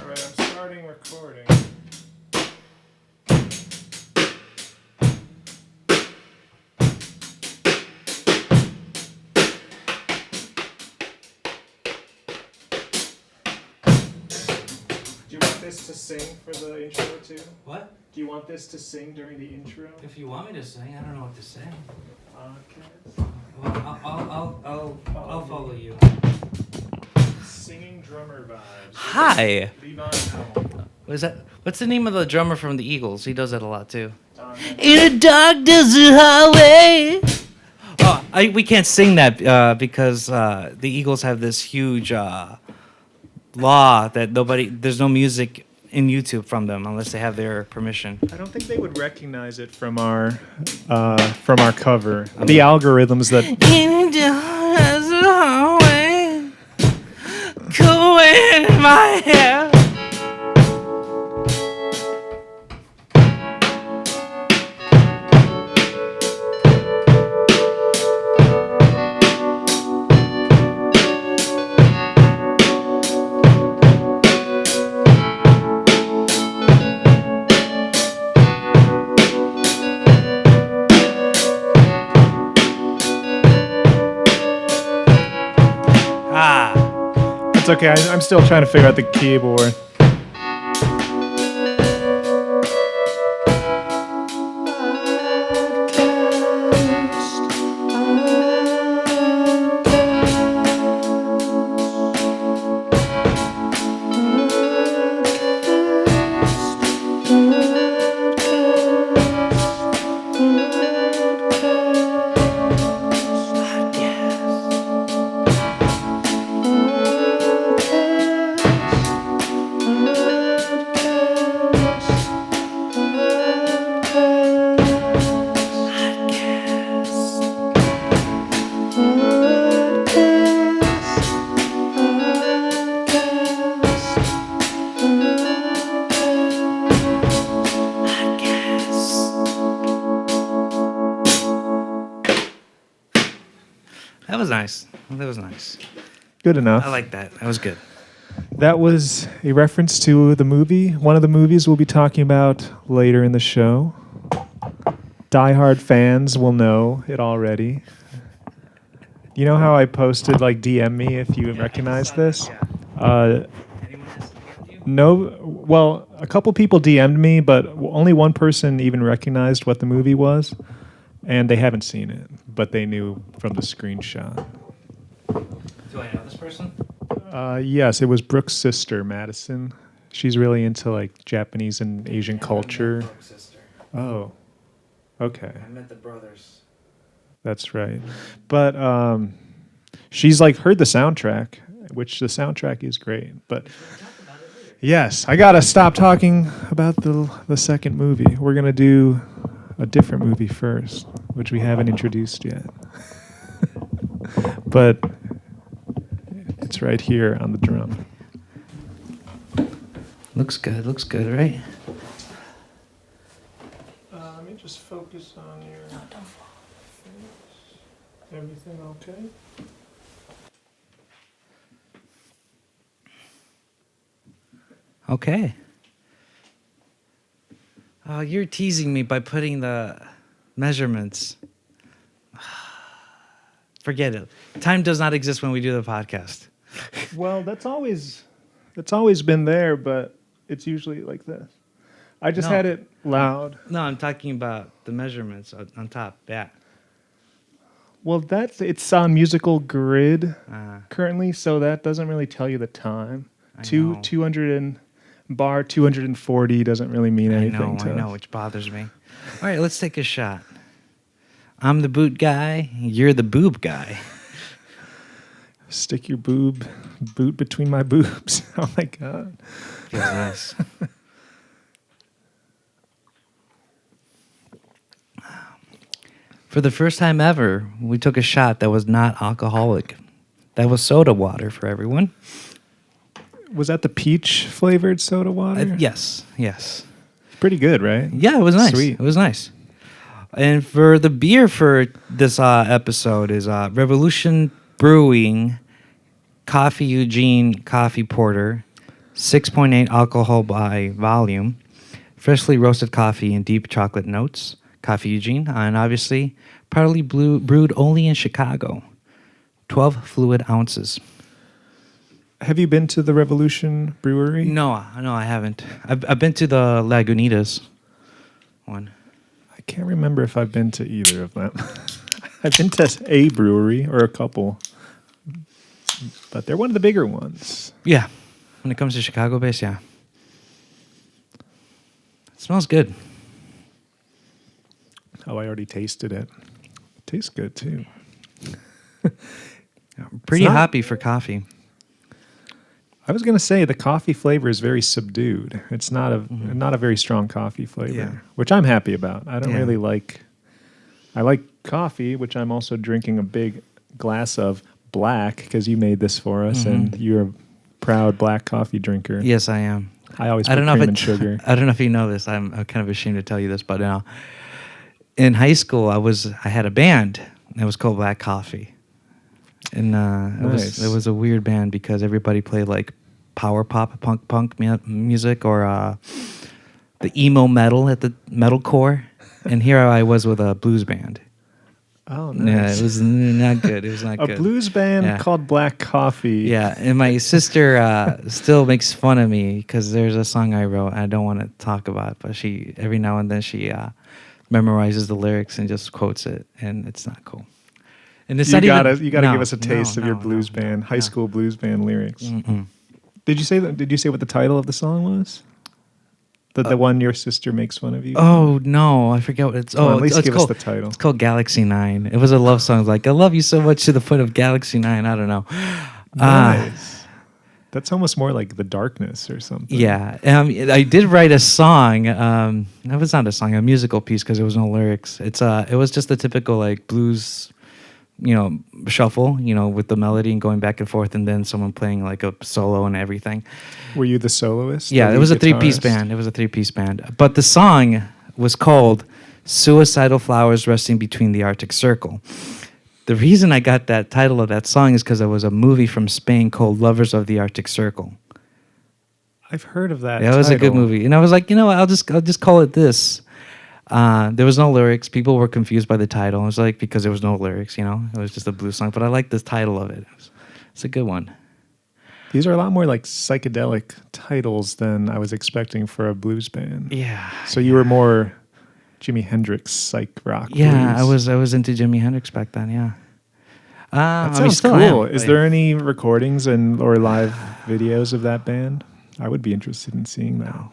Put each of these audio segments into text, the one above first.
Alright, I'm starting recording. Do you want this to sing for the intro too? What? Do you want this to sing during the intro? If you want me to sing, I don't know what to say. Okay. Well, I'll follow you. Singing drummer vibes. Hi. Levi Howell. What's the name of the drummer from the Eagles? He does that a lot too. In a dark desert highway. Oh, we can't sing that because the Eagles have this huge law that there's no music in YouTube from them unless they have their permission. I don't think they would recognize it from our cover. The algorithms that In a dark desert highway, cool in my hair. It's okay. I'm still trying to figure out the keyboard. That was nice. Good enough. I like that. That was good. That was a reference to the movie. One of the movies we'll be talking about later in the show. Die-hard fans will know it already. You know how I posted, like, DM me if you recognize this? Anyone else DM'd you? No. Well, a couple people DM'd me, but only one person even recognized what the movie was. And they haven't seen it, but they knew from the screenshot. Do I know this person? Yes, it was Brooke's sister, Madison. She's really into like Japanese and Asian culture. Brooke's sister. Oh, okay, I met the brothers. that's right. But she's like heard the soundtrack, which the soundtrack is great. But yes, I gotta stop talking about the second movie. We're gonna do a different movie first, which we haven't introduced yet. But it's right here on the drum. Looks good, right? let me just focus on your face. Everything okay? Okay. Oh, you're teasing me by putting the measurements. Forget it. Time does not exist when we do the podcast. Well, that's always been there, but it's usually like this. I just No. had it loud. No, I'm talking about the measurements on top. Yeah. Well, it's on musical grid Uh, currently, so that doesn't really tell you the time. I know. 200 and bar 240 doesn't really mean anything to I know, us. which bothers me. All right, let's take a shot. I'm the boot guy. You're the boob guy. Stick your boot between my boobs. Oh my god. Feels nice. For the first time ever, we took a shot that was not alcoholic. That was soda water for everyone. Was that the peach flavored soda water? Yes. Pretty good, right? Yeah, it was nice. Sweet. It was nice. And for the beer for this episode is Revolution Brewing Coffee Eugene Coffee Porter 6.8 alcohol by volume, freshly roasted coffee and deep chocolate notes, Coffee Eugene, and obviously partly brewed only in Chicago, 12 fluid ounces. Have you been to the Revolution Brewery? No, I haven't. I've been to the Lagunitas one. I can't remember if I've been to either of them. I've been to a brewery or a couple, but they're one of the bigger ones. Yeah, when it comes to Chicago based, yeah. It smells good. Oh, I already tasted it. It tastes good too. Pretty It's not- hoppy for coffee. I was going to say the coffee flavor is very subdued. It's not a very strong coffee flavor, Yeah. which I'm happy about. I don't Yeah. really like. I like coffee, which I'm also drinking a big glass of black because you made this for us, and you're a proud black coffee drinker. Yes, I am. I always I put don't know cream if and sugar. I don't know if you know this. I'm kind of ashamed to tell you this, but in high school, I had a band that was called Black Coffee, and Nice. it was a weird band because everybody played like power pop, punk music, or the emo metal at the metalcore, and here I was with a blues band. Oh, Yeah, nice. it was not good. It was not A good. blues band Yeah. called Black Coffee. Yeah, and my sister still makes fun of me because there's a song I wrote I don't want to talk about, but she every now and then she memorizes the lyrics and just quotes it, and it's not cool. And it's You not gotta even, give us a taste of your blues band, high school blues band lyrics. Mm-mm. Did you say what the title of the song was? The one your sister makes fun of you? Oh no, I forget what it's. Come on, at least it's give us called, the title. It's called Galaxy 9. It was a love song. It's like I love you so much to the point of Galaxy 9. I don't know. Nice. That's almost more like The Darkness or something. Yeah, I did write a song. That was not a song, a musical piece because there was no lyrics. It was just a typical like blues, shuffle, with the melody and going back and forth, and then someone playing like a solo and everything. Were you the soloist? Yeah, the it was a lead 3-piece guitarist? band. It was a 3-piece band, but the song was called "Suicidal Flowers Resting Between the Arctic Circle." The reason I got that title of that song is because there was a movie from Spain called Lovers of the Arctic Circle. I've heard of that. Yeah, it was a good title. movie, and I was like, I'll just call it this. There was no lyrics. People were confused by the title. It was like because there was no lyrics. It was just a blues song. But I like the title of it. It's a good one. These are a lot more like psychedelic titles than I was expecting for a blues band. Yeah. So you were more Jimi Hendrix psych rock. Yeah, blues. I was into Jimi Hendrix back then. Yeah. That I mean, sounds still cool. am, Is but- there any recordings or live videos of that band? I would be interested in seeing that. No.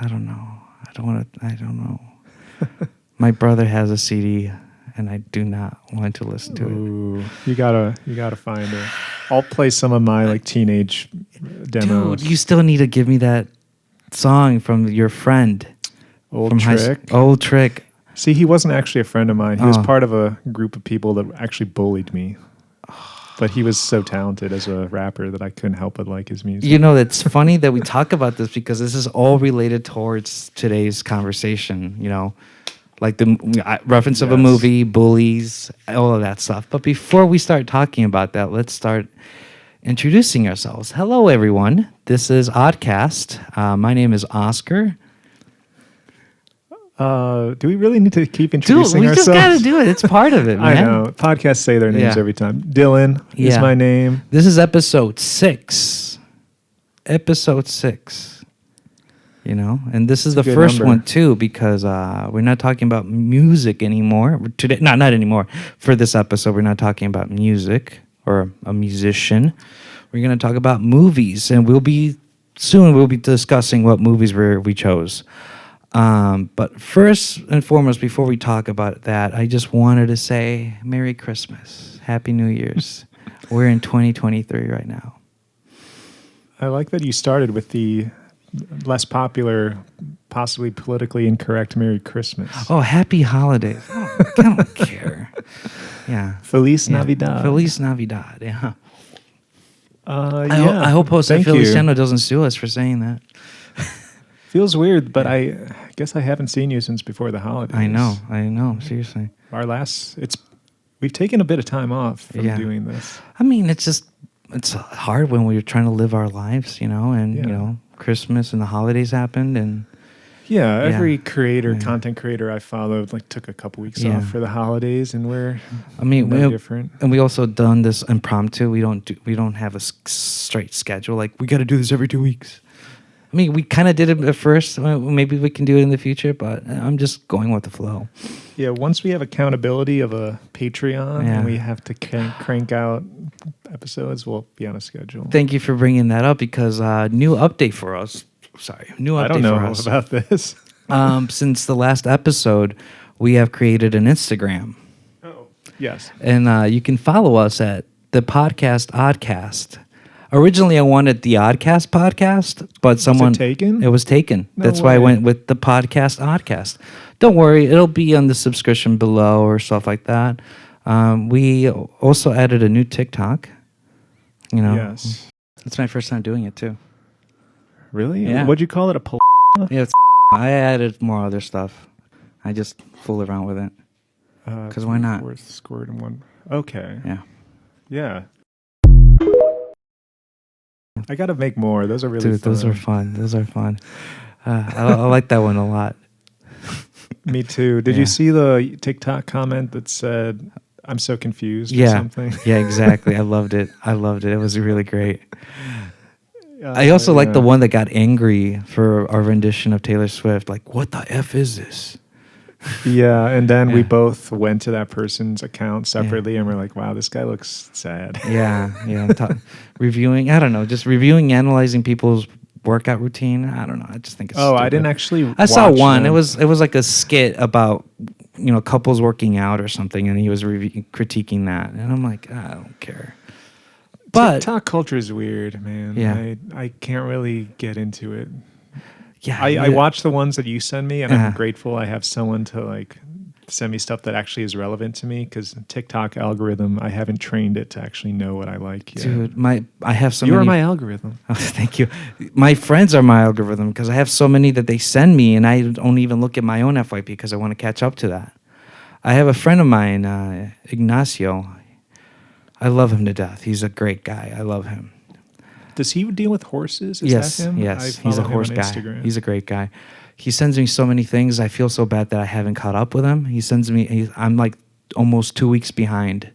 I don't know. I don't know. My brother has a CD, and I do not want to listen to it. Ooh, you gotta find it. I'll play some of my like teenage demos. Dude, you still need to give me that song from your friend. Old from Trick. Old Trick. See, he wasn't actually a friend of mine. He was Oh. part of a group of people that actually bullied me. But he was so talented as a rapper that I couldn't help but like his music. It's funny that we talk about this because this is all related towards today's conversation, like the reference of a Yes. movie, bullies, all of that stuff. But before we start talking about that, let's start introducing ourselves. Hello, everyone. This is ODcast. My name is Oscar. Do we really need to keep Dude, introducing we ourselves? just got to do it. It's part of it, man. I know. Podcasts say their names Yeah. every time. Dylan is Yeah. my name. This is episode 6. Episode 6. And this is the good first number. one too because we're not talking about music anymore today. Not anymore. For this episode, we're not talking about music or a musician. We're going to talk about movies, and we'll be discussing what movies we chose. But first and foremost, before we talk about that, I just wanted to say Merry Christmas, Happy New Year's. We're in 2023 right now. I like that you started with the less popular, possibly politically incorrect Merry Christmas. Oh, Happy Holidays! I don't care. Yeah. Feliz Yeah. Navidad. Feliz Navidad. Yeah. Yeah. I hope Jose Thank you. Feliciano doesn't sue us for saying that. Feels weird, but I guess I haven't seen you since before the holidays. I know. Seriously. We've taken a bit of time off from Yeah. doing this. I mean, it's just it's hard when we're trying to live our lives, and Yeah. Christmas and the holidays happened, and Yeah, every Yeah. creator, Yeah. content creator I followed, like took a couple weeks Yeah. off for the holidays, and we're I mean, no different. and we also done this impromptu. We don't have a straight schedule. Like we got to do this every 2 weeks. I mean, we kind of did it at first. Maybe we can do it in the future, but I'm just going with the flow. Yeah, once we have accountability of a Patreon Yeah. and we have to crank out episodes, we'll be on a schedule. Thank you for bringing that up because new update for us. Sorry, new update I don't know for us. about this. Since the last episode, we have created an Instagram. Oh, yes. And you can follow us at the podcast ODcast. Originally, I wanted the ODcast podcast, but someone taken? It was taken. No That's why I way. went with the podcast ODcast. Don't worry, it'll be on the subscription below or stuff like that. We also added a new TikTok. Yes. It's my first time doing it too. Really? Yeah. What'd you call it? A poll? Yeah, I added more other stuff. I just fool around with it. 'Cause why not? Scored in one. Okay. Yeah. Yeah. I got to make more. Those are really Dude, fun. those are fun. Those are fun. I like that one a lot. Me too. Did Yeah. you see the TikTok comment that said, I'm so confused or Yeah. something? Yeah, exactly. I loved it. It was really great. I also like the yeah. one that got angry for our rendition of Taylor Swift. Like, what the F is this? Yeah, and then we Yeah. both went to that person's account separately and we're like, wow, this guy looks sad. Yeah. Reviewing, I don't know, just reviewing, analyzing people's workout routine. I don't know. I just think it's Oh, I stupid. didn't actually I saw watch one. them. It was like a skit about couples working out or something, and he was critiquing that, and I'm like, I don't care. But TikTok culture is weird, man. Yeah. I can't really get into it. yeah, I watch the ones that you send me, and Yeah. I'm grateful I have someone to like send me stuff that actually is relevant to me, because TikTok algorithm, I haven't trained it to actually know what I like yet. Dude, I have so you many. are my algorithm. Oh, thank you. My friends are my algorithm because I have so many that they send me, and I don't even look at my own FYP because I want to catch up to that. I have a friend of mine, Ignacio. I love him to death. He's a great guy. I love him. Does he deal with horses? Is Yes, that him? yes. I He's a follow him horse on guy. Instagram. He's a great guy. He sends me so many things. I feel so bad that I haven't caught up with him. He sends me. I'm like almost 2 weeks behind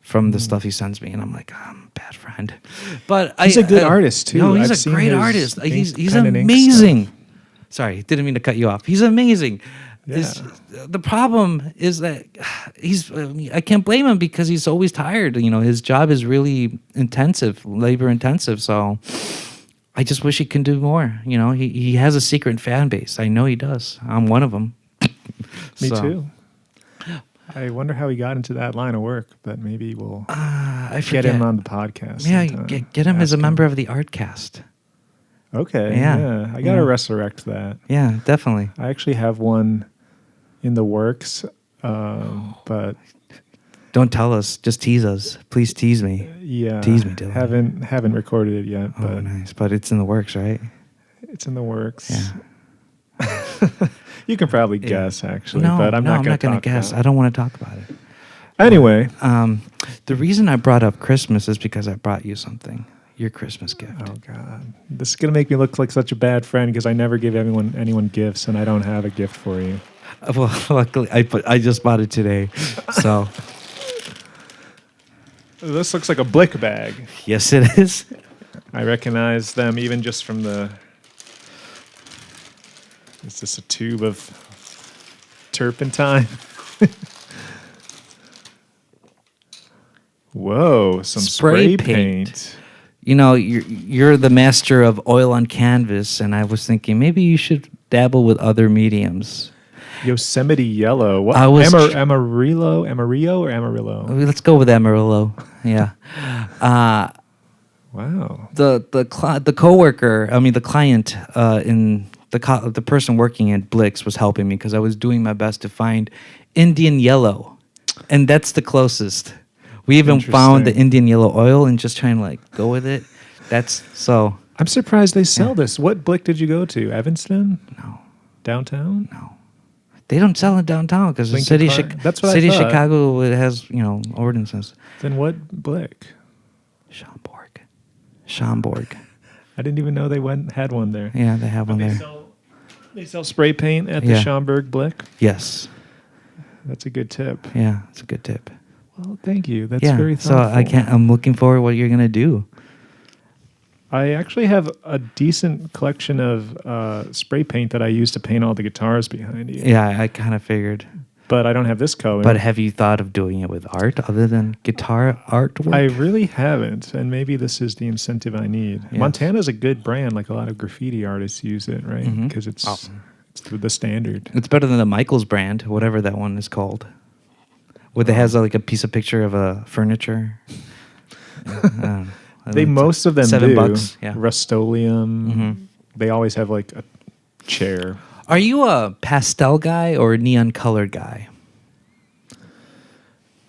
from the stuff he sends me, and I'm like, I'm a bad friend. But He's a good artist, too. No, he's I've a seen great his artist. He's pen and ink amazing. Sorry, didn't mean to cut you off. He's amazing. Yeah. The problem is that I can't blame him because he's always tired. His job is really intensive, labor intensive. So I just wish he can do more. He has a secret fan base. I know he does. I'm one of them. Me too. I wonder how he got into that line of work, but maybe we'll I get him forget. on the podcast. Yeah, sometime. get him as a Ask member of the Artcast. Okay. Yeah. Yeah. I gotta Yeah. resurrect that. Yeah, definitely. I actually have one in the works, but Don't tell us. Just tease us. Please tease me. yeah, Tease me, Dylan. haven't recorded it yet, Oh, but nice. But it's in the works, right? it's in the works. Yeah. You can probably Yeah. guess actually, No, but I'm not going gonna to guess. about I don't want to talk about it. it. Anyway, The reason I brought up Christmas is because I brought you something. Your Christmas gift. oh god, this is gonna make me look like such a bad friend because I never give anyone gifts, and I don't have a gift for you. Well, luckily I just bought it today. So This looks like a Blick bag. yes, it is. I recognize them even just from the. Is this a tube of turpentine? Whoa, some Spray spray, paint. paint. You're the master of oil on canvas, and I was thinking maybe you should dabble with other mediums. Yosemite yellow. What? I was Amarillo or Amarillo? Let's go with Amarillo. Yeah. Wow. The coworker, I mean the client in the person working at Blix was helping me because I was doing my best to find Indian yellow, and that's the closest. We even found the Interesting. Indian yellow oil and just trying to like go with it. That's so I'm surprised they sell this. What Blick did you go to? Evanston? no. Downtown? No. They don't sell it downtown because the Lincoln city, Park? That's what I city of thought. Chicago it has ordinances. Then what Blick? Schaumburg. Schomburg. I didn't even know they had one there. Yeah, they have one there. They sell spray paint at the Yeah. Schomburg Blick. Yes. That's a good tip. Yeah, it's a good tip. Well, thank you. That's Yeah. very So thoughtful. I'm looking forward to what you're gonna do. I actually have a decent collection of spray paint that I use to paint all the guitars behind you. Yeah, I kind of figured. But I don't have this color. But have you thought of doing it with art other than guitar artwork? I really haven't, and maybe this is the incentive I need. Yes. Montana's a good brand. Like a lot of graffiti artists use it, right? Mhm. Because it's Oh. the standard. It's better than the Michaels brand, whatever that one is called. Where it has like a piece of picture of a furniture. Most of them $7, do. yeah. Rust-Oleum. Mhm. They always have like a chair. Are you a pastel guy or a neon colored guy?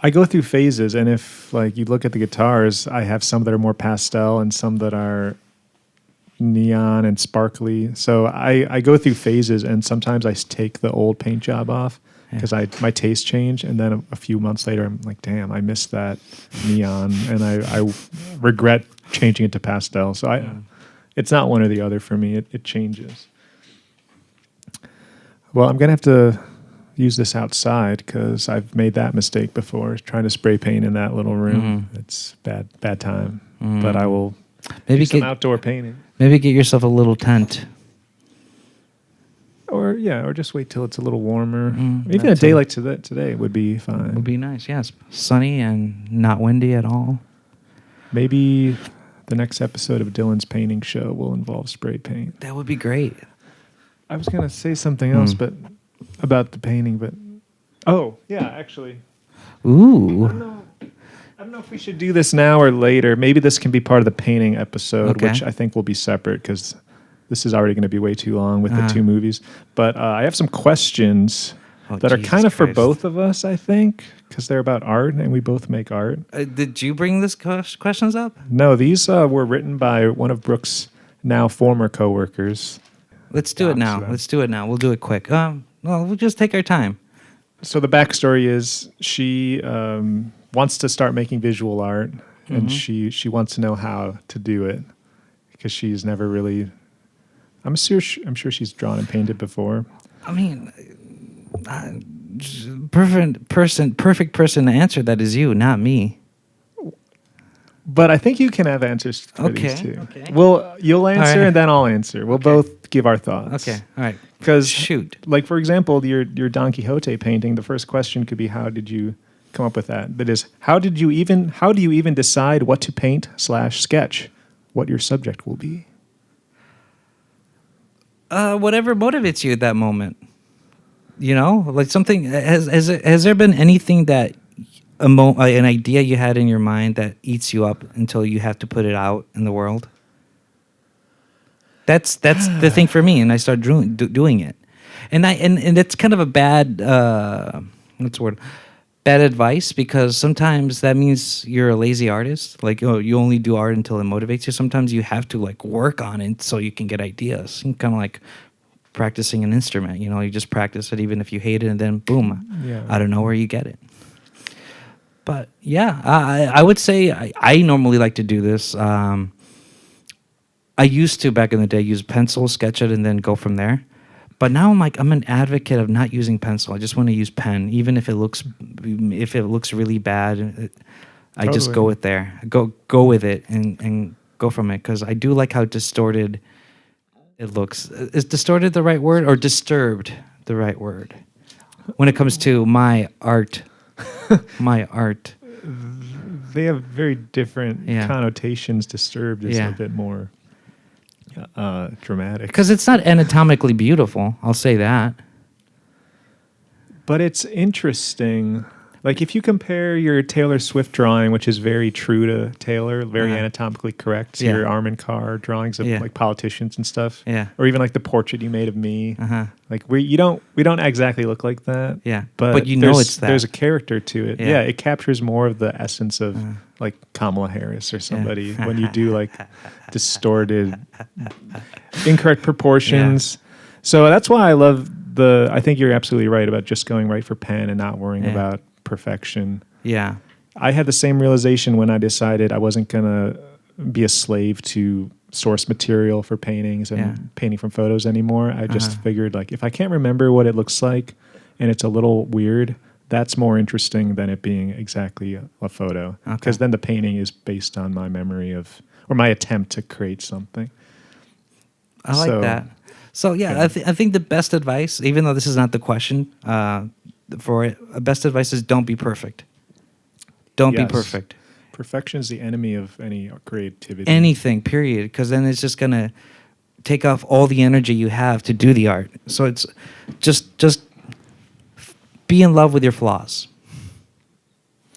I go through phases, and if like you look at the guitars, I have some that are more pastel and some that are neon and sparkly. So I go through phases, and sometimes I take the old paint job off because my taste change, and then a few months later, I'm like, damn, I missed that neon, and I regret changing it to pastel. So it's not one or the other for me. It changes. Well, I'm gonna have to use this outside because I've made that mistake before, trying to spray paint in that little room. It's bad time. But I will Maybe do some get outdoor painting. maybe get yourself a little tent. Or just wait till it's a little warmer. Even a that's day a- like today would be fine. Would be nice. Yes, sunny and not windy at all. Maybe the next episode of Dylan's painting show will involve spray paint. That would be great. I was gonna say something else, but about the painting. But actually, I Ooh. don't know if we should do this now or later. Maybe this can be part of the painting episode, Okay. which I think will be separate because this is already going to be way too long with the two movies. But I have some questions that are Jesus kind of for Christ. both of us, I think, because they're about art and we both make art. Did you bring this questions up? No, these were written by one of Brooke's now former coworkers. Let's do it now. Gotcha. Let's do it now. We'll do it quick. Well, we'll just take our time. So the backstory is she wants to start making visual art, and she wants to know how to do it because she's never really. I'm sure she's drawn and painted before. I mean, perfect person to answer that is you, not me. But I think you can have answers for Okay, these two. okay. Well, you'll answer right. and then I'll answer. We'll both give our thoughts. Okay, all right. Because, Shoot. like for example, your Don Quixote painting, the first question could be, how did you come up with that? That is, how do you even decide what to paint / sketch, what your subject will be? Whatever motivates you at that moment. You know, like something. Has there been anything that an idea you had in your mind that eats you up until you have to put it out in the world? That's the thing for me, and I started doing it, and it's kind of a bad what's the word? Bad advice, because sometimes that means you're a lazy artist. Like, you only do art until it motivates you. Sometimes you have to like work on it so you can get ideas. Kind of like practicing an instrument. You know, you just practice it even if you hate it, and then boom, out of nowhere you get it. But yeah, I would say I normally like to do this. I used to back in the day use pencil, sketch it, and then go from there. But now I'm an advocate of not using pencil. I just want to use pen, even if it looks really bad. I just go with there. Go with it and go from it, because I do like how distorted it looks. Is distorted the right word, or disturbed the right word when it comes to my art? My art. They have very different Yeah. connotations. Disturbed is Yeah. a bit more dramatic. Because it's not anatomically beautiful. I'll say that. But it's interesting. Like if you compare your Taylor Swift drawing, which is very true to Taylor, very anatomically correct, to your Armin Carr drawings of like politicians and stuff, or even like the portrait you made of me. Like we don't exactly look like that. Yeah, but you know it's that. There's a character to it. Yeah. Yeah, it captures more of the essence of like Kamala Harris or somebody when you do like distorted, incorrect proportions. So that's why I love I think you're absolutely right about just going right for pen and not worrying about perfection. Yeah. I had the same realization when I decided I wasn't going to be a slave to source material for paintings and painting from photos anymore. I just figured, like, if I can't remember what it looks like and it's a little weird, that's more interesting than it being exactly a photo. Because then the painting is based on my memory of, or my attempt to create something. I like that. So yeah, I think the best advice, even though this is not the question for it, best advice is don't be perfect. Don't be perfect. Perfection is the enemy of any creativity. Anything, period. Because then it's just gonna take off all the energy you have to do the art. So it's just be in love with your flaws.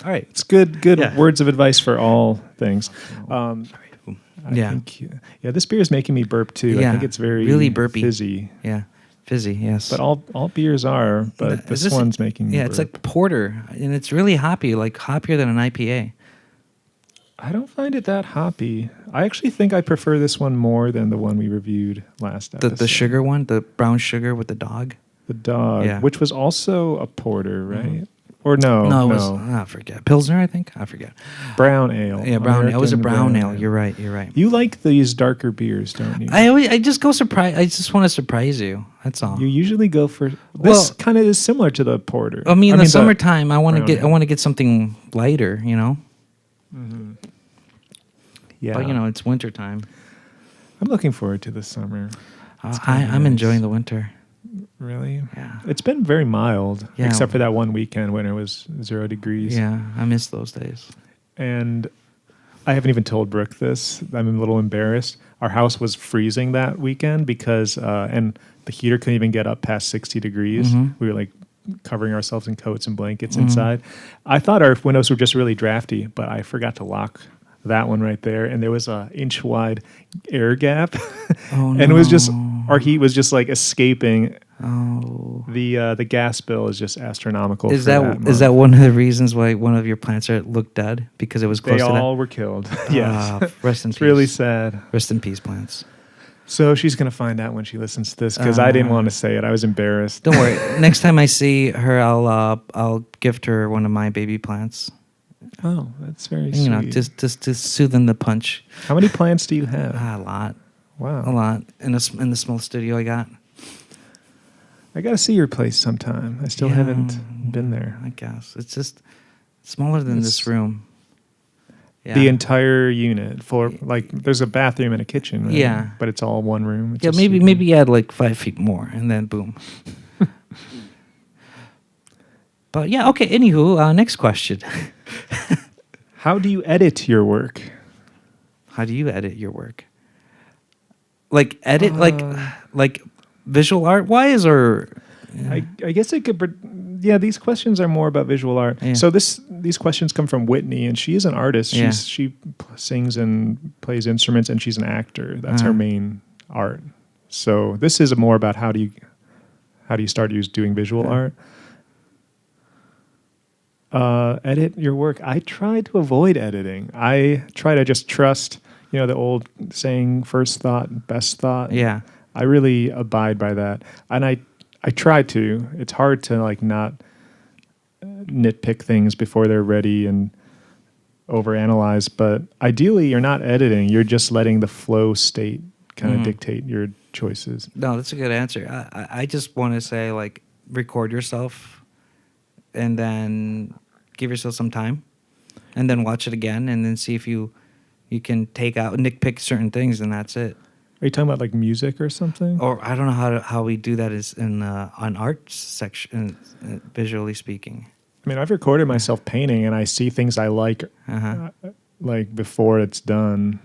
All right, it's good words of advice for all things. I think, this beer is making me burp too. I think it's really burpy, fizzy. Yeah, fizzy. Yes, but all beers are. But this one's making me burp. It's like porter, and it's really hoppy, like hoppier than an IPA. I don't find it that hoppy. I actually think I prefer this one more than the one we reviewed last episode. The sugar one, the brown sugar with the dog. The dog, which was also a porter, right? Mm-hmm. Or no, it was, I forget. Pilsner, I think. I forget. Brown ale. Yeah, brown ale. It was a brown ale. You're right. You like these darker beers, don't you? I just go surprise. I just want to surprise you. That's all. You usually go for this. Kind of is similar to the porter. I mean, in the summertime, I want to get something lighter. You know. Mm-hmm. Yeah. But it's wintertime. I'm looking forward to the summer. I'm enjoying the winter. Really? Yeah. It's been very mild, except for that one weekend when it was 0 degrees. Yeah, I miss those days. And I haven't even told Brooke this. I'm a little embarrassed. Our house was freezing that weekend because, and the heater couldn't even get up past 60 degrees. Mm-hmm. We were like covering ourselves in coats and blankets inside. I thought our windows were just really drafty, but I forgot to lock that one right there, and there was a inch wide air gap. And it was just, our heat was just like escaping. The gas bill is just astronomical. Is that one of the reasons why one of your plants looked dead, because it was close to that? They all were killed. Yes. Rest in peace. It's really sad. Rest in peace, plants. So she's gonna find out when she listens to this, because I didn't want to say it. I was embarrassed. Don't worry. Next time I see her, I'll gift her one of my baby plants. Oh, that's very sweet. Just to soothe the punch. How many plants do you have? A lot. Wow. A lot. In the small studio I got. I got to see your place sometime. I still haven't been there. I guess. It's just smaller than this room. Yeah. The entire unit. There's a bathroom and a kitchen, right? Yeah. But it's all one room. It's maybe add like 5 feet more, and then boom. But yeah, okay, anywho, next question. How do you edit your work? How do you edit your work? Like edit, like visual art wise, or? Yeah. I guess it could. Yeah, these questions are more about visual art. Yeah. So these questions come from Whitney, and she is an artist. She sings and plays instruments, and she's an actor. That's her main art. So this is more about how do you start doing visual art. Edit your work. I try to avoid editing. I try to just trust, the old saying, first thought, best thought. Yeah. I really abide by that. And I try to. It's hard to not nitpick things before they're ready and overanalyze. But ideally, you're not editing. You're just letting the flow state kind of dictate your choices. No, that's a good answer. I just want to say, record yourself and then give yourself some time and then watch it again and then see if you can nitpick certain things, and that's it. Are you talking about music or something? Or I don't know how we do that is in on art section, visually speaking. I mean, I've recorded myself painting and I see things I like before it's done.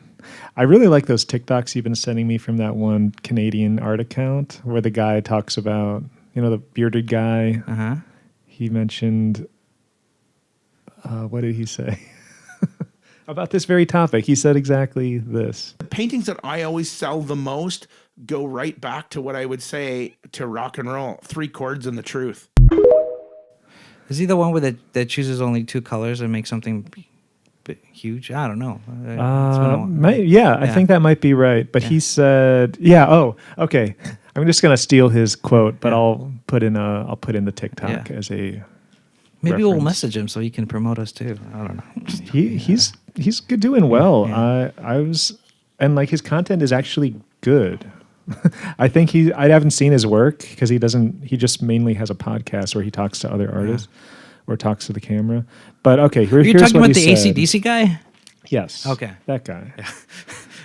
I really like those TikToks you've been sending me from that one Canadian art account where the guy talks about, the bearded guy. He mentioned, what did he say? About this very topic. He said exactly this. The paintings that I always sell the most go right back to what I would say to rock and roll. 3 chords and the truth. Is he the one that chooses only 2 colors and makes something huge? I don't know. I think that might be right. But he said, okay. I'm just gonna steal his quote, but I'll put in the TikTok as a Maybe we'll reference. message him so he can promote us too. I don't know. He's good, doing well. Yeah. I was, and like his content is actually good. I think I haven't seen his work because he just mainly has a podcast where he talks to other artists or talks to the camera. But okay, You're here's talking what about he the said. AC/DC guy? Yes. Okay. That guy.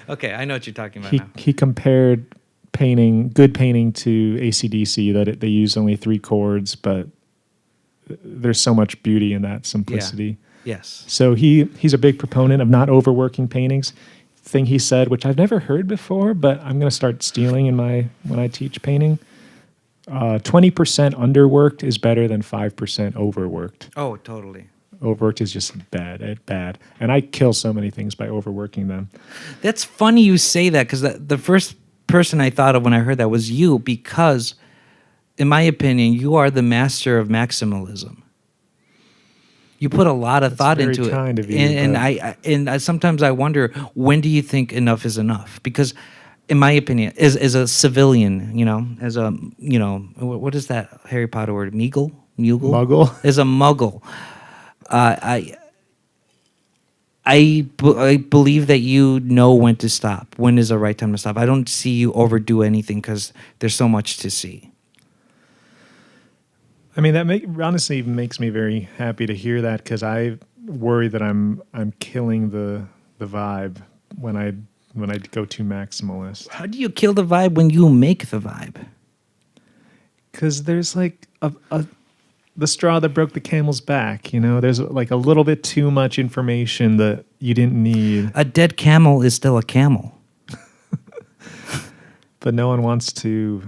Okay, I know what you're talking about now. He compared good painting to AC/DC, that they use only 3 chords, but there's so much beauty in that simplicity. Yes. So he's a big proponent of not overworking paintings. Thing he said, which I've never heard before, but I'm going to start stealing when I teach painting. 20% underworked is better than 5% overworked. Oh, totally. Overworked is just bad. And I kill so many things by overworking them. That's funny you say that, because the first person I thought of when I heard that was you, because, in my opinion, you are the master of maximalism. You put a lot of thought very into it, kind of you, and but- I sometimes I wonder, when do you think enough is enough? Because, in my opinion, as a civilian, as a what is that Harry Potter word? Muggle. As a Muggle, I believe that you know when to stop. When is the right time to stop? I don't see you overdo anything because there's so much to see. I mean, that honestly even makes me very happy to hear that, because I worry that I'm killing the vibe when I go too maximalist. How do you kill the vibe when you make the vibe? Because there's like the straw that broke the camel's back. There's like a little bit too much information that you didn't need. A dead camel is still a camel. But no one wants to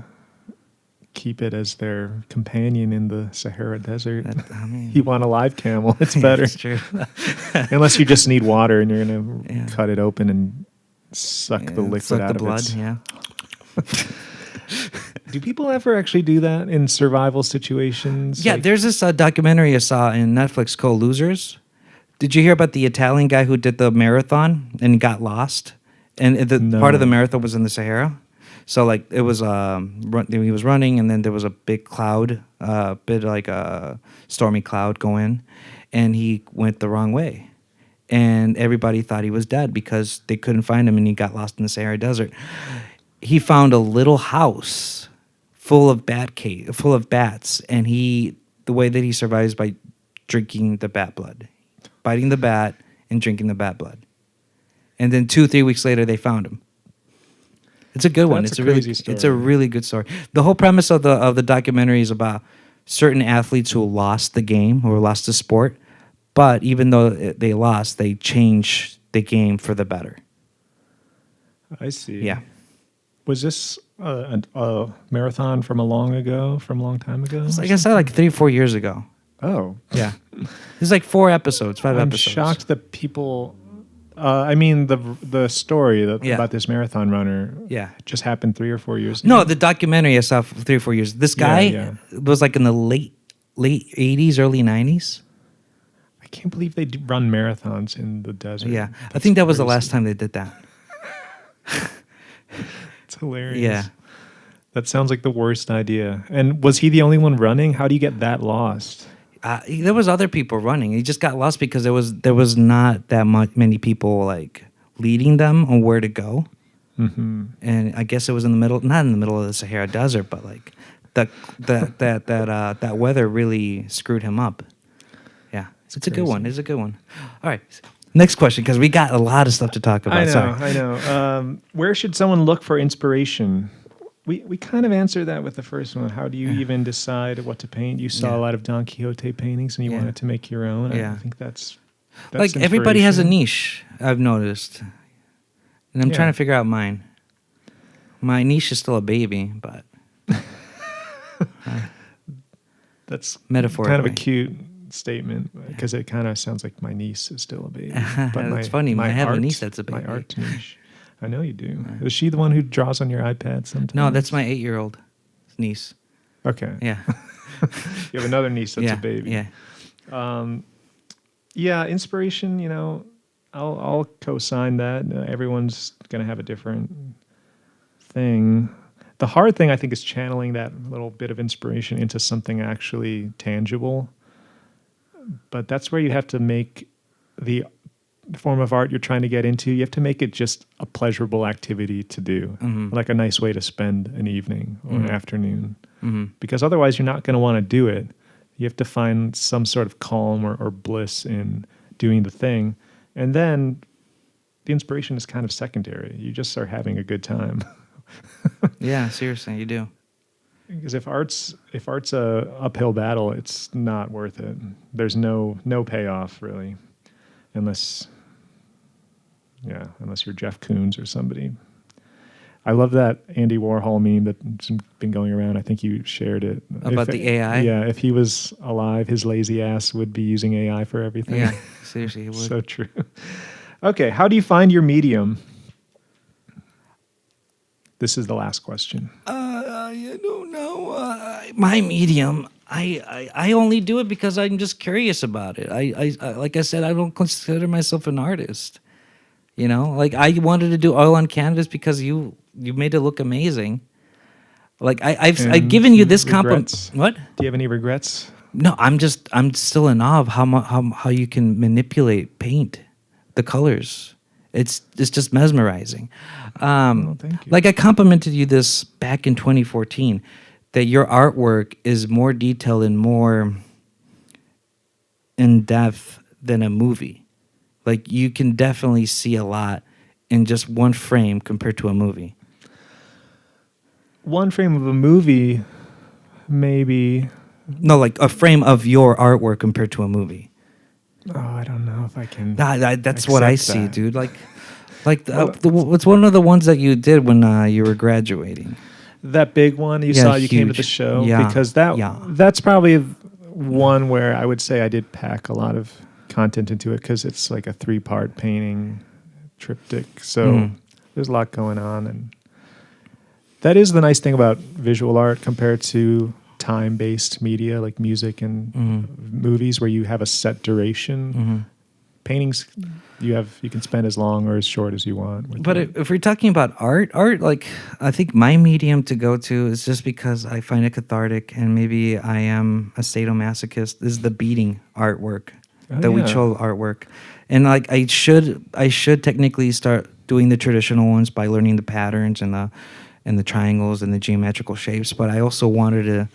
keep it as their companion in the Sahara Desert. You want a live camel. It's better. That's true. Unless you just need water and you're going to cut it open and suck the liquid suck out the of blood. it. Yeah. Do people ever actually do that in survival situations? Yeah, there's this documentary I saw in Netflix called Losers. Did you hear about the Italian guy who did the marathon and got lost? And part of the marathon was in the Sahara. So like it was, he was running, and then there was a big cloud, bit like a stormy cloud going, and he went the wrong way, and everybody thought he was dead because they couldn't find him, and he got lost in the Sahara Desert. He found a little house full of bats, and the way that he survives by drinking the bat blood, biting the bat and drinking the bat blood, and then 2-3 weeks later they found him. It's a good one. That's a crazy story. It's a really good story. The whole premise of the documentary is about certain athletes who lost the game or lost the sport, but even though they lost, they changed the game for the better. I see. Yeah. Was this a marathon from a long time ago? Like I said, like 3 or 4 years ago. Oh. Yeah. It's like 5 episodes. I'm shocked that people... the story about this marathon runner just happened 3 or 4 years ago. No, the documentary I saw for 3 or 4 years. This guy was like in the late 80s, early 90s. I can't believe they run marathons in the desert. Yeah. I think that was the last time they did that. It's hilarious. Yeah. That sounds like the worst idea. And was he the only one running? How do you get that lost? There was other people running. He just got lost because there was not that many people like leading them on where to go. Mm-hmm. And I guess it was not in the middle of the Sahara Desert, but like that weather really screwed him up. Yeah, it's a good one. It's a good one. All right, next question, because we got a lot of stuff to talk about. I know. Where should someone look for inspiration? We kind of answered that with the first one. How do you even decide what to paint? You saw a lot of Don Quixote paintings and you wanted to make your own. I think that's like everybody has a niche, I've noticed. And I'm trying to figure out mine. My niche is still a baby, but that's metaphorically kind of a cute statement, because it kind of sounds like my niece is still a baby. But it's funny. I have a niece that's a baby. My art niche. I know you do. Is she the one who draws on your iPad sometimes? No, that's my 8-year-old niece. Okay. Yeah. You have another niece that's a baby. Yeah. Yeah, inspiration, I'll co-sign that. Everyone's going to have a different thing. The hard thing, I think, is channeling that little bit of inspiration into something actually tangible. but that's where you have to make the form of art you're trying to get into. You have to make it just a pleasurable activity to do, like a nice way to spend an evening or an afternoon. Because otherwise, you're not going to want to do it. You have to find some sort of calm or bliss in doing the thing, and then the inspiration is kind of secondary. You just are having a good time. Yeah, seriously, you do. Because if art's a uphill battle, it's not worth it. There's no payoff really, unless you're Jeff Koons or somebody. I love that Andy Warhol meme that's been going around. I think you shared it. About the AI? Yeah, if he was alive, his lazy ass would be using AI for everything. Yeah, seriously, he would. So true. Okay, how do you find your medium? This is the last question. I don't know. My medium, I only do it because I'm just curious about it. I like I said, I don't consider myself an artist. You know, like I wanted to do oil on canvas because you made it look amazing. Like I've given you this compliment. What? Do you have any regrets? No, I'm still in awe of how you can manipulate paint, the colors. It's just mesmerizing. Thank you. Like I complimented you this back in 2014, that your artwork is more detailed and more in depth than a movie. Like you can definitely see a lot in just one frame compared to a movie. One frame of a movie, maybe. No, like a frame of your artwork compared to a movie. Oh, I don't know if I can. That's what I accept see, that. dude. It's one of the ones that you did when you were graduating. That big one you saw, you came to the huge. show, Yeah, because yeah. that's probably one where I would say I did pack a lot of content into it because it's like a 3-part painting triptych. So there's a lot going on, and that is the nice thing about visual art compared to time-based media like music and movies where you have a set duration. Paintings you can spend as long or as short as you want with But them. if we're talking about art, like I think my medium to go to is just because I find it cathartic, and maybe I am a sadomasochist, is the beading artwork, the Huichol artwork. And like I should technically start doing the traditional ones by learning the patterns and the triangles and the geometrical shapes, but I also wanted to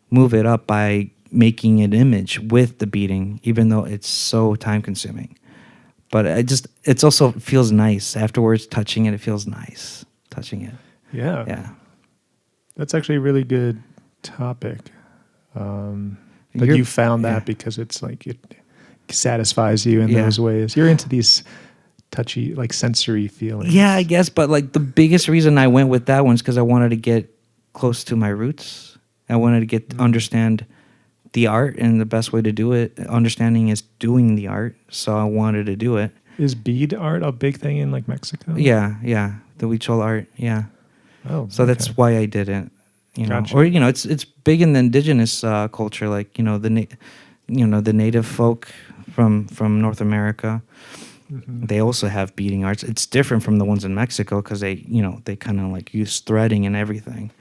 move it up by making an image with the beading, even though it's so time consuming. But it also feels nice afterwards. Touching it, it feels nice. Touching it, yeah. That's actually a really good topic. You found that because it's like it satisfies you in those ways. You're into these touchy, like sensory feelings. Yeah, I guess. But like the biggest reason I went with that one is because I wanted to get close to my roots. I wanted to understand the art, and the best way to do it, understanding, is doing the art. So I wanted to do it. Is bead art a big thing in like Mexico? Yeah, the Huichol art, yeah. Oh, so that's why I did it. Gotcha. Or it's big in the indigenous culture, like the native folk from North America. They also have beading arts. It's different from the ones in Mexico because they kind of like use threading and everything.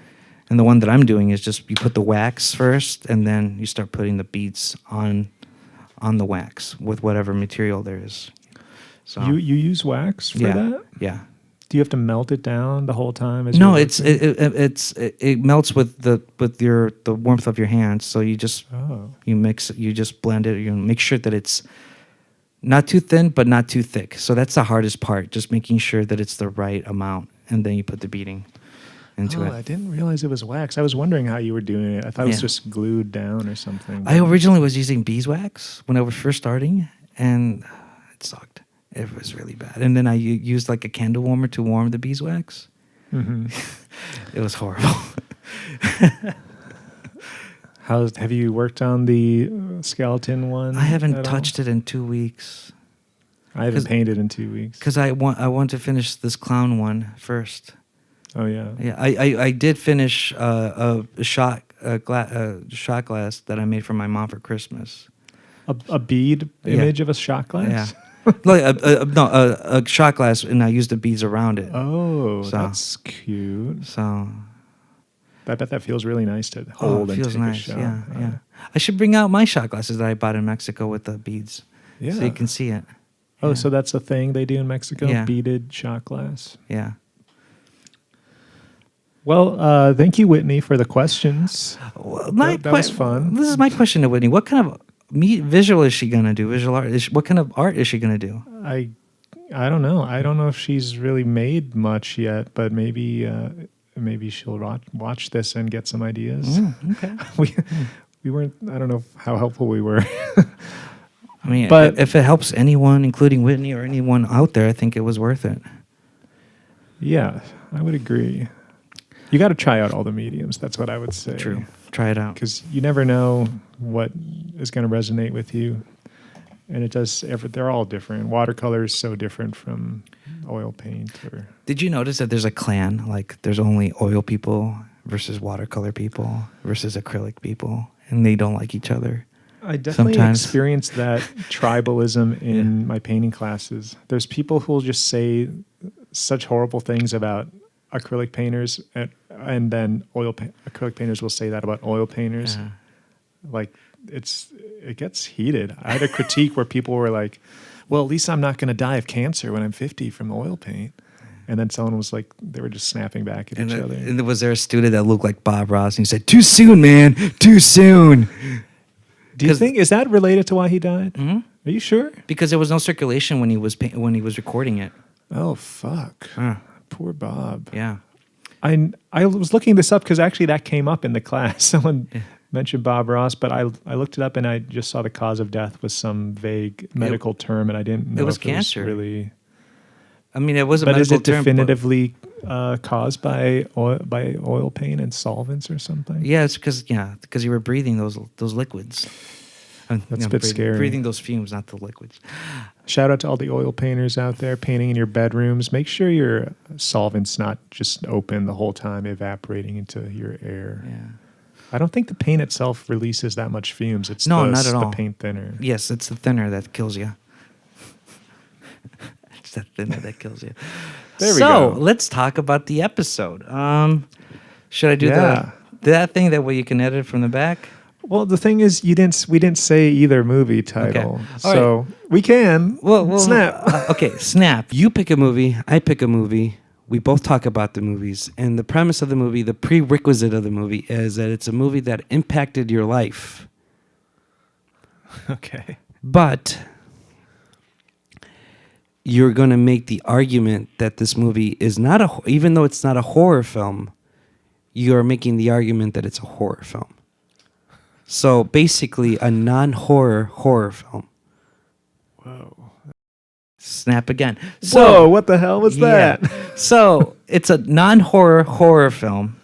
And the one that I'm doing is just you put the wax first, and then you start putting the beads on the wax with whatever material there is. So you use wax for that? Yeah. Do you have to melt it down the whole time? No, it melts with the warmth of your hands. So you just you mix it, you just blend it. You make sure that it's not too thin but not too thick. So that's the hardest part, just making sure that it's the right amount, and then you put the beading into it. I didn't realize it was wax. I was wondering how you were doing it. I thought it was just glued down or something. I originally was using beeswax when I was first starting, and it sucked. It was really bad. And then I used like a candle warmer to warm the beeswax. It was horrible. Have you worked on the skeleton one? I haven't touched it in 2 weeks. I haven't painted in 2 weeks. Because I want to finish this clown one first. Oh yeah. Yeah, I did finish a shot glass that I made for my mom for Christmas. A bead image of a shot glass. Yeah, like a shot glass, and I used the beads around it. Oh, So- that's cute. So, I bet that feels really nice to hold and feels take nice. a shot. Yeah. I should bring out my shot glasses that I bought in Mexico with the beads, Yeah. so you can see it. Oh, Yeah. so that's a thing they do in Mexico? Yeah. Beaded shot glass. Yeah. Well, thank you, Whitney, for the questions. Well, That was fun. This is my question to Whitney. What kind of visual is she gonna do? Visual art. What kind of art is she gonna do? I don't know. I don't know if she's really made much yet, but maybe she'll watch this and get some ideas. Okay. we weren't. I don't know how helpful we were. I mean, But- if it helps anyone, including Whitney or anyone out there, I think it was worth it. Yeah, I would agree. You got to try out all the mediums. That's what I would say. True. Try it out. Because you never know what is going to resonate with you, and it does. They're all different. Watercolor is so different from oil paint. Or Did you notice that there's a clan? Like, there's only oil people versus watercolor people versus acrylic people, and they don't like each other. I definitely Sometimes. experienced that tribalism in my painting classes. There's people who will just say such horrible things about acrylic painters, and then acrylic painters will say that about oil painters. Yeah. Like it gets heated. I had a critique where people were like, "Well, at least I'm not going to die of cancer when I'm 50 from oil paint." And then someone was like, they were just snapping back at each other. And was there a student that looked like Bob Ross, and he said, "Too soon, man, too soon." Do you think is that related to why he died? Mhm. Are you sure? Because there was no circulation when he was recording it. Oh fuck! Poor Bob. Yeah. I was looking this up because actually that came up in the class. Someone mentioned Bob Ross, but I looked it up and I just saw the cause of death was some vague medical term, and I didn't know it was if cancer. It was really. I mean, it was a But is medical it term, but- definitively caused by oil paint and solvents or something? Yeah, it's because you were breathing those liquids. That's a bit scary. Breathing those fumes, not the liquids. Shout out to all the oil painters out there painting in your bedrooms. Make sure your solvent's not just open the whole time, evaporating into your air. Yeah. I don't think the paint itself releases that much fumes. It's No, not at the all. paint thinner. Yes, it's the thinner that kills you. It's the thinner that kills you. There we So go. let's talk about the episode. Should I do Yeah. that thing that way you can edit from the back? Well, the thing is, we didn't say either movie title, All so we can. Well, snap. Okay, snap. You pick a movie, I pick a movie. We both talk about the movies, and the premise of the movie, the prerequisite of the movie, is that it's a movie that impacted your life. Okay. But you're going to make the argument that this movie is not even though it's not a horror film, you're making the argument that it's a horror film. So basically a non-horror horror film. Whoa. Snap again. Whoa! What the hell was that? So it's a non-horror horror film.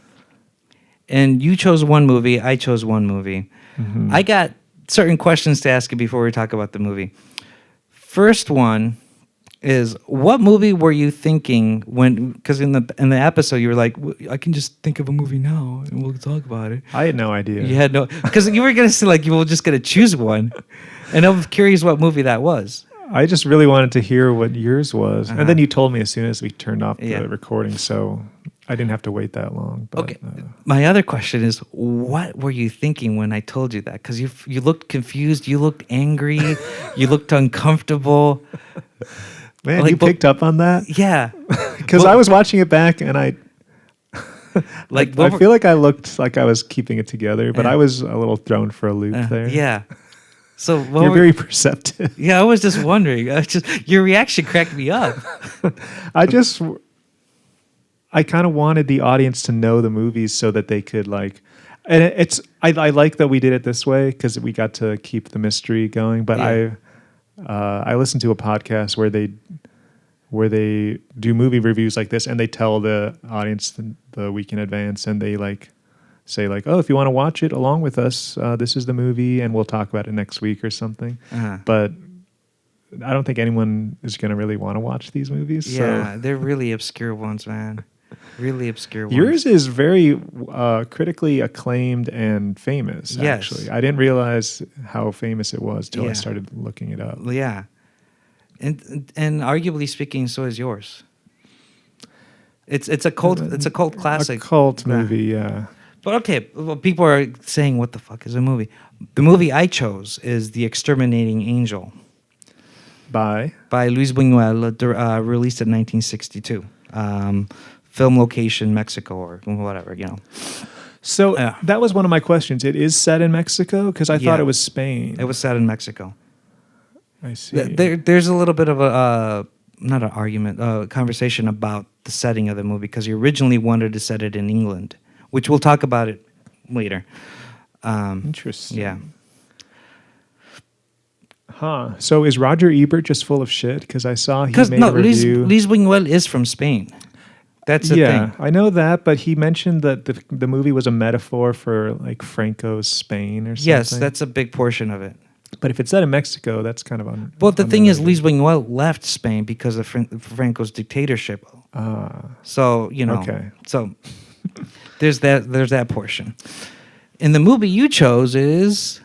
And you chose one movie, I chose one movie. Mm-hmm. I got certain questions to ask you before we talk about the movie. First one is, what movie were you thinking when? Because in the episode you were like, I can just think of a movie now and we'll talk about it. I had no idea. You had no, because you were gonna say like you were just gonna choose one, and I'm curious what movie that was. I just really wanted to hear what yours was, and then you told me as soon as we turned off Yeah. the recording, so I didn't have to wait that long. But, Okay. My other question is, what were you thinking when I told you that? Because you looked confused, you looked angry, you looked uncomfortable. man, like, you picked up on that Yeah. because I was watching it back, and I Like I feel like I looked like I was keeping it together, but Yeah. I was a little thrown for a loop there. Yeah. So You're very perceptive. Yeah, I was just wondering. Your reaction cracked me up. I kind of wanted the audience to know the movies so that they could like, and I like that we did it this way because we got to keep the mystery going. But Yeah. I listened to a podcast where they do movie reviews like this, and they tell the audience the week in advance, and they like say like, oh, if you want to watch it along with us, this is the movie, and we'll talk about it next week or something. Uh-huh. But I don't think anyone is going to really want to watch these movies. Yeah, So. they're really obscure ones, man. Really obscure ones. Yours is very critically acclaimed and famous, Yes. actually. I didn't realize how famous it was till I Yeah. started looking it up. Yeah. And arguably speaking, so is yours. It's a cult classic. A cult movie, yeah. But okay, well, people are saying, "What the fuck is a movie?" The movie I chose is The Exterminating Angel Bye. by Luis Buñuel, released in 1962. Film location Mexico or whatever, you know. So Yeah. that was one of my questions. It is set in Mexico because I thought Yeah. it was Spain. It was set in Mexico. I see. There's a little bit of a not an argument, conversation about the setting of the movie because he originally wanted to set it in England, which we'll talk about it later. Interesting. Yeah. Huh. So is Roger Ebert just full of shit? Because I saw he Because made no, a review. Luis Buñuel is from Spain. That's the thing. I know that, but he mentioned that the movie was a metaphor for like Franco's Spain or something. Yes, that's a big portion of it. But if it's set in Mexico, that's kind of Well, the thing is, unrelated. Luis Buñuel left Spain because of Franco's dictatorship. So you know, Okay. so there's that portion. And the movie you chose is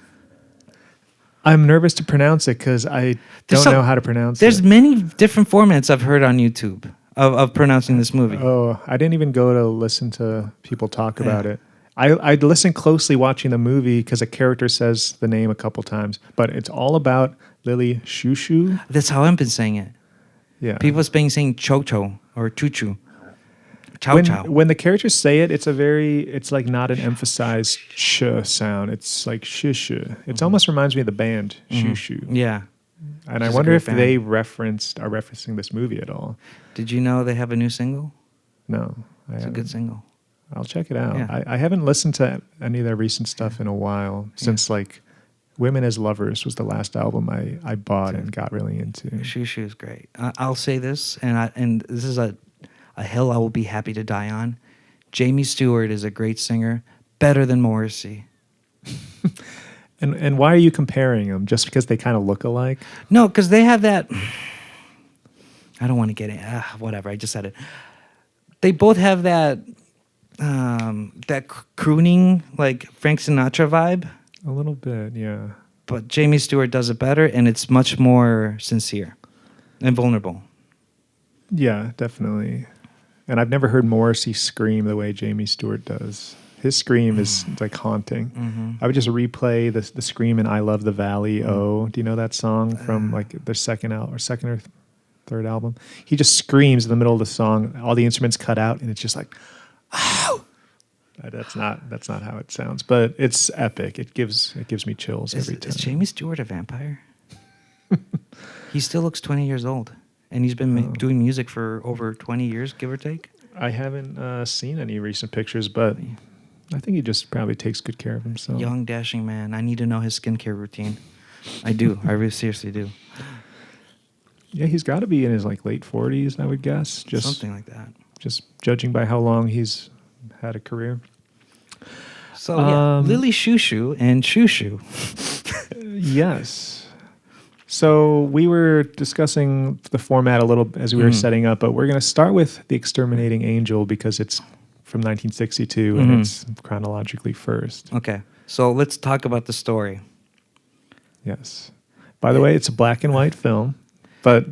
I'm nervous to pronounce it because I don't know how to pronounce There's it. many different formats I've heard on YouTube of pronouncing this movie. Oh, I didn't even go to listen to people talk about it. I'd listen closely watching the movie because a character says the name a couple times, but it's all about Lily Chou-Chou. That's how I've been saying it. Yeah. People have been saying Chou-Chou or Chou-Chou. Chow-chow. When the characters say it, it's like not an emphasized sh sound. It's like sh. It almost reminds me of the band Chou-Chou. Yeah. And I She's a wonder great if band. they are referencing this movie at all. Did you know they have a new single? No. It's a good single. I'll check it out. Yeah. I haven't listened to any of their recent stuff in a while since like Women as Lovers was the last album I bought and got really into. Chou-Chou is great. I'll say this, and this is a hill I will be happy to die on. Jamie Stewart is a great singer, better than Morrissey. And why are you comparing them? Just because they kind of look alike? No, because they have that. I don't want to get it. Whatever. I just said it. They both have that crooning like Frank Sinatra vibe. A little bit, yeah. But Jamie Stewart does it better, and it's much more sincere and vulnerable. Yeah, definitely. And I've never heard Morrissey scream the way Jamie Stewart does. His scream is like haunting. Mm-hmm. I would just replay the scream in "I Love the Valley." Oh, do you know that song from like their second or third album? He just screams in the middle of the song. All the instruments cut out, and it's just like, "Ow!" That's not how it sounds, but it's epic. It gives me chills every time. Is Jamie Stewart a vampire? He still looks 20 years old, and he's been doing music for over 20 years, give or take. I haven't seen any recent pictures, but I think he just probably takes good care of himself. Young, dashing man. I need to know his skincare routine. I do. I really seriously do. Yeah, he's got to be in his like late 40s, I would guess. Just Something like that. Just judging by how long he's had a career. So, yeah, Lily Chou-Chou and Chou-Chou. Yes. So we were discussing the format a little as we were setting up, but we're going to start with The Exterminating Angel because it's from 1962 and it's chronologically first. Okay, so let's talk about the story. Yes. By the way, it's a black and white film, but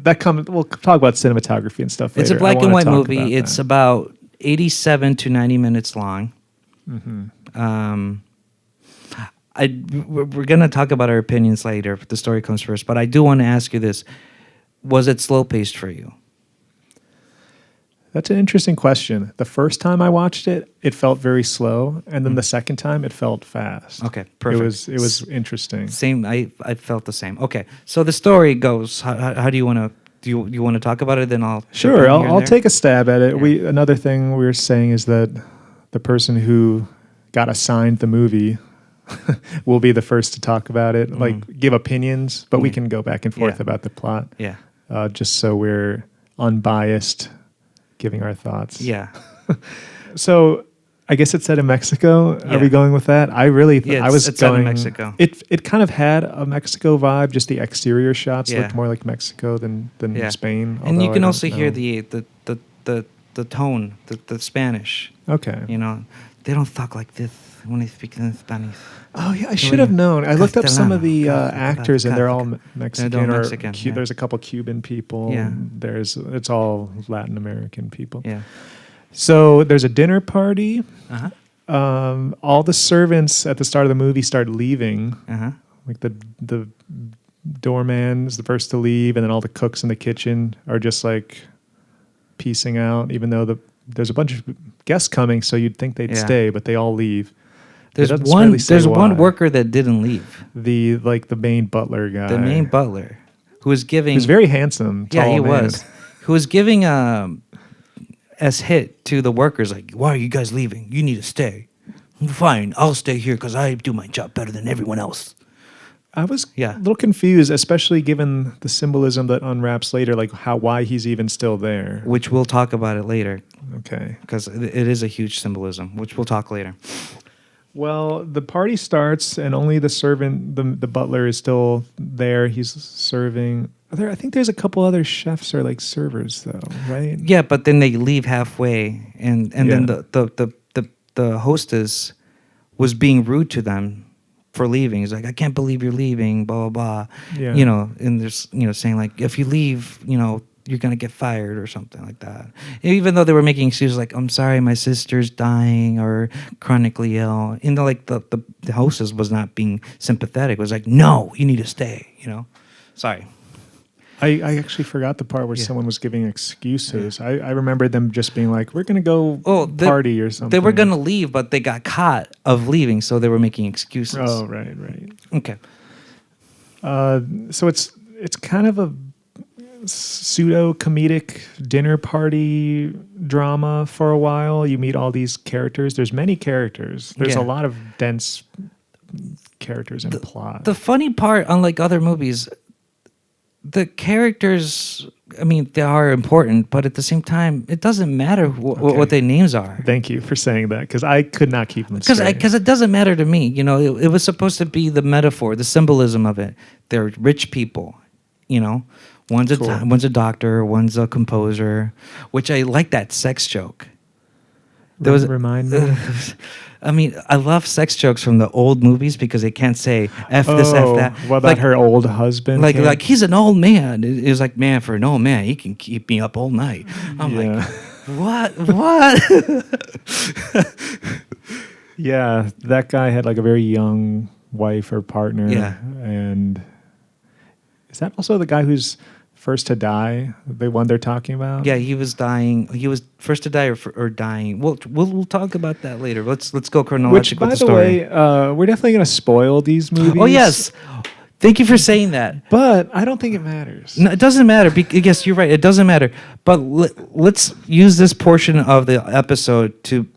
we'll talk about cinematography and stuff later. It's a black and white about movie. It's about 87 to 90 minutes long. We're going to talk about our opinions later if the story comes first, but I do want to ask you this. Was it slow-paced for you? That's an interesting question. The first time I watched it, it felt very slow, and then the second time, it felt fast. Okay, perfect. It was interesting. Same. I felt the same. Okay, so the story goes. How do you want to? Do you want to talk about it? Then I'll. Sure, I'll take a stab at it. Yeah. Another thing we were saying is that the person who got assigned the movie will be the first to talk about it, like give opinions, but we can go back and forth about the plot. Yeah. Just so we're unbiased, giving our thoughts. Yeah. So I guess it's set in Mexico. Yeah. Are we going with that? I really, it's set in Mexico. It kind of had a Mexico vibe. Just the exterior shots looked more like Mexico than Spain. And you can also hear the tone, the Spanish. Okay. You know, they don't talk like this when they speak in Spanish. Oh yeah, I should have known. I looked up some of the actors, and they're all Mexican. They're all Mexican. There's a couple Cuban people. Yeah. It's all Latin American people. Yeah. So there's a dinner party. Uh-huh. all the servants at the start of the movie start leaving. Uh-huh. Like the doorman is the first to leave, and then all the cooks in the kitchen are just like piecing out, even though there's a bunch of guests coming, so you'd think they'd stay, but they all leave. There's It doesn't one. really say There's one why. worker that didn't leave. The main butler guy. The main butler, who was giving. He was very handsome. Yeah, tall he man. was. Who was giving as hit to the workers, like, why are you guys leaving? You need to stay. Fine, I'll stay here because I do my job better than everyone else. I was a little confused, especially given the symbolism that unwraps later, like why he's even still there. Which we'll talk about it later. Okay. Because it is a huge symbolism, which we'll talk later. Well, the party starts, and only the servant, the butler, is still there. He's serving. I think there's a couple other chefs or like servers, though, right? Yeah, but then they leave halfway, and then the hostess was being rude to them for leaving. He's like, I can't believe you're leaving, blah, blah, blah. Yeah. You know, and there's, saying like, if you leave, you're going to get fired or something like that. Even though they were making excuses like, I'm sorry, my sister's dying or chronically ill. Like the hostess was not being sympathetic. It was like, no, you need to stay, Sorry. I actually forgot the part where someone was giving excuses. I remember them just being like, we're going to go party or something. They were going to leave, but they got caught of leaving, so they were making excuses. Oh, right. Okay. So it's kind of a pseudo-comedic dinner party drama for a while. You meet all these characters. There's many characters. There's a lot of dense characters and plot. The funny part, unlike other movies, the characters, they are important, but at the same time, it doesn't matter what their names are. Thank you for saying that, because I could not keep them straight. Because it doesn't matter to me. It was supposed to be the metaphor, the symbolism of it. They're rich people, One's a doctor, one's a composer, which I like that sex joke. Remind me. I love sex jokes from the old movies because they can't say F this, F that. What about her old husband? Like he's an old man. It was like, man, for an old man, he can keep me up all night. I'm like, what? Yeah, that guy had like a very young wife or partner. Yeah. And is that also the guy who's first to die, the one they're talking about? Yeah, he was dying. He was first to die or dying. We'll talk about that later. Let's go chronologically with the story. Which, by the way, we're definitely going to spoil these movies. Oh yes, thank you for saying that. But I don't think it matters. No, it doesn't matter. Yes, you're right. It doesn't matter. But let's use this portion of the episode to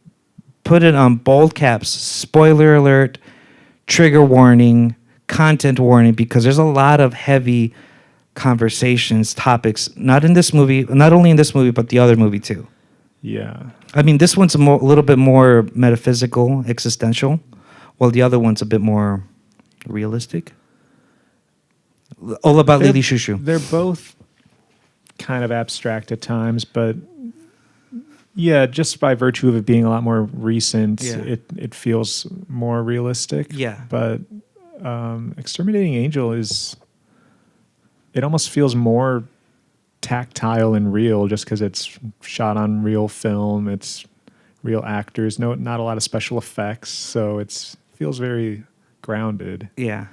put it on bold caps. Spoiler alert, trigger warning, content warning, because there's a lot of heavy conversations, topics, not only in this movie, but the other movie too. Yeah. This one's a little bit more metaphysical, existential, while the other one's a bit more realistic. All about Lily Chou-Chou. They're both kind of abstract at times, but yeah, just by virtue of it being a lot more recent, it feels more realistic. Yeah. But Exterminating Angel it almost feels more tactile and real just because it's shot on real film. It's real actors. Not a lot of special effects. So it feels very grounded. Yeah.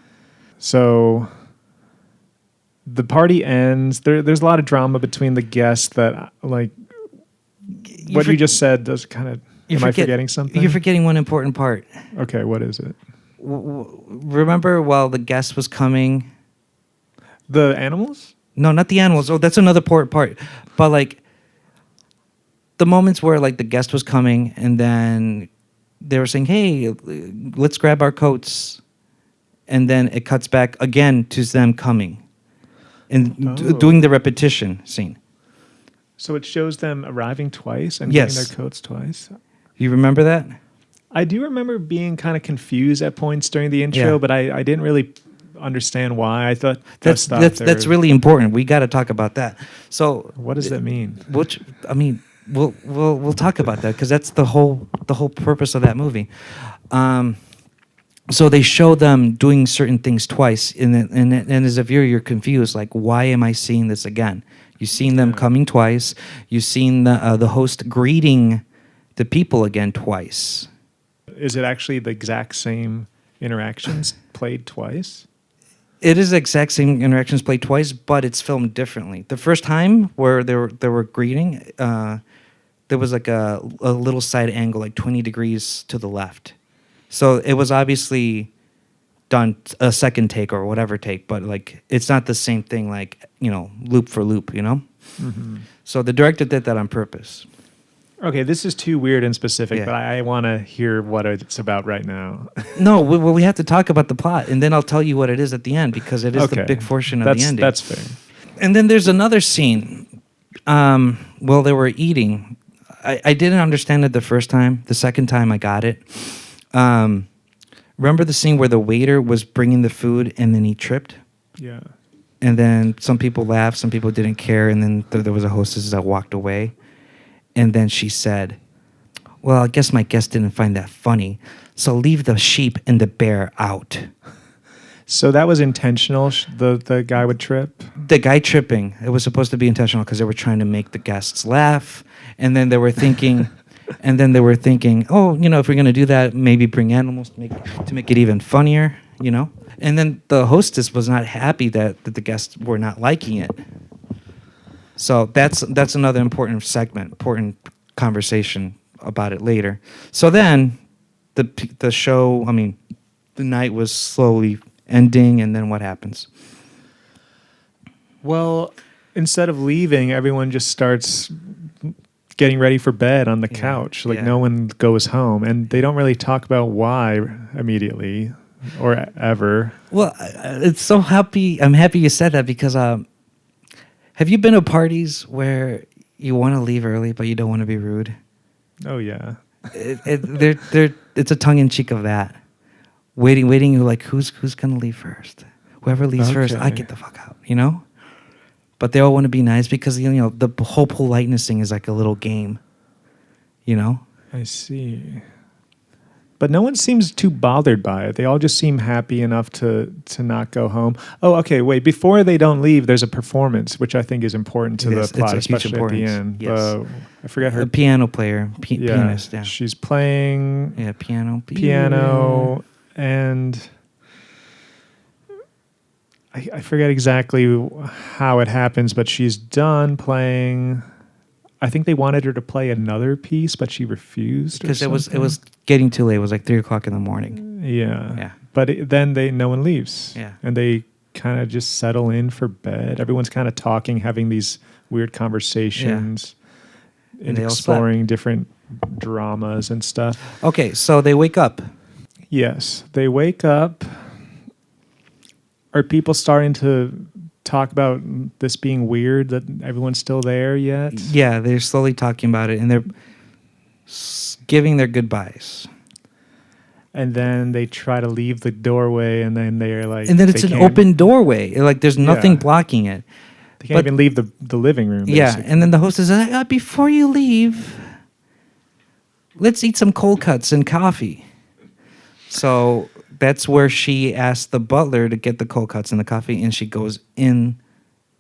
So the party ends. There's a lot of drama between the guests that, like, what you just said does kind of... Am I forgetting something? You're forgetting one important part. Okay, what is it? Remember while the guest was coming... The animals? No, not the animals. Oh, that's another part. But like the moments where like the guest was coming and then they were saying, "Hey, let's grab our coats," and then it cuts back again to them coming and doing the repetition scene. So it shows them arriving twice and Yes. getting their coats twice. You remember that? I do remember being kind of confused at points during the intro, but I didn't really understand why. I thought that's really important. We got to talk about that. So what does that mean? We'll talk about that because that's the whole purpose of that movie. So they show them doing certain things twice, and as a viewer, you're confused. Like, why am I seeing this again? You've seen them coming twice. You've seen the host greeting the people again twice. is it actually the exact same interactions played twice? It is the exact same interactions played twice, but it's filmed differently. The first time where they were greeting, there was like a little side angle, like 20 degrees to the left. So it was obviously done a second take or whatever take, but like it's not the same thing, like, loop for loop, Mm-hmm. So the director did that on purpose. Okay, this is too weird and specific, Yeah. but I want to hear what it's about right now. No, we have to talk about the plot, and then I'll tell you what it is at the end, because it is the big portion of the ending. That's fair. And then there's another scene. While they were eating, I didn't understand it the first time. The second time, I got it. Remember the scene where the waiter was bringing the food and then he tripped? Yeah. And then some people laughed, some people didn't care, and then there was a hostess that walked away. And then she said, well, I guess my guest didn't find that funny, so leave the sheep and the bear out. So that was intentional. The guy would trip. The guy tripping, it was supposed to be intentional because they were trying to make the guests laugh. And then they were thinking, oh, if we're going to do that, maybe bring animals to make it even funnier, And then the hostess was not happy that the guests were not liking it. So that's another important segment, important conversation about it later. So then the show, the night was slowly ending, and then what happens? Well, instead of leaving, everyone just starts getting ready for bed on the couch. Like no one goes home, and they don't really talk about why immediately or ever. Well, it's so happy. I'm happy you said that because have you been to parties where you want to leave early but you don't want to be rude? Oh yeah. It's a tongue in cheek of that. Waiting. You're like, who's gonna leave first? Whoever leaves first, I get the fuck out. But they all want to be nice because the whole politeness thing is like a little game. I see. But no one seems too bothered by it. They all just seem happy enough to not go home. Oh, okay, wait. Before they don't leave, there's a performance, which I think is important to the plot, especially at the end. Yes. I forget her. A piano player, pianist. Yeah. She's playing piano, and I forget exactly how it happens, but she's done playing. I think they wanted her to play another piece, but she refused. Because it was getting too late. It was like 3:00 in the morning. Yeah. But then no one leaves. Yeah. And they kind of just settle in for bed. Everyone's kind of talking, having these weird conversations, and exploring different dramas and stuff. Okay, so they wake up. Yes, they wake up. Are people starting to talk about this being weird, that everyone's still there yet? Yeah, they're slowly talking about it, and they're giving their goodbyes. And then they try to leave the doorway, and then they're like... And then it's an open doorway. Like, there's nothing blocking it. They can't even leave the living room, basically. Yeah, and then the host is like, before you leave, let's eat some cold cuts and coffee. So that's where she asked the butler to get the cold cuts and the coffee, and he goes into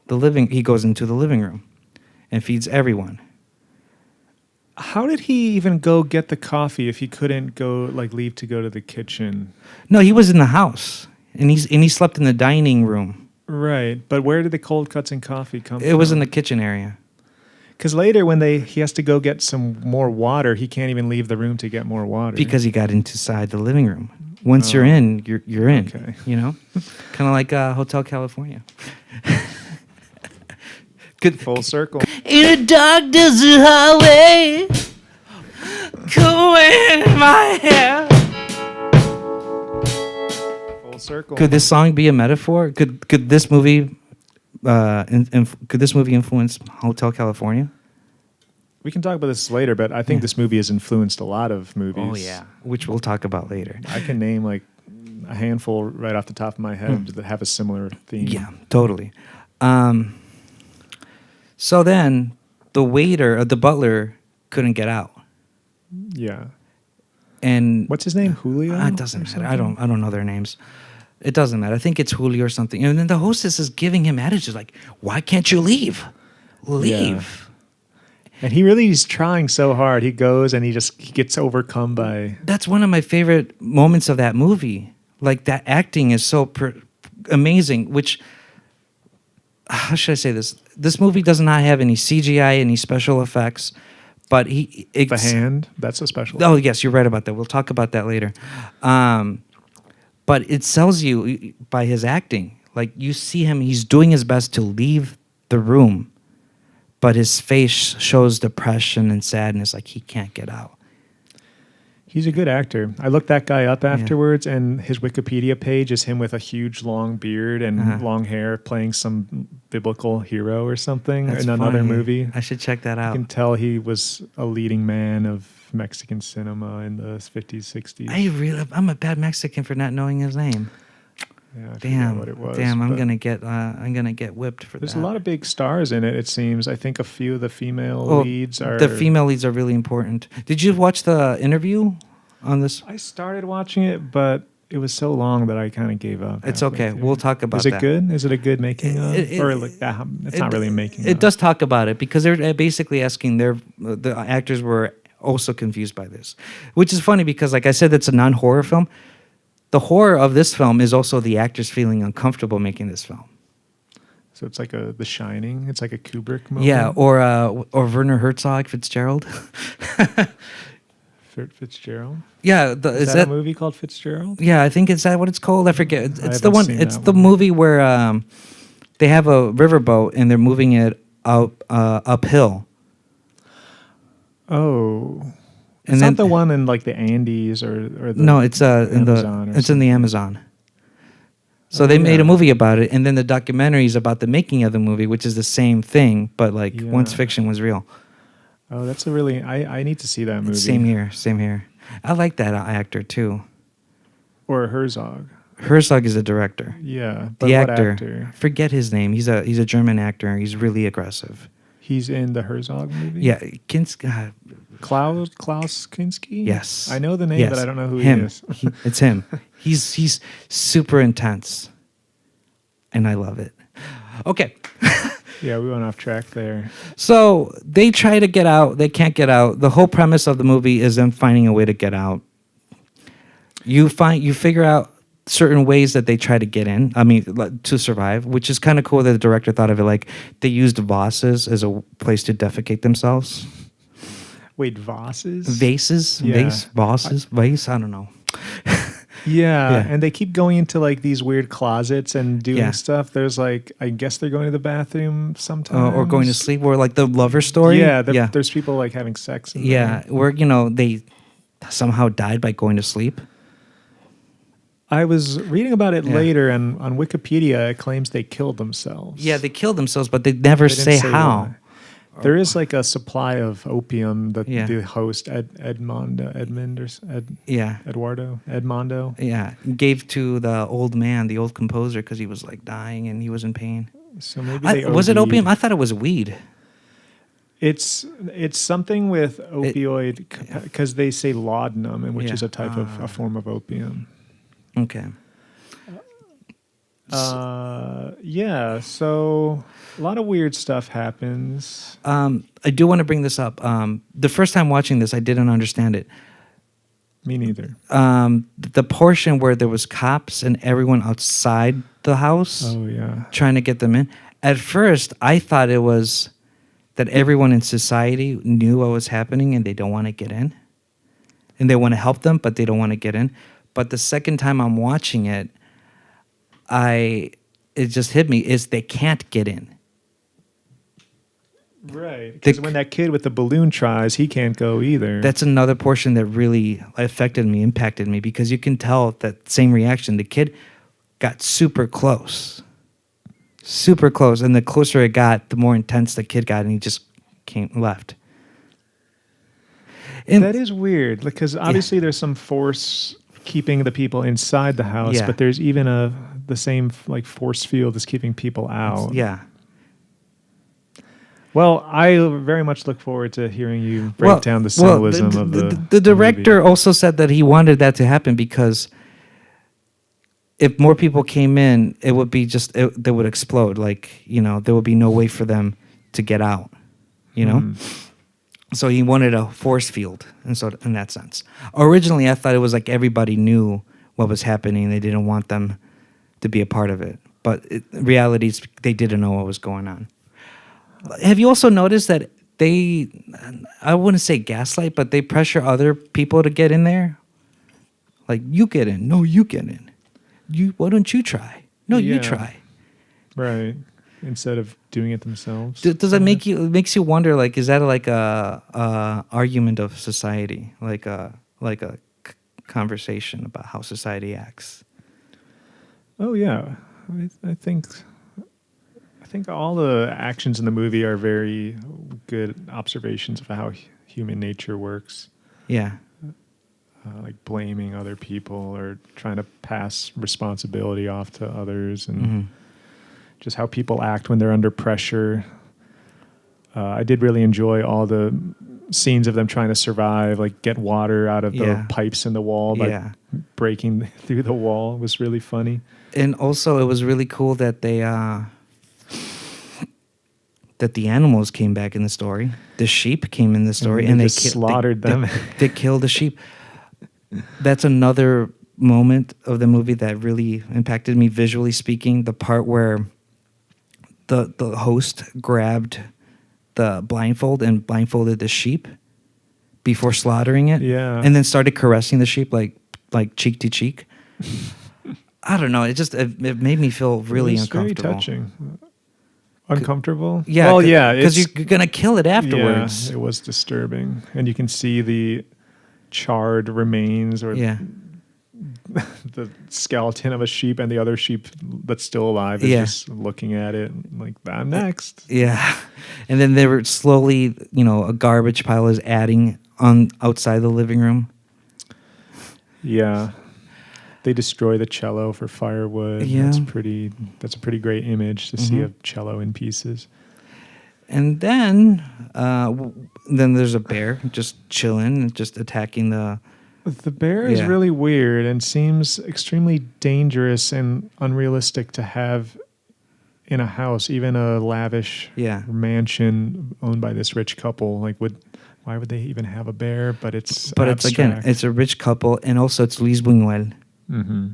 the living room and feeds everyone. How did he even go get the coffee if he couldn't leave to go to the kitchen? No, he was in the house, and he slept in the dining room. Right, but where did the cold cuts and coffee come from? It was in the kitchen area. Because later when he has to go get some more water, he can't even leave the room to get more water. Because he got inside the living room. Once you're in, you're in. Okay. Kind of like Hotel California. Good full circle. In a dark desert highway, combing my hair. Full circle. Could this song be a metaphor? Could this movie could this movie influence Hotel California? We can talk about this later, but I think this movie has influenced a lot of movies. Oh yeah, which we'll talk about later. I can name like a handful right off the top of my head that have a similar theme. Yeah, totally. So then the butler couldn't get out. Yeah. And what's his name? Julio? It doesn't matter. I don't know their names. It doesn't matter. I think it's Julio or something. And then the hostess is giving him attitude like, "Why can't you leave? Leave." And he really is trying so hard. He goes and he gets overcome by. That's one of my favorite moments of that movie. Like that acting is so amazing. Which, how should I say this? This movie does not have any CGI, any special effects, but The hand, that's a special. Oh yes, you're right about that. We'll talk about that later. But it sells you by his acting. Like you see him, he's doing his best to leave the room, but his face shows depression and sadness, like he can't get out. He's a good actor. I looked that guy up afterwards, and his Wikipedia page is him with a huge long beard and long hair playing some biblical hero or something That's in another funny. movie. I should check that You out. can tell he was a leading man of Mexican cinema in the 50s, 60s. I'm a bad Mexican for not knowing his name. Yeah, I forget Damn, what it was. I'm but gonna get whipped for There's that. a lot of big stars in it. It seems. I think a few of the female leads are. The female leads are really important. Did you watch the interview on this? I started watching it, but it was so long that I kind of gave up. It's halfway okay. through. We'll talk about Is it that. good? Is it a good making of? Or like that? It's not really making. It does talk about it because they're basically asking the actors were also confused by this, which is funny because, like I said, it's a non-horror film. The horror of this film is also the actors feeling uncomfortable making this film. So it's like The Shining. It's like a Kubrick movie. Yeah, or Werner Herzog Fitzgerald. Fitzgerald. Yeah, Is that a movie called Fitzgerald? Yeah, I think it's that what it's called. I forget. It's the haven't one. seen It's that the one. movie where they have a riverboat and they're moving it uphill. Oh. And It's then not the one in like the Andes or the no, it's Amazon or it's in the Amazon. So Oh, they made yeah. a movie about it, and then the documentary is about the making of the movie, which is the same thing, but like once Yeah. fiction was real. Oh, that's a really. I need to see that movie. Same here. I like that actor too. Or Herzog. Herzog is the director. Yeah, but The what actor, forget his name. He's a German actor. He's really aggressive. He's in the Herzog movie. Yeah, Kinski. Klaus Kinski. Yes. I know the name, Yes. but I don't know who him. he is. It's him. He's super intense, and I love it. Okay. Yeah, we went off track there. So they try to get out. They can't get out. The whole premise of the movie is them finding a way to get out. You figure out certain ways that they try to get in. I mean, to survive, which is kind of cool that the director thought of it. Like they used vases as a place to defecate themselves. Wait, vases? Vases, Yeah. vase. I don't know. Yeah, and they keep going into like these weird closets and doing Yeah. stuff. There's like, I guess they're going to the bathroom sometimes. Or going to sleep, or like the lover story. Yeah, there's people like having sex. In Yeah, there. where they somehow died by going to sleep. I was reading about it Yeah. later, and on Wikipedia it claims they killed themselves. Yeah, they killed themselves, but they never They didn't say say how. why. There is like a supply of opium that Yeah. the host Edmondo, Gave to the old man, the old composer, because he was like dying and he was in pain. So maybe they Was it OD'd. opium? I thought it was weed. It's something with opioid because they say laudanum, which Yeah. is a form of opium. Okay. Yeah, so a lot of weird stuff happens. I do want to bring this up. The first time watching this, I didn't understand it. Me neither. The portion where there was cops and everyone outside the house Oh yeah. trying to get them in. At first, I thought it was that everyone in society knew what was happening and they don't want to get in. And they want to help them, but they don't want to get in. But the second time I'm watching it, it just hit me is they can't get in. Right. Because when that kid with the balloon tries, he can't go either. That's another portion that really impacted me, because you can tell that same reaction. The kid got super close. And the closer it got, the more intense the kid got, and he just left. And that is weird because obviously there's some force keeping the people inside the house, Yeah. but there's even the same like force field that's keeping people out. yeah. Well, I very much look forward to hearing you break down the symbolism of the director also said that he wanted that to happen because if more people came in, it would be they would explode. Like, there would be no way for them to get out, So he wanted a force field, and so in that sense. Originally, I thought it was like everybody knew what was happening. They didn't want them to be a part of it. But in reality, they didn't know what was going on. Have you also noticed that they, I wouldn't say gaslight, but they pressure other people to get in there? Like, you get in. No, you get in. Why don't you try? No, you Yeah. try. Right. Instead of doing it themselves. Does that make you? It makes you wonder. Like, is that like a argument of society? Like a conversation about how society acts? Oh yeah, I think all the actions in the movie are very good observations of how human nature works. Yeah. Like blaming other people or trying to pass responsibility off to others, and Mm-hmm. just how people act when they're under pressure. I did really enjoy all the scenes of them trying to survive, like get water out of the pipes in the wall by breaking through the wall. It was really funny. And also, it was really cool that they that the animals came back in the story. The sheep came in the story, and they slaughtered them. They killed the sheep. That's another moment of the movie that really impacted me visually speaking. The part where the host grabbed the blindfold and blindfolded the sheep before slaughtering it, and then started caressing the sheep like cheek to cheek. I don't know. It made me feel really uncomfortable. Very touching. Uncomfortable? Yeah. Well, yeah. Because you're going to kill it afterwards. Yeah, it was disturbing. And you can see the charred remains or the skeleton of a sheep, and the other sheep that's still alive is just looking at it like, I'm next. Yeah. And then they were slowly, a garbage pile is adding on outside the living room. Yeah. They destroy the cello for firewood. Yeah. That's a pretty great image to see a cello in pieces. And then there's a bear just chilling, just attacking the... The bear is really weird and seems extremely dangerous and unrealistic to have in a house, even a lavish mansion owned by this rich couple. Like, why would they even have a bear? But it's it's a rich couple, and also it's Luis Buñuel. Mm-hmm.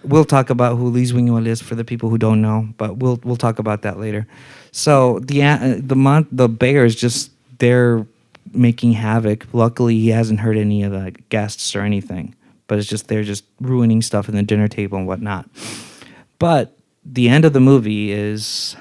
We'll talk about who Luis Buñuel is for the people who don't know, but we'll talk about that later. So the bear is just there making havoc. Luckily, he hasn't hurt any of the guests or anything, but it's just they're just ruining stuff in the dinner table and whatnot. But the end of the movie is...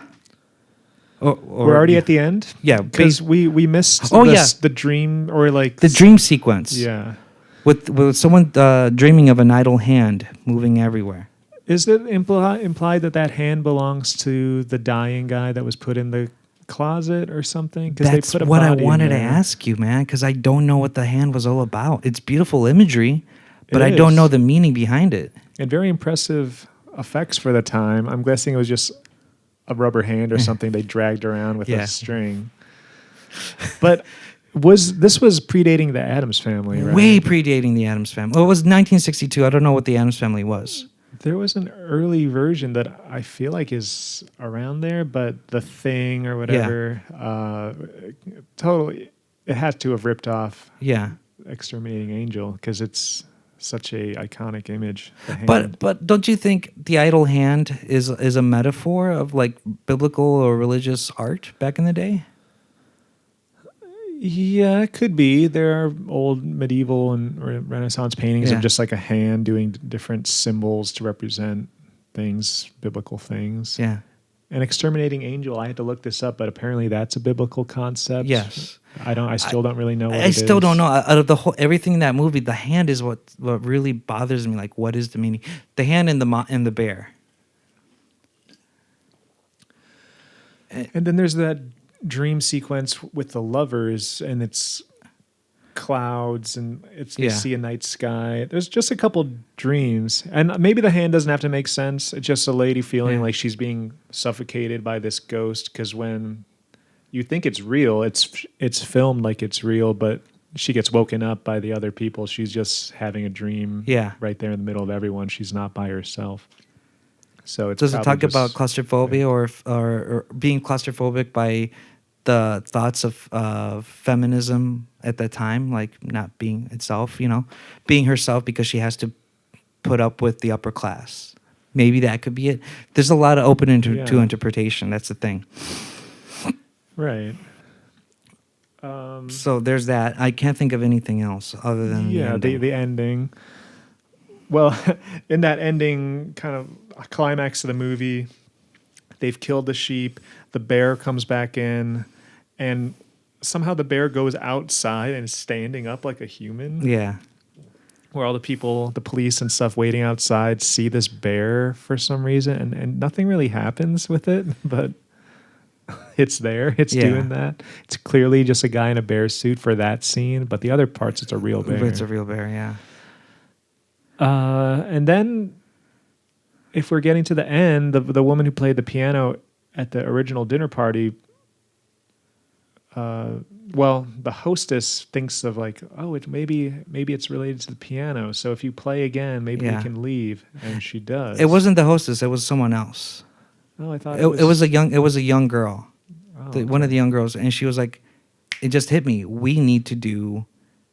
We're already at the end? Yeah. Because we missed the dream, or like... The dream sequence. Yeah. With someone dreaming of an idle hand moving everywhere. Is it implied that hand belongs to the dying guy that was put in the closet or something? That's what I wanted to ask you, man, because I don't know what the hand was all about. It's beautiful imagery, but I don't know the meaning behind it. And very impressive effects for the time. I'm guessing it was just a rubber hand or something they dragged around with a string. But this was predating the Addams Family, right? Way predating the Addams Family. Well, it was 1962. I don't know what the Addams Family was. There was an early version that I feel like is around there, but The Thing or whatever, totally, it had to have ripped off Exterminating Angel because it's such a iconic image. But don't you think the idle hand is a metaphor of like biblical or religious art back in the day? Yeah, it could be. There are old medieval and Renaissance paintings of just like a hand doing different symbols to represent things, biblical things. Yeah. And Exterminating Angel, I had to look this up, but apparently that's a biblical concept. Yes. I still don't really know what it is. I still don't know. Out of the whole everything in that movie, the hand is what really bothers me. Like, what is the meaning? The hand and the bear. And then there's that dream sequence with the lovers, and it's clouds, and you see a night sky. There's just a couple dreams, and maybe the hand doesn't have to make sense. It's just a lady feeling like she's being suffocated by this ghost, because when you think it's real, it's filmed like it's real, but she gets woken up by the other people. She's just having a dream right there in the middle of everyone. She's not by herself. So it's does it talk about claustrophobia or being claustrophobic by the thoughts of feminism at that time, like not being itself, being herself because she has to put up with the upper class. Maybe that could be it. There's a lot of open to interpretation. That's the thing. Right. So there's that. I can't think of anything else other than the ending. Well, in that ending kind of climax of the movie, they've killed the sheep. The bear comes back in, and somehow the bear goes outside and is standing up like a human. Yeah. Where all the people, the police and stuff waiting outside see this bear for some reason, and nothing really happens with it, but it's there. It's doing that. It's clearly just a guy in a bear suit for that scene, but the other parts, it's a real bear. It's a real bear, yeah. And then, if we're getting to the end, the woman who played the piano at the original dinner party, the hostess thinks of like, oh, maybe it's related to the piano. So if you play again, maybe we can leave. And she does. It wasn't the hostess. It was someone else. Oh, I thought it was a young girl, Oh, one of the young girls, and she was like, it just hit me. We need to do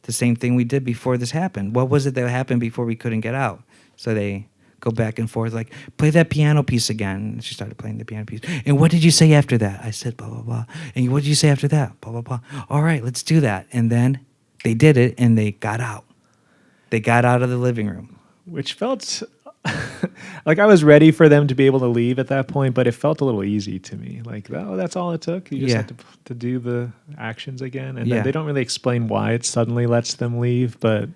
the same thing we did before this happened. What was it that happened before we couldn't get out? So they go back and forth, like, play that piano piece again. And she started playing the piano piece. And what did you say after that? I said, blah, blah, blah. And what did you say after that? Blah, blah, blah. All right, let's do that. And then they did it, and they got out. They got out of the living room. Which felt like I was ready for them to be able to leave at that point, but it felt a little easy to me. Like, oh, that's all it took. You just had to do the actions again. And then they don't really explain why it suddenly lets them leave, but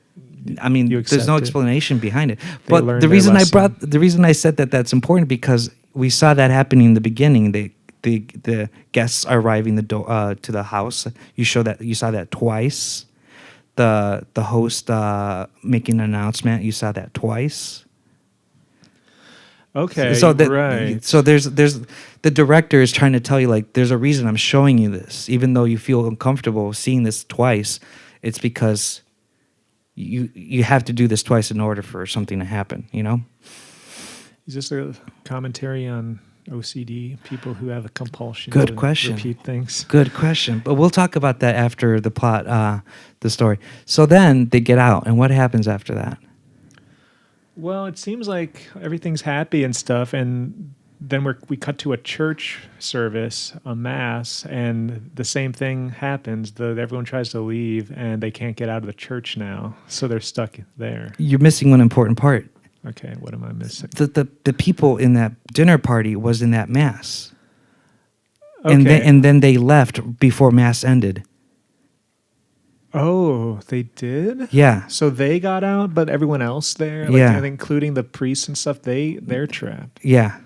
I mean, there's no explanation behind it. They But the reason I said that that's important because we saw that happening in the beginning. The guests are arriving to the house. You saw that twice. The host making an announcement. You saw that twice. Okay, right. So there's the director is trying to tell you, like, there's a reason I'm showing you this, even though you feel uncomfortable seeing this twice. It's because you have to do this twice in order for something to happen. Is this a commentary on OCD, people who have a compulsion Good to question. repeat things? Good question. But we'll talk about that after the plot, the story. So then they get out, and what happens after that? Well, it seems like everything's happy and stuff, and then we cut to a church service, a mass, and the same thing happens. Everyone tries to leave, and they can't get out of the church now, so they're stuck there. You're missing one important part. Okay, what am I missing? The people in that dinner party was in that mass. Okay. And then they left before mass ended. Oh, they did? Yeah. So they got out, but everyone else there, including the priests and stuff, they're trapped. Yeah.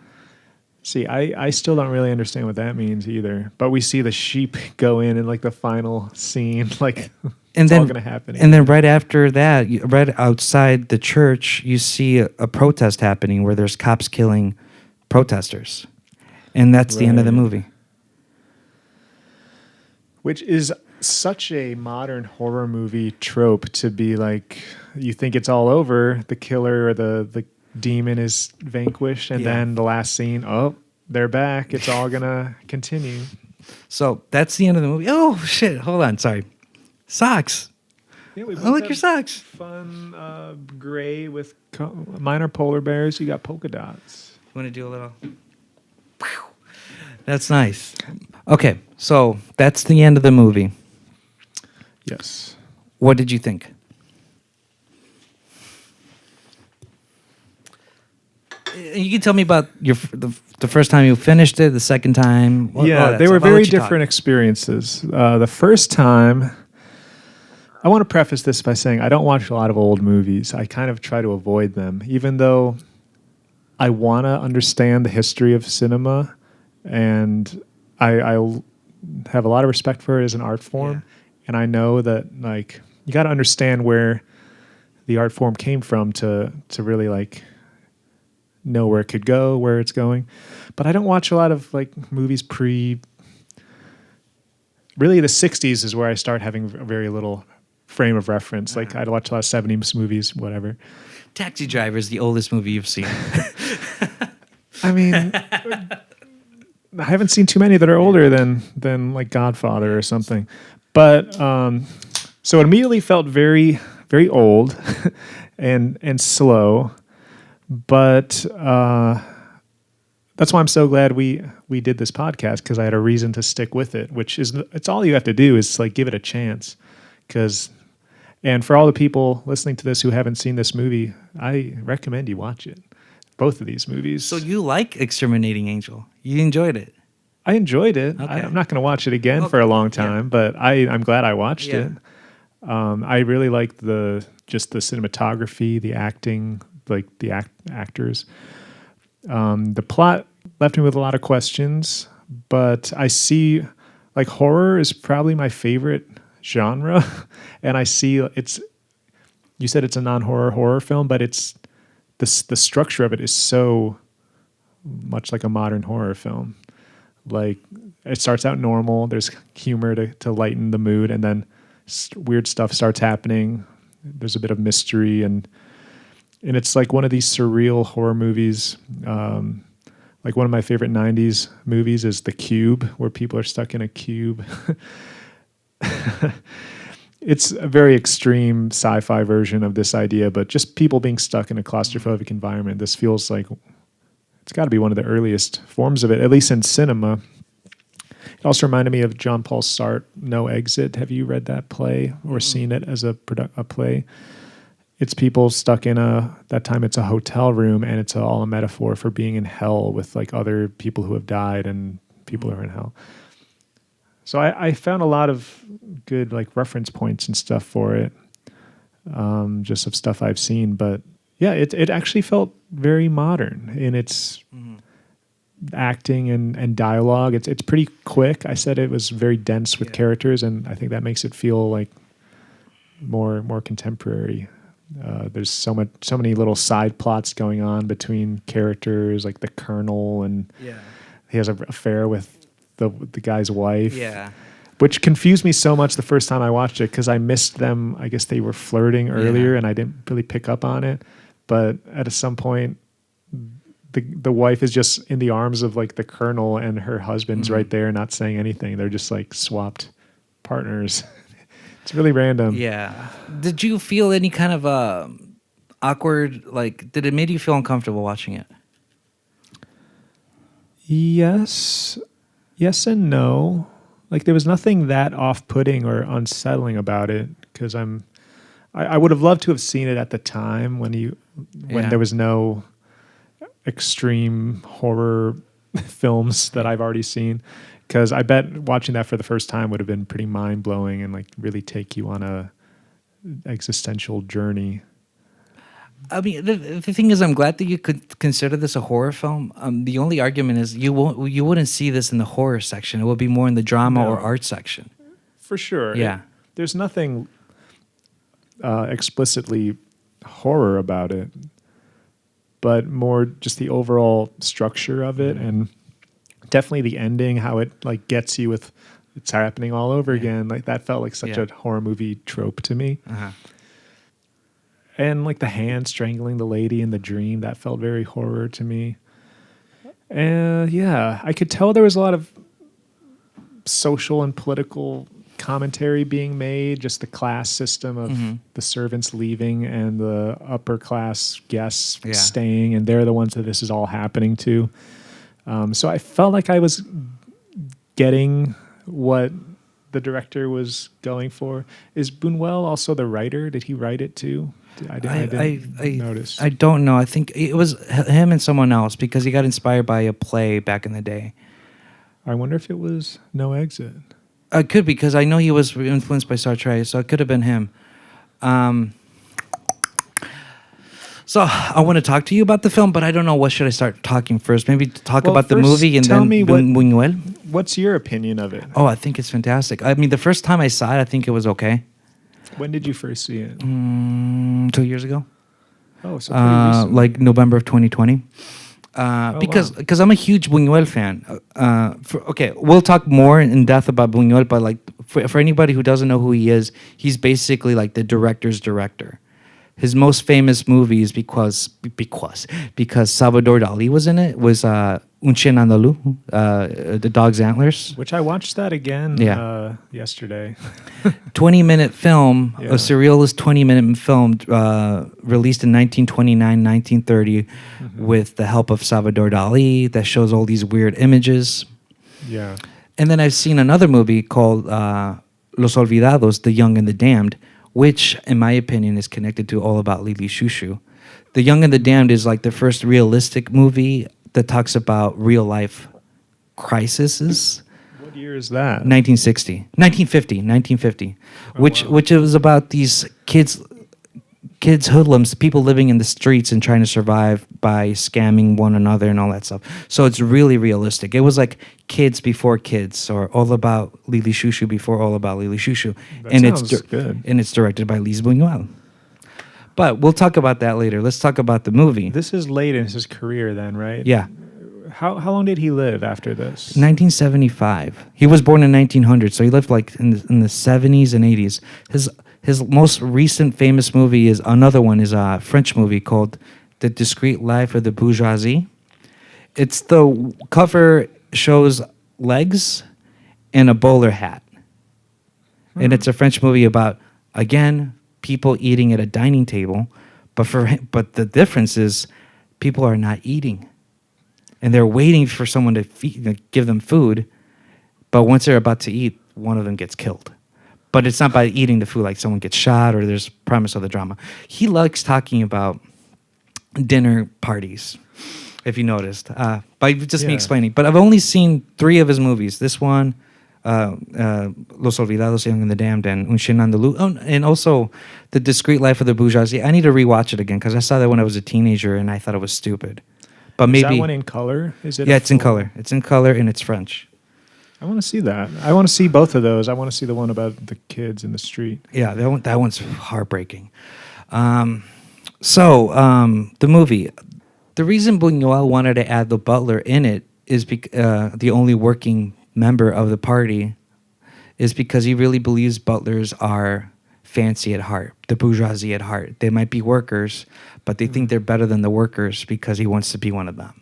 See, I still don't really understand what that means either. But we see the sheep go in like the final scene, like it's all going to happen. And then right after that, right outside the church, you see a protest happening where there's cops killing protesters. And that's the end of the movie. Which is such a modern horror movie trope to be like, you think it's all over, the killer or the demon is vanquished, and then the last scene, oh, they're back. It's all gonna continue. So that's the end of the movie. Oh shit! Hold on, sorry. Socks. Yeah, we I like your socks. Fun gray with mine are polar bears. You got polka dots. You want to do a little? That's nice. Okay, so that's the end of the movie. Yes. What did you think? You can tell me about the first time you finished it, the second time. They were very different experiences. The first time, I want to preface this by saying I don't watch a lot of old movies. I kind of try to avoid them, even though I want to understand the history of cinema, and I have a lot of respect for it as an art form. Yeah. And I know that, like, you got to understand where the art form came from to really, like, know where it could go, where it's going. But I don't watch a lot of, like, movies really the 60s is where I start having very little frame of reference. Like, I'd watch a lot of 70s movies, whatever. Taxi Driver is the oldest movie you've seen. I mean, I haven't seen too many that are older than like Godfather or something. But so it immediately felt very, very old and slow. But that's why I'm so glad we did this podcast, because I had a reason to stick with it, which is, it's all you have to do is like give it a chance. And for all the people listening to this who haven't seen this movie, I recommend you watch it. Both of these movies. So you like Exterminating Angel? You enjoyed it? I enjoyed it. Okay. I'm not going to watch it again for a long time, but I'm glad I watched it. I really liked just the cinematography, the acting, like the actors. The plot left me with a lot of questions, but I see, like, horror is probably my favorite genre, and I see you said it's a non-horror film, but it's the structure of it is so much like a modern horror film. Like, it starts out normal, there's humor to lighten the mood, and then weird stuff starts happening. There's a bit of mystery, and it's like one of these surreal horror movies. Like one of my favorite 90s movies is The Cube, where people are stuck in a cube. It's a very extreme sci-fi version of this idea, but just people being stuck in a claustrophobic environment. This feels like it's got to be one of the earliest forms of it, at least in cinema. It also reminded me of John Paul Sartre, No Exit. Have you read that play or seen it as a play? It's people stuck in that time it's a hotel room, and it's all a metaphor for being in hell with like other people who have died and people who are in hell. So I found a lot of good like reference points and stuff for it, just of stuff I've seen. But yeah, it actually felt very modern in its acting and dialogue. It's pretty quick. I said it was very dense with characters, and I think that makes it feel like more contemporary. There's so many little side plots going on between characters, like the Colonel, and he has an affair with the guy's wife. Yeah. Which confused me so much the first time I watched it, because I missed them. I guess they were flirting earlier, and I didn't really pick up on it. But at some point, the wife is just in the arms of like the Colonel, and her husband's right there, not saying anything. They're just like swapped partners. It's really random. Yeah. Did you feel any kind of awkward? Like, did it make you feel uncomfortable watching it? Yes and no. Like, there was nothing that off-putting or unsettling about it, because I would have loved to have seen it at the time when there was no extreme horror films that I've already seen, because I bet watching that for the first time would have been pretty mind-blowing and like really take you on a existential journey. I mean, the thing is, I'm glad that you could consider this a horror film. The only argument is you wouldn't see this in the horror section. It would be more in the drama or art section. For sure. Yeah. There's nothing explicitly horror about it, but more just the overall structure of it, and definitely the ending, how it like gets you with it's happening all over again. Like, that felt like such a horror movie trope to me. And like the hand strangling the lady in the dream, that felt very horror to me. And I could tell there was a lot of social and political commentary being made, just the class system of the servants leaving and the upper class guests staying, and they're the ones that this is all happening to. So I felt like I was getting what the director was going for. Is Buñuel also the writer? Did he write it too? I didn't notice. I don't know. I think it was him and someone else, because he got inspired by a play back in the day. I wonder if it was No Exit. It could, because I know he was influenced by Sartre, so it could have been him. So I want to talk to you about the film, but I don't know what should I start talking first. Maybe talk about the movie and then Buñuel. What's your opinion of it? Oh, I think it's fantastic. I mean, the first time I saw it, I think it was okay. When did you first see it? 2 years ago. Oh, so pretty recent. Like November of 2020. Because I'm a huge Buñuel fan. We'll talk more in depth about Buñuel, but like for anybody who doesn't know who he is, he's basically like the director's director. His most famous movies, because Salvador Dali was in it, was Un Chien Andalou, the dog's antlers. Which I watched that again yesterday. 20-minute film, Yeah. a surrealist 20-minute film released in 1929, 1930 with the help of Salvador Dali that shows all these weird images. Yeah. And then I've seen another movie called Los Olvidados, The Young and the Damned, which, in my opinion, is connected to All About Lili Chou-Chou. The Young and the Damned is like the first realistic movie that talks about real life crises. What year is that? 1950, which it was about these kids hoodlums, people living in the streets and trying to survive by scamming one another and all that stuff. So it's really realistic. It was like Kids Before Kids, or All About Lili Chou-Chou before All About Lili Chou-Chou. That And sounds good. And it's directed by Lise Buñuel. But we'll talk about that later. Let's talk about the movie. This is late in his career then, right? Yeah. How long did he live after this? 1975. He was born in 1900, so he lived like in the 70s and 80s. His most recent famous movie is a French movie called The Discreet Life of the Bourgeoisie. It's the cover shows legs and a bowler hat. And it's a French movie about, again, people eating at a dining table, but the difference is people are not eating. And they're waiting for someone to give them food, but once they're about to eat, one of them gets killed. But it's not by eating the food, like someone gets shot or there's premise of the drama. He likes talking about dinner parties, if you noticed, by just me explaining. But I've only seen 3 of his movies. This one, Los Olvidados, Young and the Damned, and Un Chien Andalou, and also The Discreet Life of the Bourgeoisie. I need to rewatch it again because I saw that when I was a teenager and I thought it was stupid. But maybe Is that one in color? Is it? Yeah, it's in color. It's in color and it's French. I want to see that. I want to see both of those. I want to see the one about the kids in the street. Yeah, that one's heartbreaking. The movie. The reason Buñuel wanted to add the butler in it is the only working member of the party is because he really believes butlers are fancy at heart, the bourgeoisie at heart. They might be workers, but they think they're better than the workers because he wants to be one of them.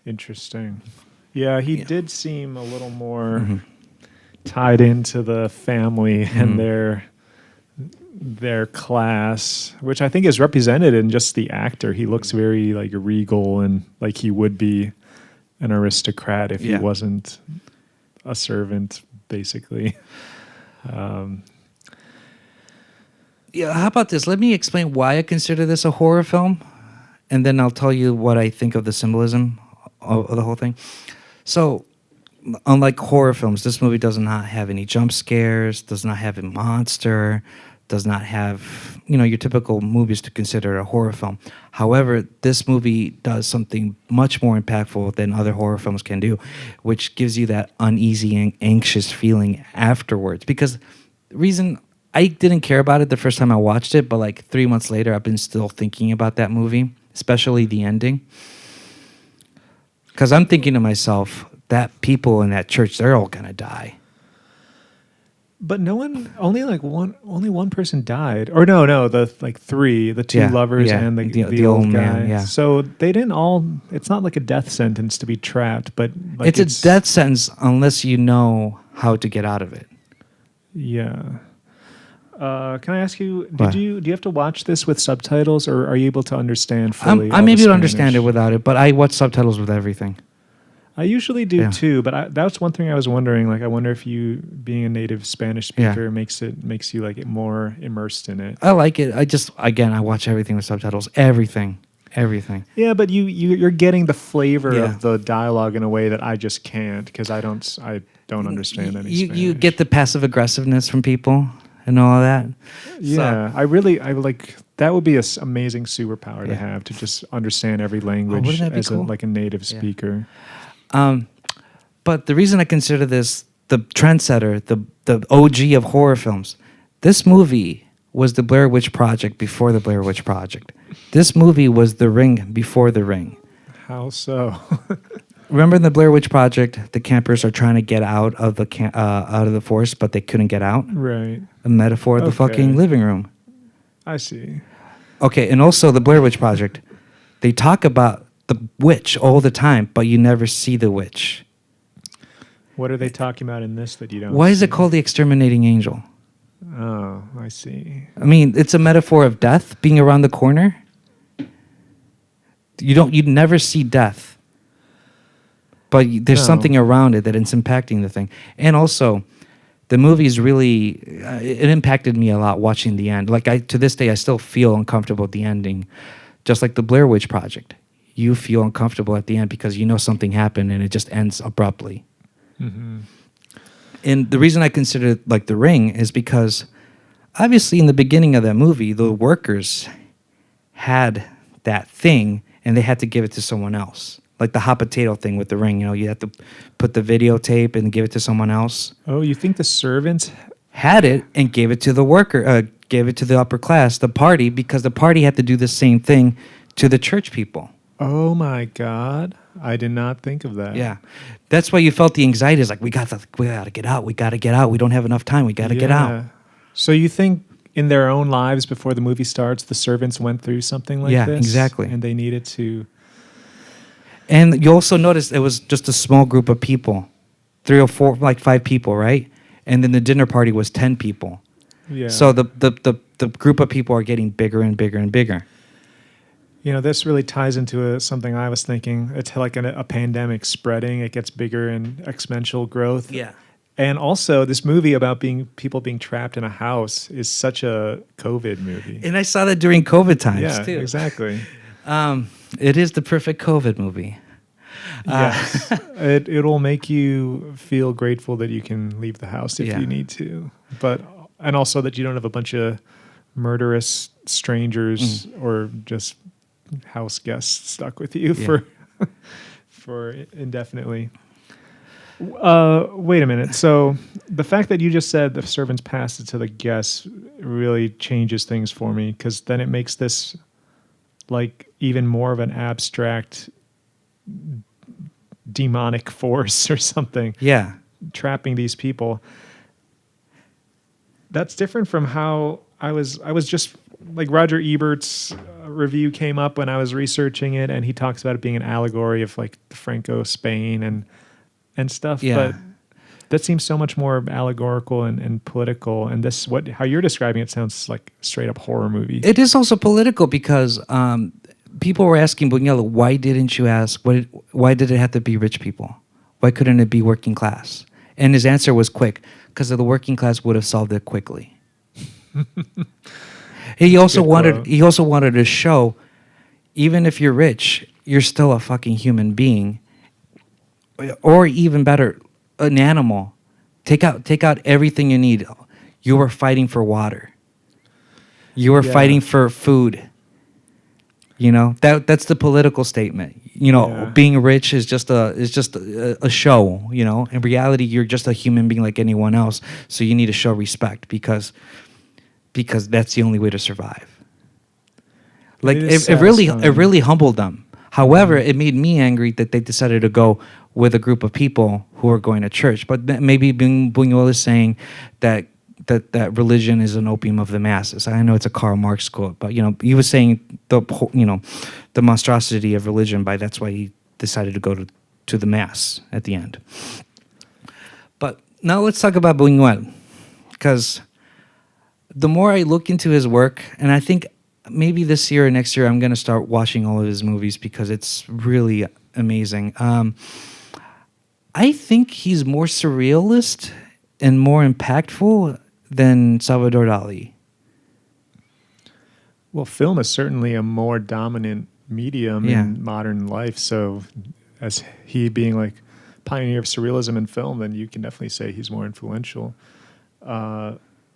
Interesting. Yeah, he did seem a little more tied into the family and their class, which I think is represented in just the actor. He looks very like regal and like he would be an aristocrat if he wasn't a servant, basically. Yeah, how about this? Let me explain why I consider this a horror film, and then I'll tell you what I think of the symbolism of the whole thing. So, unlike horror films, this movie does not have any jump scares, does not have a monster, does not have, your typical movies to consider a horror film. However, this movie does something much more impactful than other horror films can do, which gives you that uneasy and anxious feeling afterwards. Because the reason I didn't care about it the first time I watched it, but like 3 months later, I've been still thinking about that movie, especially the ending. Because I'm thinking to myself, that people in that church, they're all gonna die. But only one person died. Or no, the 3, the 2 lovers and the old guy. Man, yeah. So they didn't all, it's not like a death sentence to be trapped, but like it's a death sentence unless you know how to get out of it. Yeah. Can I ask you, do you have to watch this with subtitles or are you able to understand fully? I'm able to understand it without it, but I watch subtitles with everything. I usually do too, but that's one thing I was wondering. Like, I wonder if you, being a native Spanish speaker, makes you like more immersed in it. I like it. I watch everything with subtitles. Everything. Yeah, but you're getting the flavor of the dialogue in a way that I just can't because I don't understand any Spanish. You get the passive aggressiveness from people and all of that. Yeah, I like that would be an amazing superpower to have, to just understand every language wouldn't that be as cool? like a native speaker. But the reason I consider this the trendsetter, the OG of horror films, this movie was the Blair Witch Project before the Blair Witch Project. This movie was The Ring before The Ring. How so? Remember in the Blair Witch Project, the campers are trying to get out of the forest, but they couldn't get out. Right. A metaphor of the fucking living room. I see. Okay, and also the Blair Witch Project, they talk about the witch all the time, but you never see the witch. What are they talking about in this that you don't? Why is it see? called the Exterminating Angel? Oh, I see. I mean, it's a metaphor of death being around the corner. You'd never see death, but there's No. something around it that it's impacting the thing. And also, the movie is really it impacted me a lot watching the end. Like to this day, I still feel uncomfortable at the ending, just like the Blair Witch Project. You feel uncomfortable at the end because you know something happened and it just ends abruptly. Mm-hmm. And the reason I consider it like The Ring is because obviously in the beginning of that movie, the workers had that thing and they had to give it to someone else. Like the hot potato thing with the ring, you have to put the videotape and give it to someone else. Oh, you think the servants? Had it and gave it to the worker, gave it to the upper class, the party, because the party had to do the same thing to the church people. Oh my God, I did not think of that. Yeah, that's why you felt the anxiety. Is like we got to get out. We got to get out. We don't have enough time. We got to get out. So you think in their own lives before the movie starts, the servants went through something like this? Yeah, exactly. And they needed to. And you also noticed it was just a small group of people, 3 or 4, like 5 people, right? And then the dinner party was 10 people. Yeah. So the group of people are getting bigger and bigger and bigger. This really ties into something I was thinking. It's like a pandemic spreading. It gets bigger and exponential growth. Yeah. And also, this movie about people being trapped in a house is such a COVID movie. And I saw that during COVID times Yeah, too. exactly. It is the perfect COVID movie. Yes. It'll make you feel grateful that you can leave the house if Yeah. you need to. And also that you don't have a bunch of murderous strangers or just house guests stuck with you for indefinitely. Wait a minute. So the fact that you just said the servants passed it to the guests really changes things for me, because then it makes this like even more of an abstract demonic force or something. Yeah. Trapping these people. That's different from how I was just like Roger Ebert's review came up when I was researching it, and he talks about it being an allegory of like the Franco Spain and stuff. Yeah. But that seems so much more allegorical and political. And this, how you're describing it, sounds like a straight up horror movie. It is also political because people were asking Buñuel, why didn't you ask? Why did it have to be rich people? Why couldn't it be working class? And his answer was quick, because the working class would have solved it quickly. He also wanted to show, even if you're rich, you're still a fucking human being, or even better, an animal. Take out everything you need. You were fighting for water. You were fighting for food. That's the political statement. Being rich is just a show. In reality, you're just a human being like anyone else. So you need to show respect because that's the only way to survive. Like it really humbled them. However, it made me angry that they decided to go with a group of people who are going to church. But maybe Buñuel is saying that religion is an opium of the masses. I know it's a Karl Marx quote, but he was saying the monstrosity of religion. That's why he decided to go to the mass at the end. But now let's talk about Buñuel, because the more I look into his work, and I think maybe this year or next year I'm going to start watching all of his movies because it's really amazing. I think he's more surrealist and more impactful than Salvador Dali. Well, film is certainly a more dominant medium in modern life. So as he being like pioneer of surrealism in film, then you can definitely say he's more influential.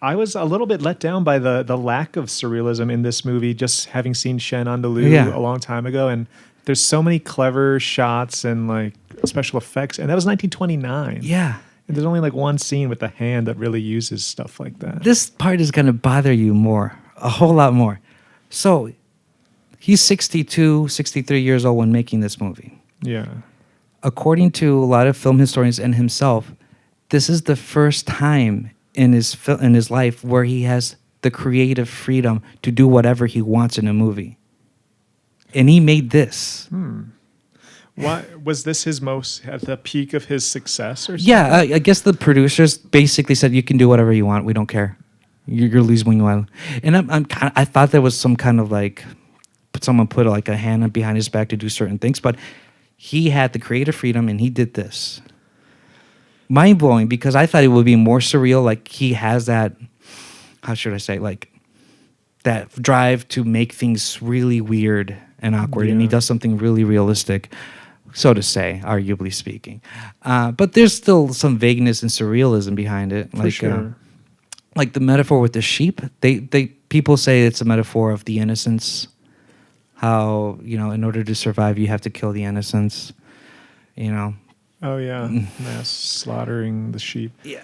I was a little bit let down by the lack of surrealism in this movie, just having seen Shen Andalou a long time ago. And there's so many clever shots and like special effects. And that was 1929. Yeah. And there's only like one scene with the hand that really uses stuff like that. This part is going to bother you more, a whole lot more. So he's 62, 63 years old when making this movie. Yeah. According to a lot of film historians and himself, this is the first time in his life where he has the creative freedom to do whatever he wants in a movie. And he made this. Why was this his most at the peak of his success or something? Yeah, I guess the producers basically said you can do whatever you want. We don't care. You're Luis Buñuel, and I thought there was some kind of like, someone put like a hand behind his back to do certain things, but he had the creative freedom and he did this. Mind blowing, because I thought it would be more surreal. Like he has that, how should I say, like that drive to make things really weird and awkward, and he does something really realistic, so to say, arguably speaking. But there's still some vagueness and surrealism behind it. For sure. Like the metaphor with the sheep, they people say it's a metaphor of the innocents. How, in order to survive, you have to kill the innocents. Oh yeah, mass slaughtering the sheep. Yeah.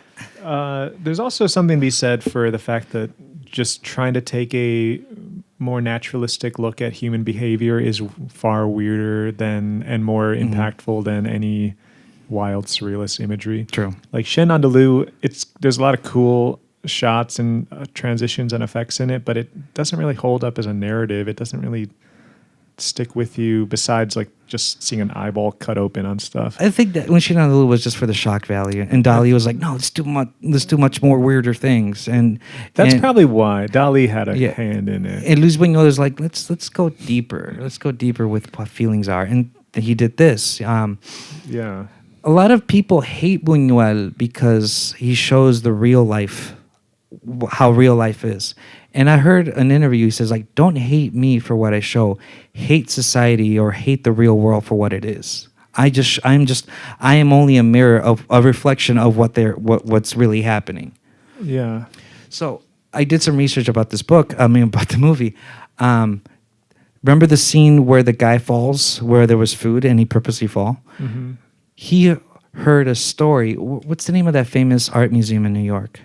There's also something to be said for the fact that just trying to take a more naturalistic look at human behavior is far weirder and more impactful than any wild surrealist imagery. True. Like Shin Andalou, there's a lot of cool shots and transitions and effects in it, but it doesn't really hold up as a narrative. It doesn't really stick with you besides like just seeing an eyeball cut open on stuff. I think that when Shin Andalou was just for the shock value, and Dali was like, no, it's too much. There's too much more weirder things, and that's probably why Dali had a hand in it. And Luis Buñuel was like, let's go deeper. Let's go deeper with what feelings are, and he did this. Yeah. A lot of people hate Buñuel because he shows the real life, how real life is. And I heard an interview, he says, like, don't hate me for what I show. Hate society or hate the real world for what it is. I am only a mirror of a reflection of what's really happening. Yeah. So I did some research about this book, about the movie. Remember the scene where the guy falls, where there was food and he purposely fall? Mm-hmm. He heard a story. What's the name of that famous art museum in New York?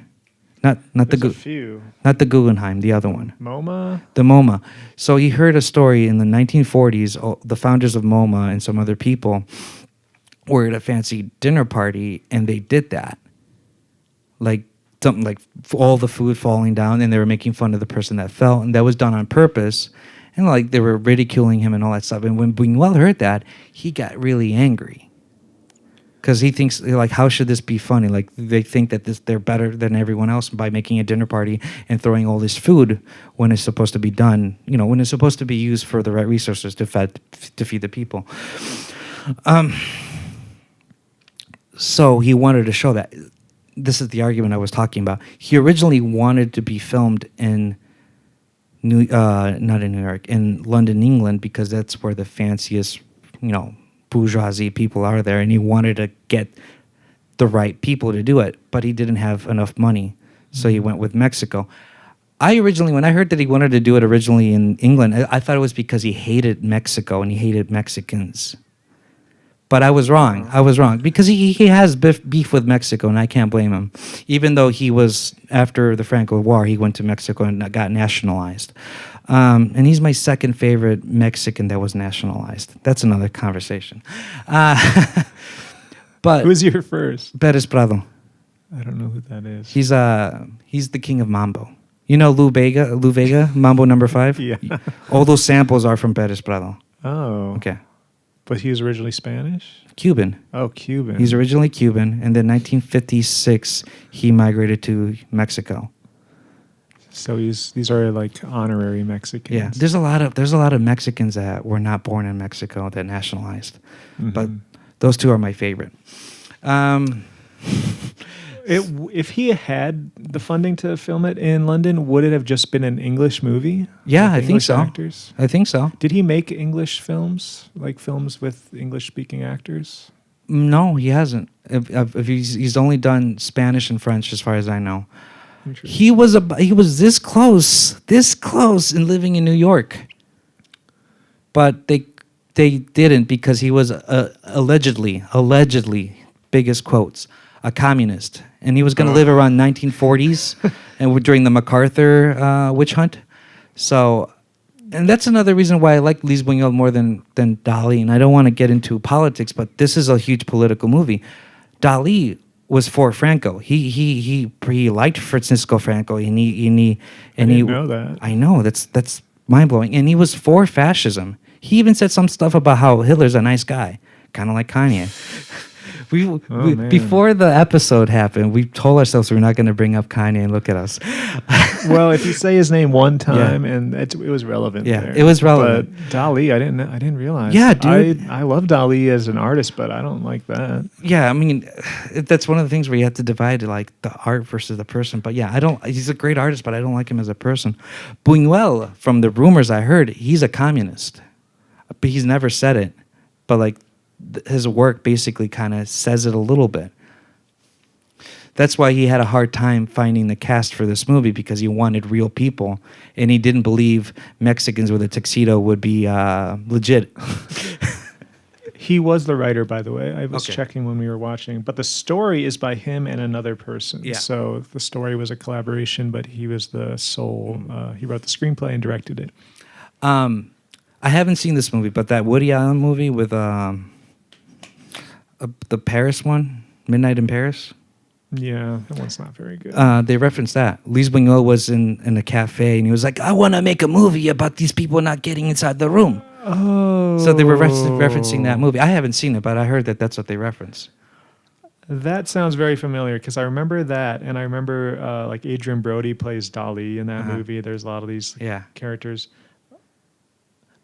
Not a few. Not the Guggenheim, the other one. MoMA? The MoMA. So he heard a story in the 1940s. The founders of MoMA and some other people were at a fancy dinner party, and they did that. Like something like all the food falling down, and they were making fun of the person that fell, and that was done on purpose. And like they were ridiculing him and all that stuff. And when Buñuel heard that, he got really angry. Because he thinks, like, how should this be funny? Like, they think that they're better than everyone else by making a dinner party and throwing all this food when it's supposed to be done, when it's supposed to be used for the right resources to feed the people. So he wanted to show that. This is the argument I was talking about. He originally wanted to be filmed in not in New York, in London, England, because that's where the fanciest, bourgeoisie people are there, and he wanted to get the right people to do it, but he didn't have enough money, so he went with Mexico. When I heard that he wanted to do it originally in England, I thought it was because he hated Mexico and he hated Mexicans. But I was wrong. Because he has beef with Mexico, and I can't blame him. Even though he was, after the Franco War, he went to Mexico and got nationalized. And he's my second favorite Mexican that was nationalized. That's another conversation. But who's your first? Perez Prado. I don't know who that is. He's the king of mambo. You know Lou Vega, Mambo No. 5? Yeah. All those samples are from Perez Prado. Oh. Okay. But he was originally Spanish? Cuban. Oh, Cuban. He's originally Cuban, and then 1956 he migrated to Mexico. So these are like honorary Mexicans. Yeah, there's a lot of Mexicans that were not born in Mexico that nationalized, but those two are my favorite. If he had the funding to film it in London, would it have just been an English movie? Yeah, with I think so. Actors? I think so. Did he make English films, like films with English-speaking actors? No, he hasn't. If he's only done Spanish and French, as far as I know. He was this close in living in New York, but they didn't, because he was allegedly biggest quotes, a communist, and he was going to live around 1940s and during the MacArthur witch hunt. So, and that's another reason why I like Luis Buñuel more than Dali. And I don't want to get into politics, but this is a huge political movie. Dali was for Franco. He liked Francisco Franco, and he didn't know that. I know, that's mind blowing. And he was for fascism. He even said some stuff about how Hitler's a nice guy, kind of like Kanye. Man. Before the episode happened, we told ourselves we're not going to bring up Kanye, and look at us. Well, if you say his name one time, and it was relevant. Yeah, there. it was relevant. But Dali, I didn't realize. Yeah, dude. I love Dali as an artist, but I don't like that. Yeah, I mean, that's one of the things where you have to divide like the art versus the person. But yeah, he's a great artist, but I don't like him as a person. Buñuel, from the rumors I heard, he's a communist, but he's never said it. But like his work basically kind of says it a little bit. That's why he had a hard time finding the cast for this movie, because he wanted real people, and he didn't believe Mexicans with a tuxedo would be legit. He was the writer, by the way. I was Okay. checking when we were watching, but the story is by him and another person. Yeah. So the story was a collaboration, but he was the sole. He wrote the screenplay and directed it. I haven't seen this movie, but that Woody Allen movie with the Paris one, Midnight in Paris. Yeah, that one's not very good. They referenced that. Luis Buñuel was in a cafe, and he was like, "I want to make a movie about these people not getting inside the room." Oh, So they were referencing that movie. I haven't seen it, but I heard that that's what they reference. That sounds very familiar because I remember that, and I remember like Adrian Brody plays Dali in that movie. There's a lot of these Yeah. characters.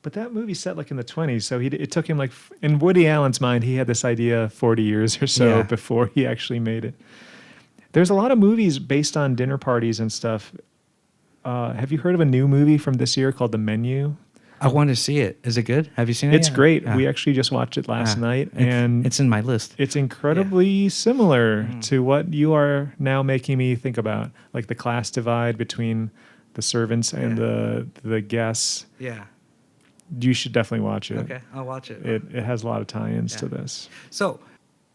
But that movie set like in the 20s, so it took him like, in Woody Allen's mind, he had this idea 40 years or so Yeah. before he actually made it. There's a lot of movies based on dinner parties and stuff. Have you heard of a new movie from this year called The Menu? I want to see it. Is it good? Have you seen it? It's yet? great. Yeah. We actually just watched it last night, It's- and it's in my list. it's incredibly similar to what you are now making me think about, like the class divide between the servants and the guests. Yeah. You should definitely watch it. Okay, I'll watch it. It has a lot of tie-ins to Yeah. this. So,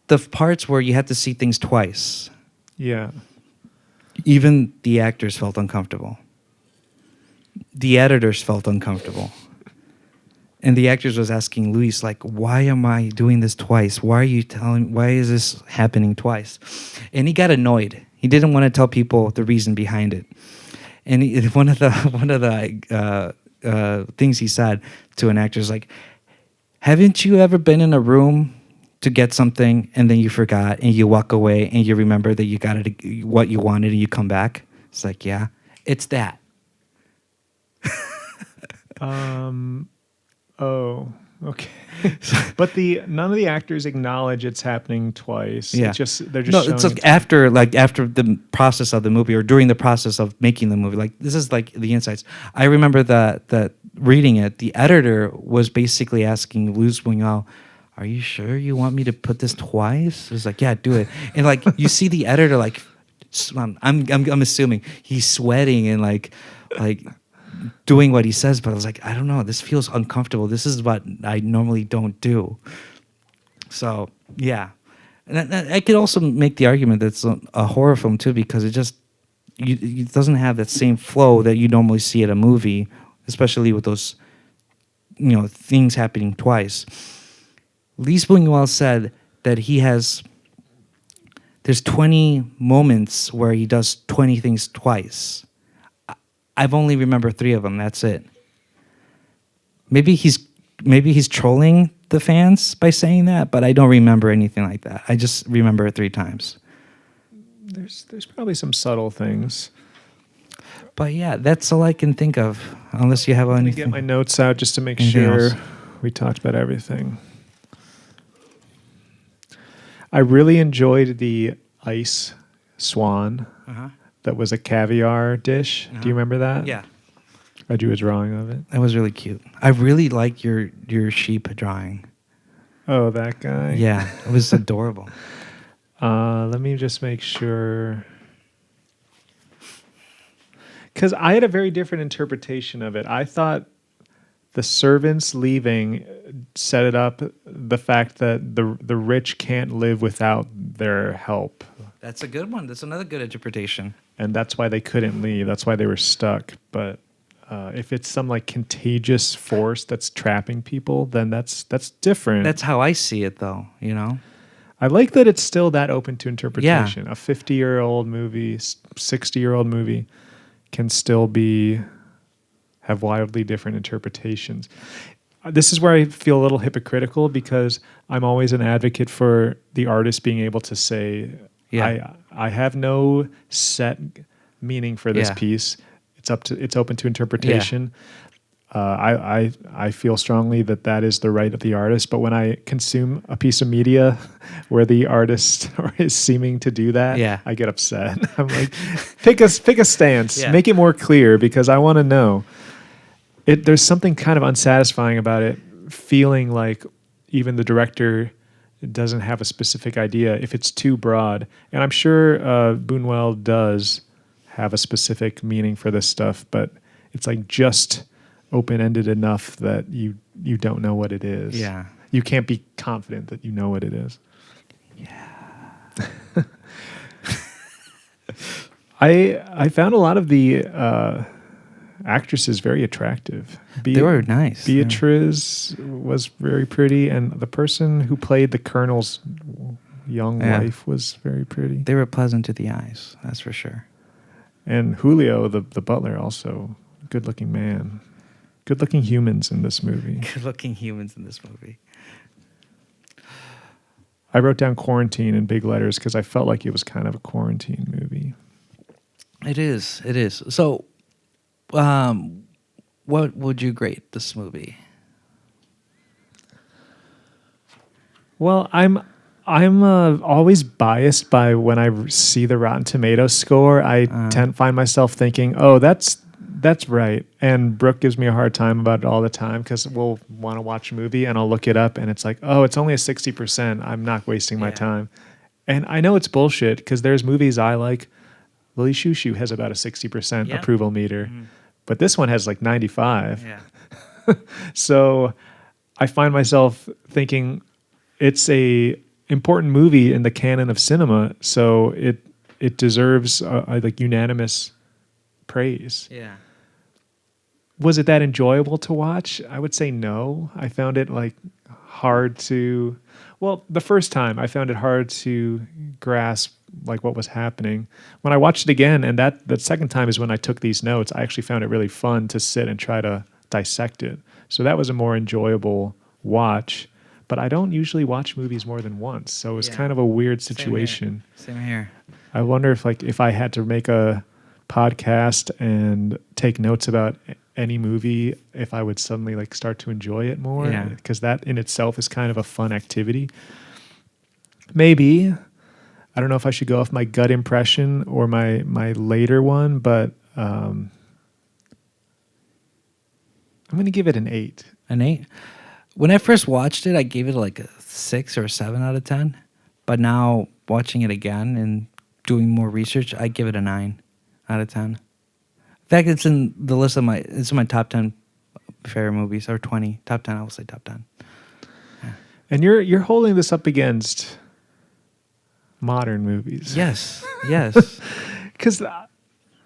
the parts where you had to see things twice, Yeah. even the actors felt uncomfortable. The editors felt uncomfortable. And the actors was asking Luis, like, why am I doing this twice? Why is this happening twice? And he got annoyed. He didn't want to tell people the reason behind it. And one of the things he said to an actor is like, haven't you ever been in a room to get something and then you forgot and you walk away and you remember that you got it, what you wanted, and you come back? It's like, yeah, it's that. Oh, okay. But none of the actors acknowledge it's happening twice. Yeah. They're just no. showing It's like after the process of the movie or during the process of making the movie. Like this is like the insights. I remember that reading it, the editor was basically asking Luis Buñuel, "Are you sure you want me to put this twice?" It was like, "Yeah, do it." And like you see the editor like, I'm assuming he's sweating and like doing what he says, but I was like, I don't know, this feels uncomfortable. This is what I normally don't do. So yeah, and I could also make the argument that it's a horror film too, because it doesn't have that same flow that you normally see at a movie, especially with those things happening twice. Luis Buñuel said that there's 20 moments where he does 20 things twice. I've only remember 3 of them. That's it. Maybe he's trolling the fans by saying that, but I don't remember anything like that. I just remember it 3 times. There's probably some subtle things. But yeah, that's all I can think of. Unless you have Let me anything. get my notes out just to make Anything sure else? we talked about everything. I really enjoyed the ice swan. Uh-huh. That was a caviar dish. Do you remember that? Yeah, I drew a drawing of it. that was really cute. I really like your sheep drawing. Oh, that guy? Yeah, it was adorable. Let me just make sure. Because I had a very different interpretation of it. I thought the servants leaving set it up, the fact that the rich can't live without their help. That's a good one. That's another good interpretation. And that's why they couldn't leave. That's why they were stuck. But if it's some like contagious force that's trapping people, then that's different. That's how I see it, though. I like that it's still that open to interpretation. A 50-year-old movie, 60-year-old movie can still have wildly different interpretations. this is where I feel a little hypocritical because I'm always an advocate for the artist being able to say, I have no set meaning for this piece. It's open to interpretation. I feel strongly that is the right of the artist. But when I consume a piece of media where the artist is seeming to do that, I get upset. I'm like, pick a stance, make it more clear because I want to know. There's something kind of unsatisfying about it, feeling like even the director doesn't have a specific idea if it's too broad. And I'm sure Buñuel does have a specific meaning for this stuff, but it's like just open-ended enough that you don't know what it is. Yeah. You can't be confident that you know what it is. Yeah. I found a lot of the actresses very attractive. They were nice. Beatriz was very pretty, and the person who played the colonel's young wife was very pretty. They were pleasant to the eyes, that's for sure. And Julio, the butler, also good-looking man. Good-looking humans in this movie. Good-looking humans in this movie. I wrote down quarantine in big letters because I felt like it was kind of a quarantine movie. It is. So, what would you grade this movie? Well, I'm always biased by when I see the Rotten Tomatoes score. I find myself thinking, "Oh, that's right." And Brooke gives me a hard time about it all the time because we'll want to watch a movie and I'll look it up and it's like, "Oh, it's only a 60%. I'm not wasting my time." And I know it's bullshit because there's movies I like. Lily Chou-Chou has about a 60% approval meter, but this one has like 95. Yeah. So I find myself thinking it's a important movie in the canon of cinema, so it deserves like unanimous praise. Yeah. Was it that enjoyable to watch? I would say no. I found it like hard to. Well, the first time I found it hard to grasp like what was happening. When I watched it again, and that second time is when I took these notes, I actually found it really fun to sit and try to dissect it. So that was a more enjoyable watch. But I don't usually watch movies more than once, so it was kind of a weird situation. Same here. I wonder if I had to make a podcast and take notes about any movie, if I would suddenly like start to enjoy it more, because that in itself is kind of a fun activity. Maybe. I don't know if I should go off my gut impression or my later one, but I'm going to give it an 8. An 8? When I first watched it, I gave it like a 6 or 7 out of 10. But now watching it again and doing more research, I give it a 9 out of 10. In fact, it's in the list of it's in my top 10 favorite movies, or 20. Top 10, I will say top 10. Yeah. And you're holding this up against modern movies. Yes. Because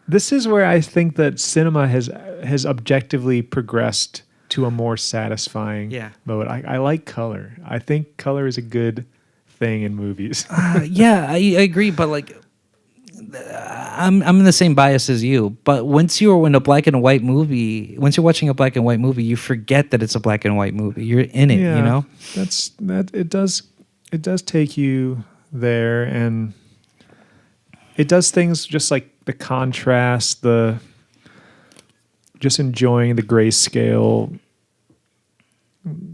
this is where I think that cinema has objectively progressed to a more satisfying mode. I like color. I think color is a good thing in movies. I agree, but like I'm in the same bias as you. But once you're in a black and white movie, once you're watching a black and white movie, you forget that it's a black and white movie. You're in it, you know? It does take you there, and it does things just like the contrast, just enjoying the grayscale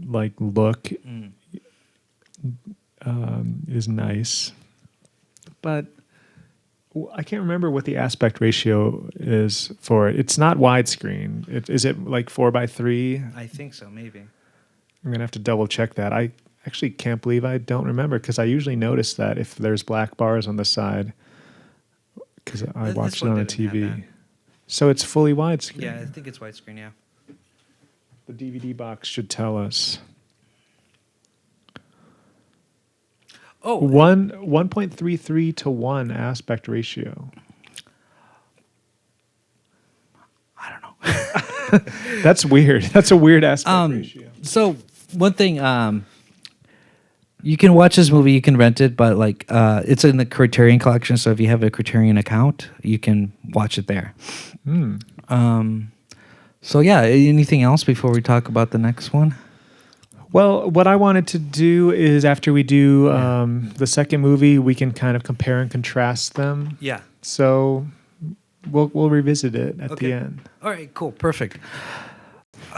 like look is nice. But I can't remember what the aspect ratio is for it. It's not widescreen. Is it like 4:3? I think so, maybe. I'm going to have to double check that. I actually can't believe I don't remember because I usually notice that if there's black bars on the side because I watched it on a TV. So it's fully widescreen. Yeah, I think it's widescreen, yeah. The DVD box should tell us. Oh, 1.33 to 1 aspect ratio. I don't know. That's weird. That's a weird aspect ratio. So one thing, you can watch this movie, you can rent it, but like it's in the Criterion collection. So if you have a Criterion account, you can watch it there. Hmm. So yeah, anything else before we talk about the next one? Well, what I wanted to do is after we do the second movie, we can kind of compare and contrast them. Yeah. So we'll revisit it at the end. All right, cool, perfect.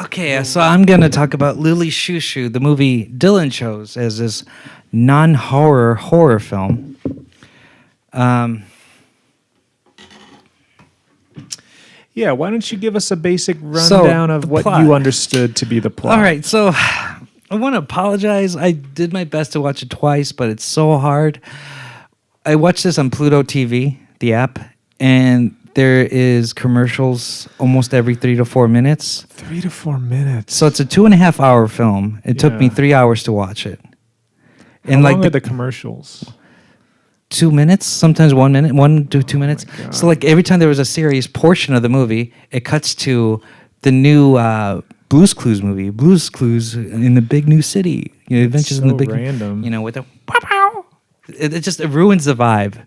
Okay, so I'm going to talk about Lily Chou-Chou, the movie Dylan chose as this non-horror horror film. Yeah, why don't you give us a basic rundown of what plot. you understood to be the plot? All right, so I want to apologize. I did my best to watch it twice, but it's so hard. I watched this on Pluto TV, the app, and there is commercials almost every 3 to 4 minutes. 3 to 4 minutes. So it's a 2.5 hour film. It took me 3 hours to watch it. And how long are the commercials? 2 minutes, sometimes 1 minute, 1 to 2 minutes. So like every time there was a serious portion of the movie, it cuts to the new Blue's Clues movie, Blue's Clues in the big new city. You know, Adventures in the big random. You know, with the it ruins the vibe.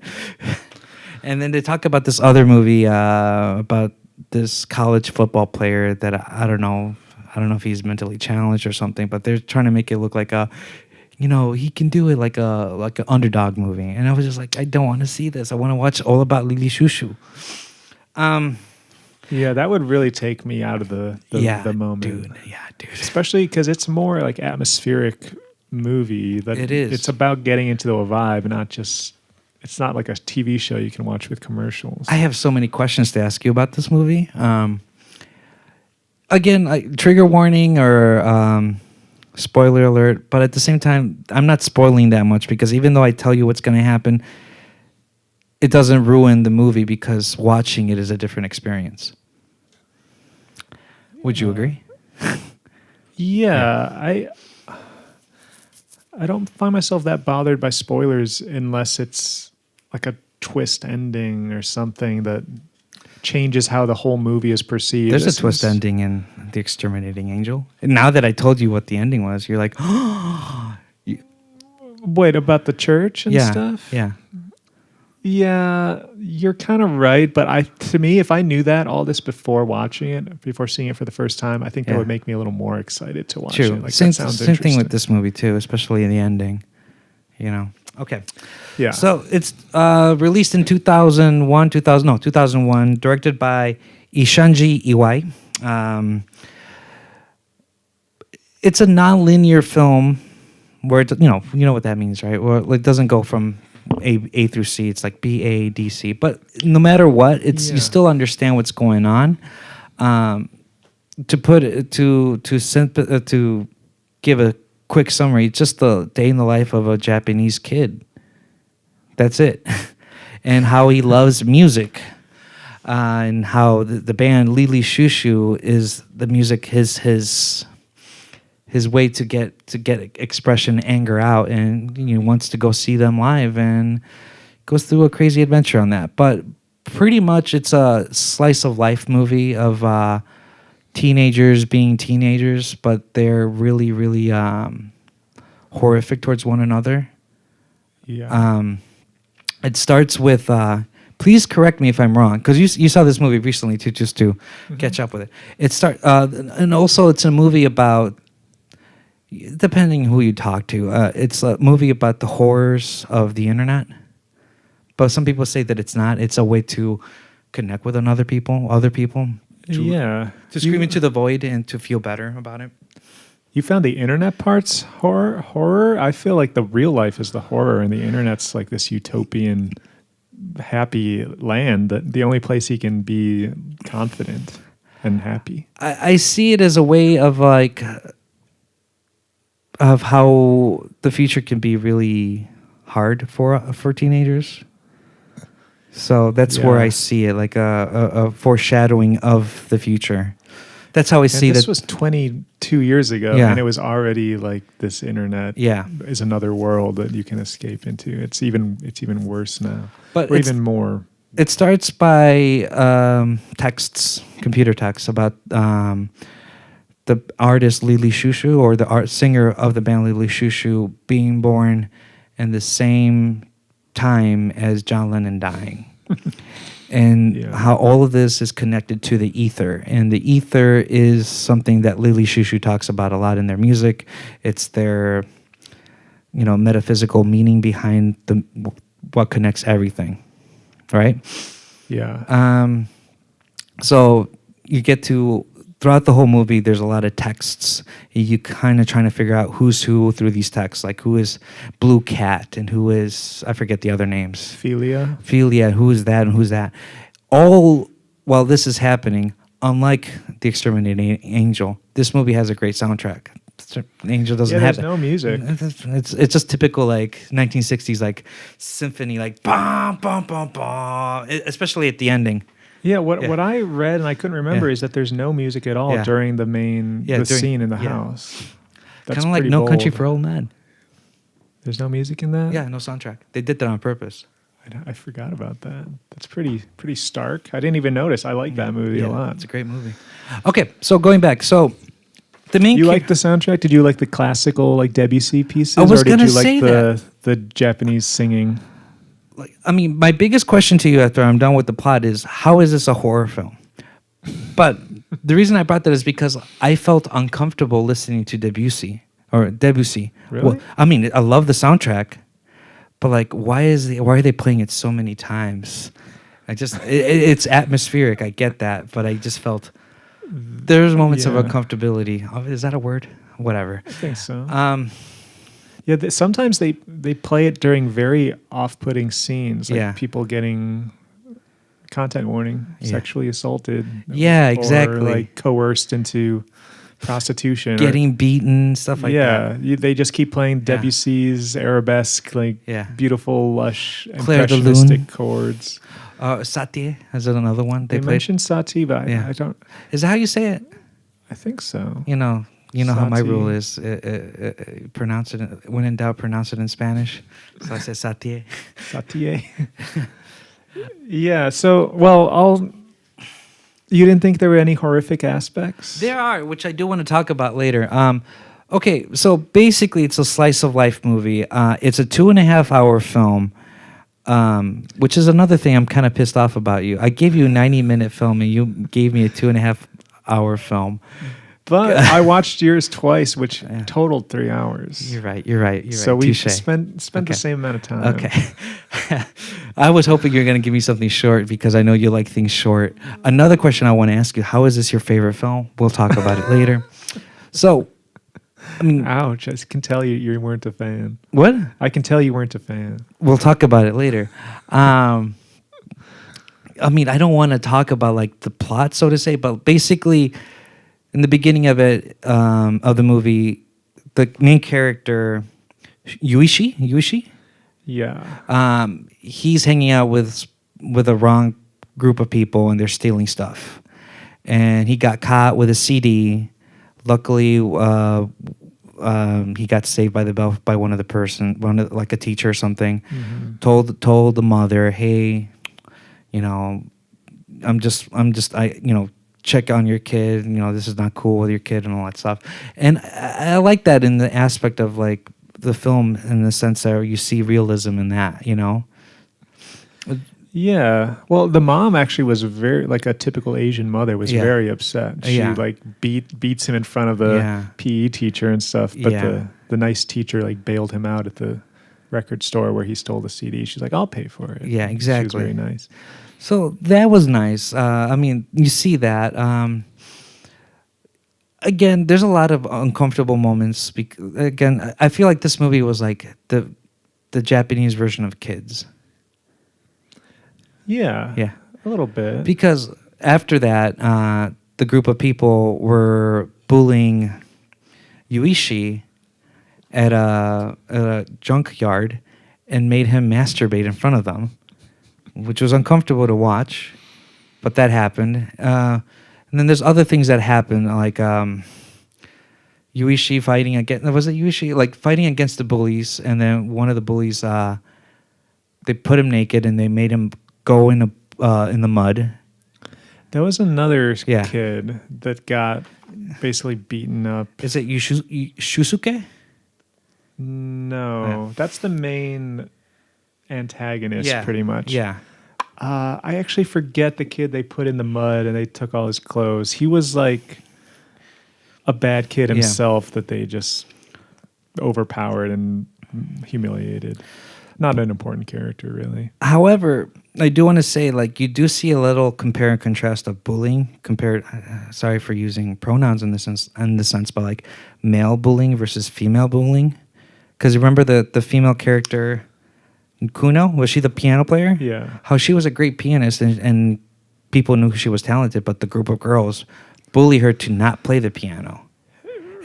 And then they talk about this other movie about this college football player that I don't know if he's mentally challenged or something, but they're trying to make it look like he can do it like an underdog movie. And I was just like, I don't want to see this. I want to watch all about Lily Chou-Chou. Yeah, that would really take me out of the moment. Dude. Especially because it's more like atmospheric movie. That it is. It's about getting into the vibe, not just. It's not like a TV show you can watch with commercials. I have so many questions to ask you about this movie. Again, trigger warning or spoiler alert, but at the same time, I'm not spoiling that much because even though I tell you what's going to happen, it doesn't ruin the movie because watching it is a different experience. Would you agree? Yeah, I don't find myself that bothered by spoilers unless it's like a twist ending or something that changes how the whole movie is perceived. There's a twist ending in The Exterminating Angel. And now that I told you what the ending was, you're like, wait, about the church and stuff? Yeah. Yeah, you're kind of right, but to me, if I knew that all this before watching it, before seeing it for the first time, I think that would make me a little more excited to watch it. Like, same thing with this movie too, especially in the ending. You know. Okay. Yeah. So it's released in 2001, directed by Shunji Iwai. It's a non-linear film where you know what that means, right? Well, it doesn't go from A through C. It's like B, A, D, C. But no matter what, you still understand what's going on. To put it to give a quick summary, just the day in the life of a Japanese kid. That's it, and how he loves music, and how the band Lily Chou-Chou is the music his way to get expression, anger out, and wants to go see them live and goes through a crazy adventure on that. But pretty much it's a slice of life movie of teenagers being teenagers, but they're really, really horrific towards one another. Yeah. It starts with please correct me if I'm wrong, because you saw this movie recently too, just to catch up with it. And also it's a movie about, depending who you talk to, it's a movie about the horrors of the internet. But some people say that it's not. It's a way to connect with other people, to scream into the void and to feel better about it. You found the internet parts horror? I feel like the real life is the horror, and the internet's like this utopian, happy land. That the only place he can be confident and happy. I see it as a way of of how the future can be really hard for teenagers. So that's where I see it, like a foreshadowing of the future. That's how I see this that. This was 22 years ago, and it was already like this internet is another world that you can escape into. It's even worse now, or even more. It starts by computer texts about the artist Lily Chou-Chou, or the singer of the band Lily Chou-Chou, being born in the same time as John Lennon dying. and Yeah. how all of this is connected to the ether. And the ether is something that Lily Chou-Chou talks about a lot in their music. It's their, metaphysical meaning behind what connects everything, right? Yeah. So you get to, throughout the whole movie, there's a lot of texts. You kind of trying to figure out who's who through these texts, like who is Blue Cat and who is, I forget the other names. Philia. Who is that and who's that? All while this is happening, unlike The Exterminating Angel, this movie has a great soundtrack. Angel doesn't Yeah, have there's no music. It's just typical like 1960s like symphony, like bum bum bum bum, especially at the ending. Yeah, what I read and I couldn't remember is that there's no music at all during the scene in the house. That's kind of like pretty No bold. Country for Old Men. There's no music in that? Yeah, no soundtrack. They did that on purpose. I forgot about that. That's pretty stark. I didn't even notice. I like that movie a lot. It's a great movie. Okay, so going back, so the main. You like the soundtrack? Did you like the classical like Debussy pieces, I was or did gonna you like say the Japanese singing? My biggest question to you after I'm done with the plot is, how is this a horror film? But the reason I brought that is because I felt uncomfortable listening to Debussy. Really? Well, I love the soundtrack, but like, why are they playing it so many times? It's atmospheric. I get that, but I just felt there's moments of uncomfortability. Is that a word? Whatever. I think so. Sometimes they play it during very off-putting scenes, like people getting content warning, sexually assaulted. Yeah, exactly. Or like coerced into prostitution. Getting beaten, stuff like that. Yeah, they just keep playing Debussy's arabesque, like beautiful, lush, Claire de impressionistic Lune. chords. Satie, is it another one? They mentioned Satie, but I don't... Is that how you say it? I think so. You know how my Satie. rule is. Pronounce it. When in doubt, pronounce it in Spanish. So I say Satie. Satie. Yeah. So, you didn't think there were any horrific aspects? There are, which I do want to talk about later. Okay, so basically, it's a slice of life movie. It's a 2.5 hour film, which is another thing I'm kind of pissed off about you. I gave you a 90-minute film, and you gave me a 2.5 hour film. But I watched yours twice, which totaled 3 hours. You're right. So we Touché. spent the same amount of time. Okay. I was hoping you were going to give me something short because I know you like things short. Another question I want to ask you, how is this your favorite film? We'll talk about it later. So, ouch, I can tell you weren't a fan. What? I can tell you weren't a fan. We'll talk about it later. I don't want to talk about like the plot, so to say, but basically in the beginning of it, of the movie, the main character, Yuishi? Yeah. He's hanging out with a wrong group of people, and they're stealing stuff. And he got caught with a CD. Luckily, he got saved by one of the like a teacher or something. Mm-hmm. Told the mother, hey, check on your kid. This is not cool with your kid and all that stuff. And I like that in the aspect of like the film, in the sense that you see realism in that. Yeah. Well, the mom actually was very, like a typical Asian mother, was very upset. She like beats him in front of the PE teacher and stuff. But the nice teacher like bailed him out at the record store where he stole the CD. She's like, I'll pay for it. Yeah, exactly. She was very nice. So that was nice. You see that. Again, there's a lot of uncomfortable moments. Again, I feel like this movie was like the Japanese version of Kids. Yeah, a little bit. Because after that, the group of people were bullying Yuishi at a junkyard and made him masturbate in front of them, which was uncomfortable to watch, but that happened. And then there's other things that happen, like Yuishi fighting against the bullies, and then one of the bullies, they put him naked and they made him go in the mud. There was another kid that got basically beaten up. Is it Shusuke? No, that's the main antagonist, pretty much. Yeah. I actually forget the kid they put in the mud and they took all his clothes. He was like a bad kid himself that they just overpowered and humiliated. Not an important character, really. However, I do want to say, like, you do see a little compare and contrast of bullying compared. Sorry for using pronouns in this sense, but like male bullying versus female bullying. Because remember the female character, Kuno, was she the piano player? Yeah. How she was a great pianist and people knew she was talented, but the group of girls bully her to not play the piano.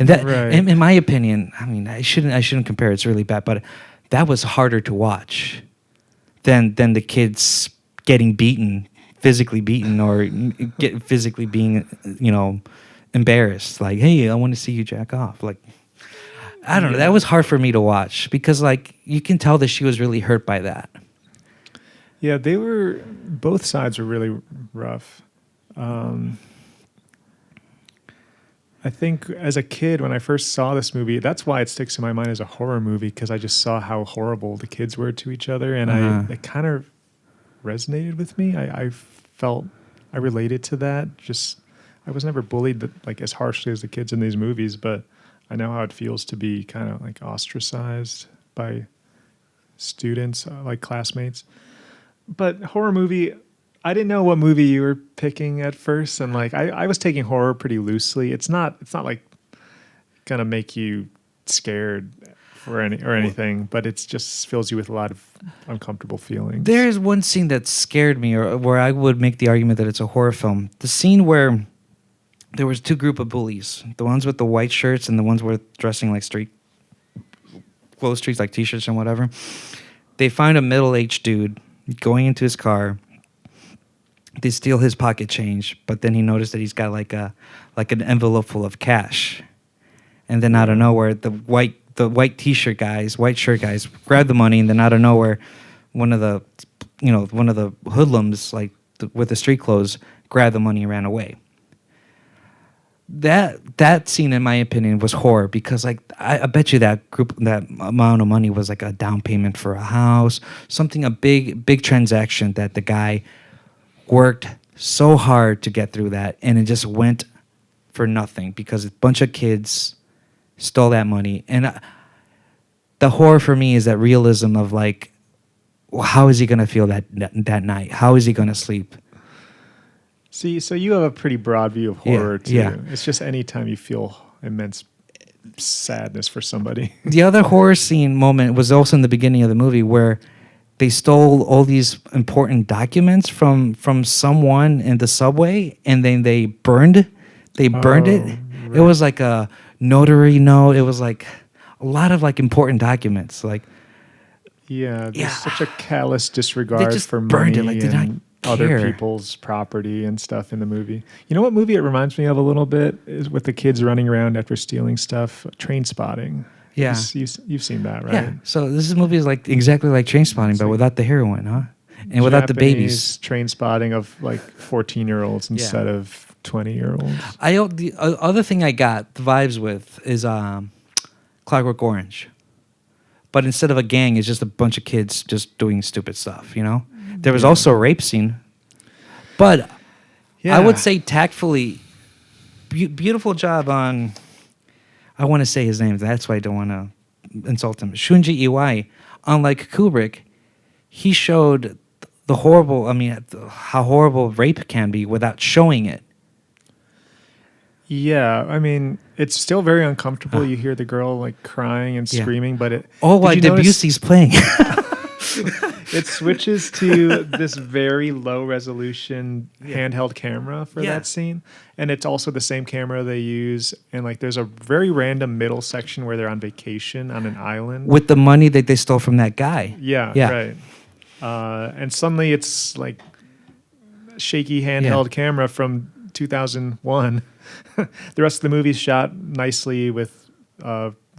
And that, Right. in my opinion, I mean, I shouldn't compare. It's really bad, but that was harder to watch than the kids getting beaten, physically beaten, or get physically being, embarrassed. Like, hey, I want to see you jack off. Like, I don't know. That was hard for me to watch because, like, you can tell that she was really hurt by that. Yeah, both sides were really rough. I think as a kid, when I first saw this movie, that's why it sticks in my mind as a horror movie, because I just saw how horrible the kids were to each other, and it kind of resonated with me. I felt I related to that. Just I was never bullied like as harshly as the kids in these movies, but I know how it feels to be kind of like ostracized by students, like classmates. But horror movie, I didn't know what movie you were picking at first, and like I was taking horror pretty loosely. It's not like gonna make you scared or anything, but it just fills you with a lot of uncomfortable feelings. There's one scene that scared me, or where I would make the argument that it's a horror film. The scene where there was two group of bullies, the ones with the white shirts and the ones were dressing like street like t-shirts and whatever. They find a middle-aged dude going into his car. They steal his pocket change, but then he noticed that he's got like an envelope full of cash. And then out of nowhere, the white shirt guys grab the money, and then out of nowhere, one of the hoodlums, like with the street clothes, grabbed the money and ran away. That scene, in my opinion, was horror because, like, I bet you that amount of money was like a down payment for a house, a big transaction that the guy worked so hard to get through that, and it just went for nothing because a bunch of kids stole that money. And the horror for me is that realism of like, well, how is he going to feel that night? How is he going to sleep? See, so you have a pretty broad view of horror too. Yeah. It's just anytime you feel immense sadness for somebody. The other horror scene moment was also in the beginning of the movie where they stole all these important documents from someone in the subway, and then they burned it. Right. It was like a notary note. It was like a lot of like important documents. Like, there's such a callous disregard just for burned money it. Like, and other people's property and stuff in the movie. You know what movie it reminds me of a little bit is with the kids running around after stealing stuff? Trainspotting. Yeah. You've seen that, right? Yeah. So this movie is like exactly like Trainspotting, but without the heroine, huh? And without the babies. Trainspotting of like 14-year-olds instead of 20-year-olds. The other thing I got the vibes with is Clockwork Orange. But instead of a gang, it's just a bunch of kids just doing stupid stuff, you know? There was also a rape scene. But I would say tactfully, beautiful job on, I want to say his name, that's why I don't want to insult him. Shunji Iwai. Unlike Kubrick, he showed how horrible rape can be without showing it. Yeah, I mean, it's still very uncomfortable. You hear the girl like crying and screaming, but it... Why Debussy's playing. It switches to this very low resolution handheld camera for that scene. And it's also the same camera they use. And like there's a very random middle section where they're on vacation on an island. With the money that they stole from that guy. Yeah. Right. And suddenly it's like shaky handheld camera from 2001. The rest of the movie's shot nicely with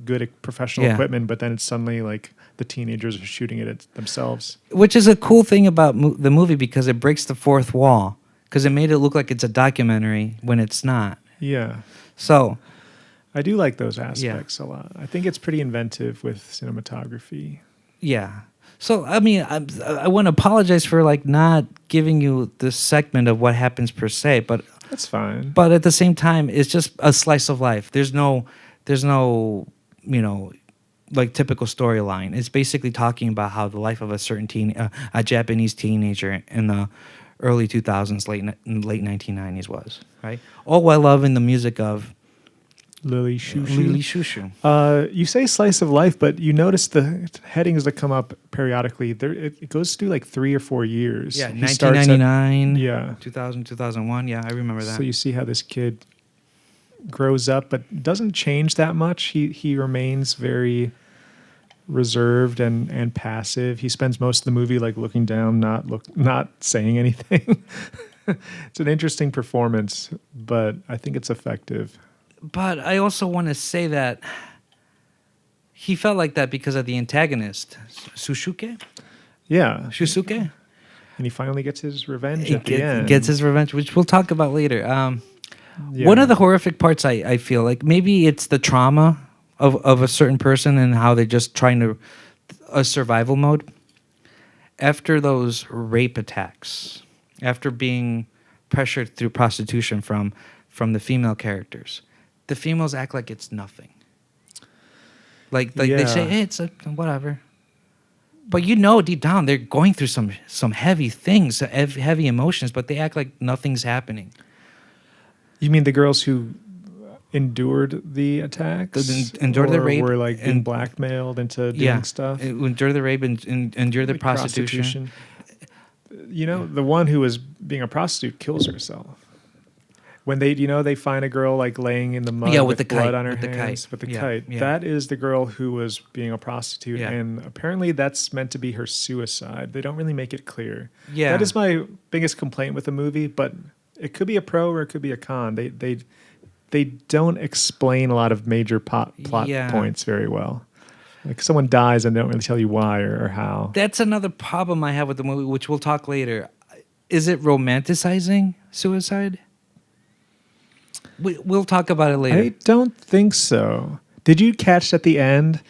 good professional equipment, but then it's suddenly like the teenagers are shooting it themselves. Which is a cool thing about the movie because it breaks the fourth wall because it made it look like it's a documentary when it's not. Yeah. So I do like those aspects a lot. I think it's pretty inventive with cinematography. Yeah. So I mean, I want to apologize for like not giving you this segment of what happens per se, but That's fine. but at the same time, it's just a slice of life. There's no, like typical storyline. It's basically talking about how the life of a certain a Japanese teenager in the early 2000s, late 1990s was, right? All while loving the music of Lily Chou-Chou. Lily Chou-Chou. You say slice of life, but you notice the headings that come up periodically. It goes through like 3 or 4 years. Yeah, He starts at- 1999, yeah. 2000, 2001. Yeah, I remember that. So you see how this kid grows up, but doesn't change that much. He remains very reserved and passive. He spends most of the movie like looking down, not saying anything. It's an interesting performance, but I think it's effective. But I also want to say that he felt like that because of the antagonist, Shusuke? Yeah. Shusuke? And he finally gets his revenge He at the end. gets his revenge, which we'll talk about later. Yeah. One of the horrific parts I feel like maybe it's the trauma of a certain person and how they're just trying to a survival mode. After those rape attacks, after being pressured through prostitution from the female characters, the females act like it's nothing. Like they say, hey, it's whatever. But deep down they're going through some heavy things, heavy emotions, but they act like nothing's happening. You mean the girls who endured the attacks? Endured the rape were like being and- blackmailed into doing stuff? Endure the rape and endure the Like prostitution. The one who was being a prostitute kills herself. When they find a girl like laying in the mud with with the blood kite, on her with the hands kite. with the Yeah, kite. yeah. That is the girl who was being a prostitute, Yeah. and apparently that's meant to be her suicide. They don't really make it clear. Yeah. That is my biggest complaint with the movie, but it could be a pro or it could be a con. They don't explain a lot of major plot Yeah. points very well. Like someone dies and they don't really tell you why or how. That's another problem I have with the movie, which we'll talk later. Is it romanticizing suicide? We'll talk about it later. I don't think so. Did you catch at the end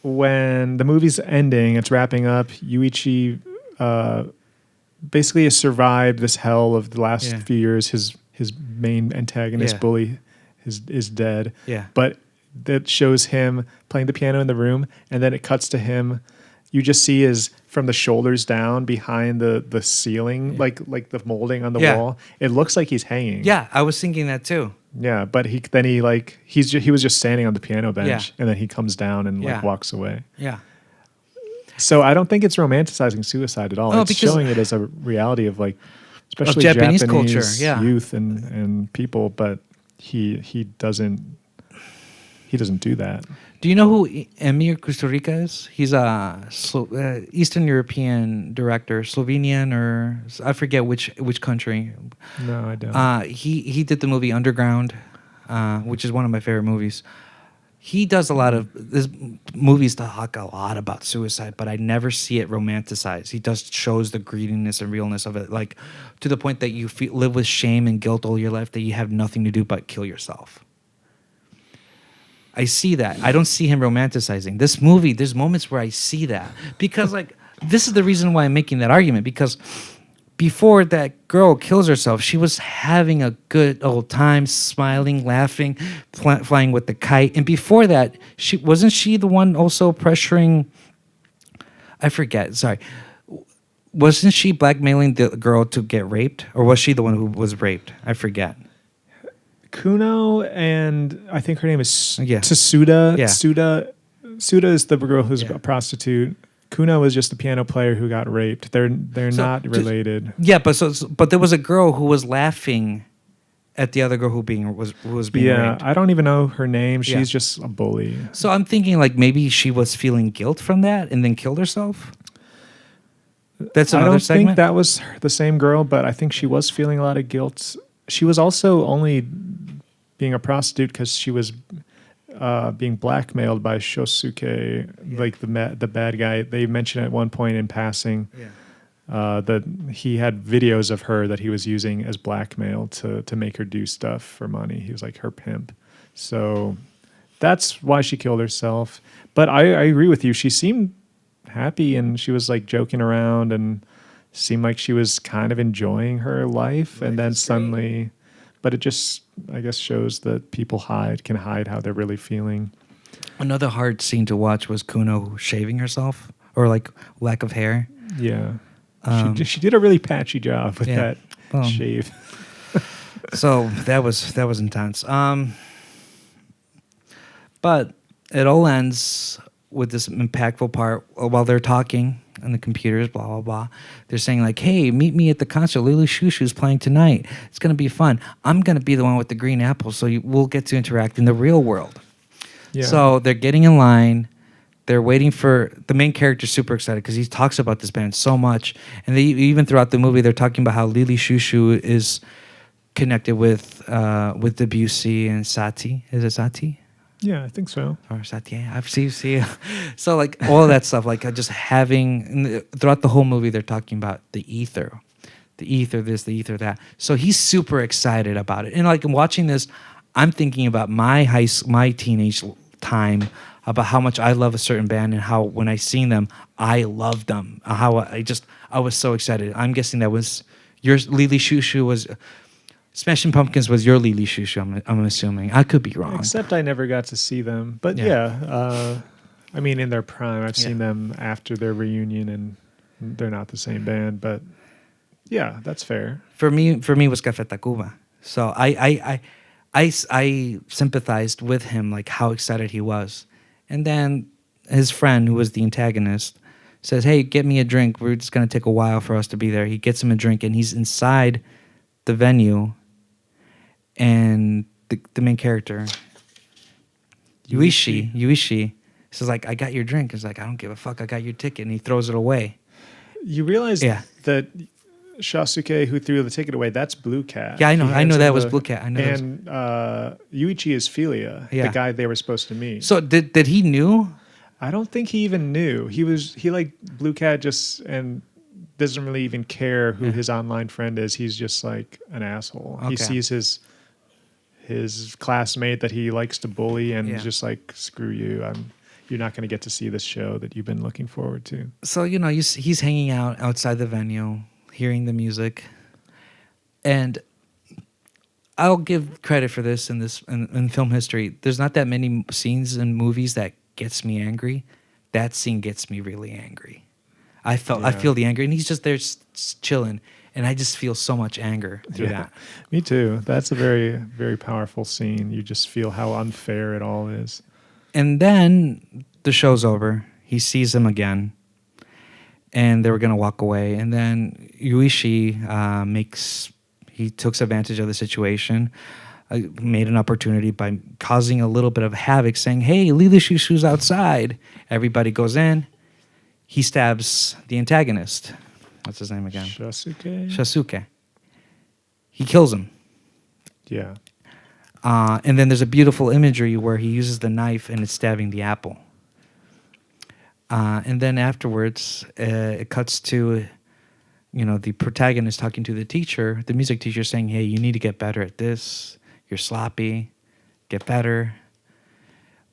when the movie's ending, it's wrapping up, Yuichi basically has survived this hell of the last Yeah. few years. His main antagonist, Yeah. bully, is dead. Yeah. But that shows him playing the piano in the room, and then it cuts to him. You just see his from the shoulders down behind the ceiling, like the molding on the Yeah. wall. It looks like he's hanging. Yeah, I was thinking that too. Yeah, but he was just standing on the piano bench, Yeah. and then he comes down and Yeah. walks away. Yeah. So I don't think it's romanticizing suicide at all. Oh, It's because- showing it as a reality of especially Japanese Japanese culture, yeah. youth and people. But he doesn't do that. Do you know who Emir Kusturica is? He's a Eastern European director, Slovenian or I forget which country. No, I don't. He did the movie Underground, which is one of my favorite movies. He does a lot of this movies talk a lot about suicide, but I never see it romanticized. He just shows the greediness and realness of it, like to the point that you live with shame and guilt all your life that you have nothing to do but kill yourself. I see that. I don't see him romanticizing this movie. There's moments where I see that because this is the reason why I'm making that argument, because before that girl kills herself, she was having a good old time, smiling, laughing, flying with the kite. And before that, wasn't she the one also pressuring? I forget. Sorry. Wasn't she blackmailing the girl to get raped? Or was she the one who was raped? I forget. Kuno and I think her name is Yeah. Tsuda. Yeah. Suda is the girl who's a prostitute. Kuno was just the piano player who got raped. They're not related. Yeah, but there was a girl who was laughing at the other girl who was being raped. I don't even know her name. She's Yeah. just a bully. So I'm thinking maybe she was feeling guilt from that and then killed herself. That's I another don't segment. think that was the same girl, but I think she was feeling a lot of guilt. She was also only being a prostitute because she was being blackmailed by Shosuke, like the bad guy. They mentioned at one point in passing that he had videos of her that he was using as blackmail to make her do stuff for money. He was like her pimp. So that's why she killed herself. But I agree with you. She seemed happy, and she was like joking around and seemed like she was kind of enjoying her life. And then suddenly, but it just, I guess, shows that people can hide how they're really feeling. Another hard scene to watch was Kuno shaving herself, or like lack of hair. Yeah. She did a really patchy job with that shave. So that was intense. But it all ends with this impactful part while they're talking on the computers, blah, blah, blah. They're saying like, hey, meet me at the concert. Lily Chou-Chou's playing tonight. It's going to be fun. I'm going to be the one with the green apple, so we'll get to interact in the real world. Yeah. So they're getting in line. They're waiting for the main character. Super excited because he talks about this band so much, and they even throughout the movie they're talking about how Lily Chou-Chou is connected with Debussy and Satie. Is it Satie? Yeah, I think so. Or Satie? I've see. So like all of that stuff, like just having throughout the whole movie, they're talking about the ether this, the ether that. So he's super excited about it, and like watching this, I'm thinking about my teenage time, about how much I love a certain band and how when I seen them, I loved them. How I was so excited. I'm guessing that was your Lily Chou-Chou was. Smashing Pumpkins was your Lily Chou-Chou, I'm assuming. I could be wrong. Except I never got to see them. But I mean, in their prime, I've seen them after their reunion, and they're not the same band. But yeah, that's fair. For me, was Café Tacuba. So I sympathized with him, like how excited he was. And then his friend, who was the antagonist, says, hey, get me a drink. We're just going to take a while for us to be there. He gets him a drink, and he's inside the venue. And the main character, Yuishi, says like, I got your drink. He's like, I don't give a fuck. I got your ticket. And he throws it away. You realize that Shasuke, who threw the ticket away, that's Blue Cat. Yeah, I know. I know that was Blue Cat. I know. And Yuichi is Philia, the guy they were supposed to meet. So did he knew? I don't think he even knew. He like Blue Cat just and doesn't really even care who his online friend is. He's just like an asshole. Okay. He sees his classmate that he likes to bully and just like, screw you. You're not going to get to see this show that you've been looking forward to. So, he's hanging out outside the venue, hearing the music. And I'll give credit for this in film history. There's not that many scenes in movies that gets me angry. That scene gets me really angry. I feel the anger, and he's just there chilling. And I just feel so much anger through that. Me too. That's a very, very powerful scene. You just feel how unfair it all is. And then the show's over. He sees him again. And they were going to walk away. And then Yuishi he took advantage of the situation, made an opportunity by causing a little bit of havoc, saying, hey, Lily Chou-Chou's outside. Everybody goes in. He stabs the antagonist. What's his name again? Shasuke. He kills him. Yeah. And then there's a beautiful imagery where he uses the knife and it's stabbing the apple. And then afterwards, it cuts to, the protagonist talking to the teacher, the music teacher, saying, hey, you need to get better at this. You're sloppy. Get better.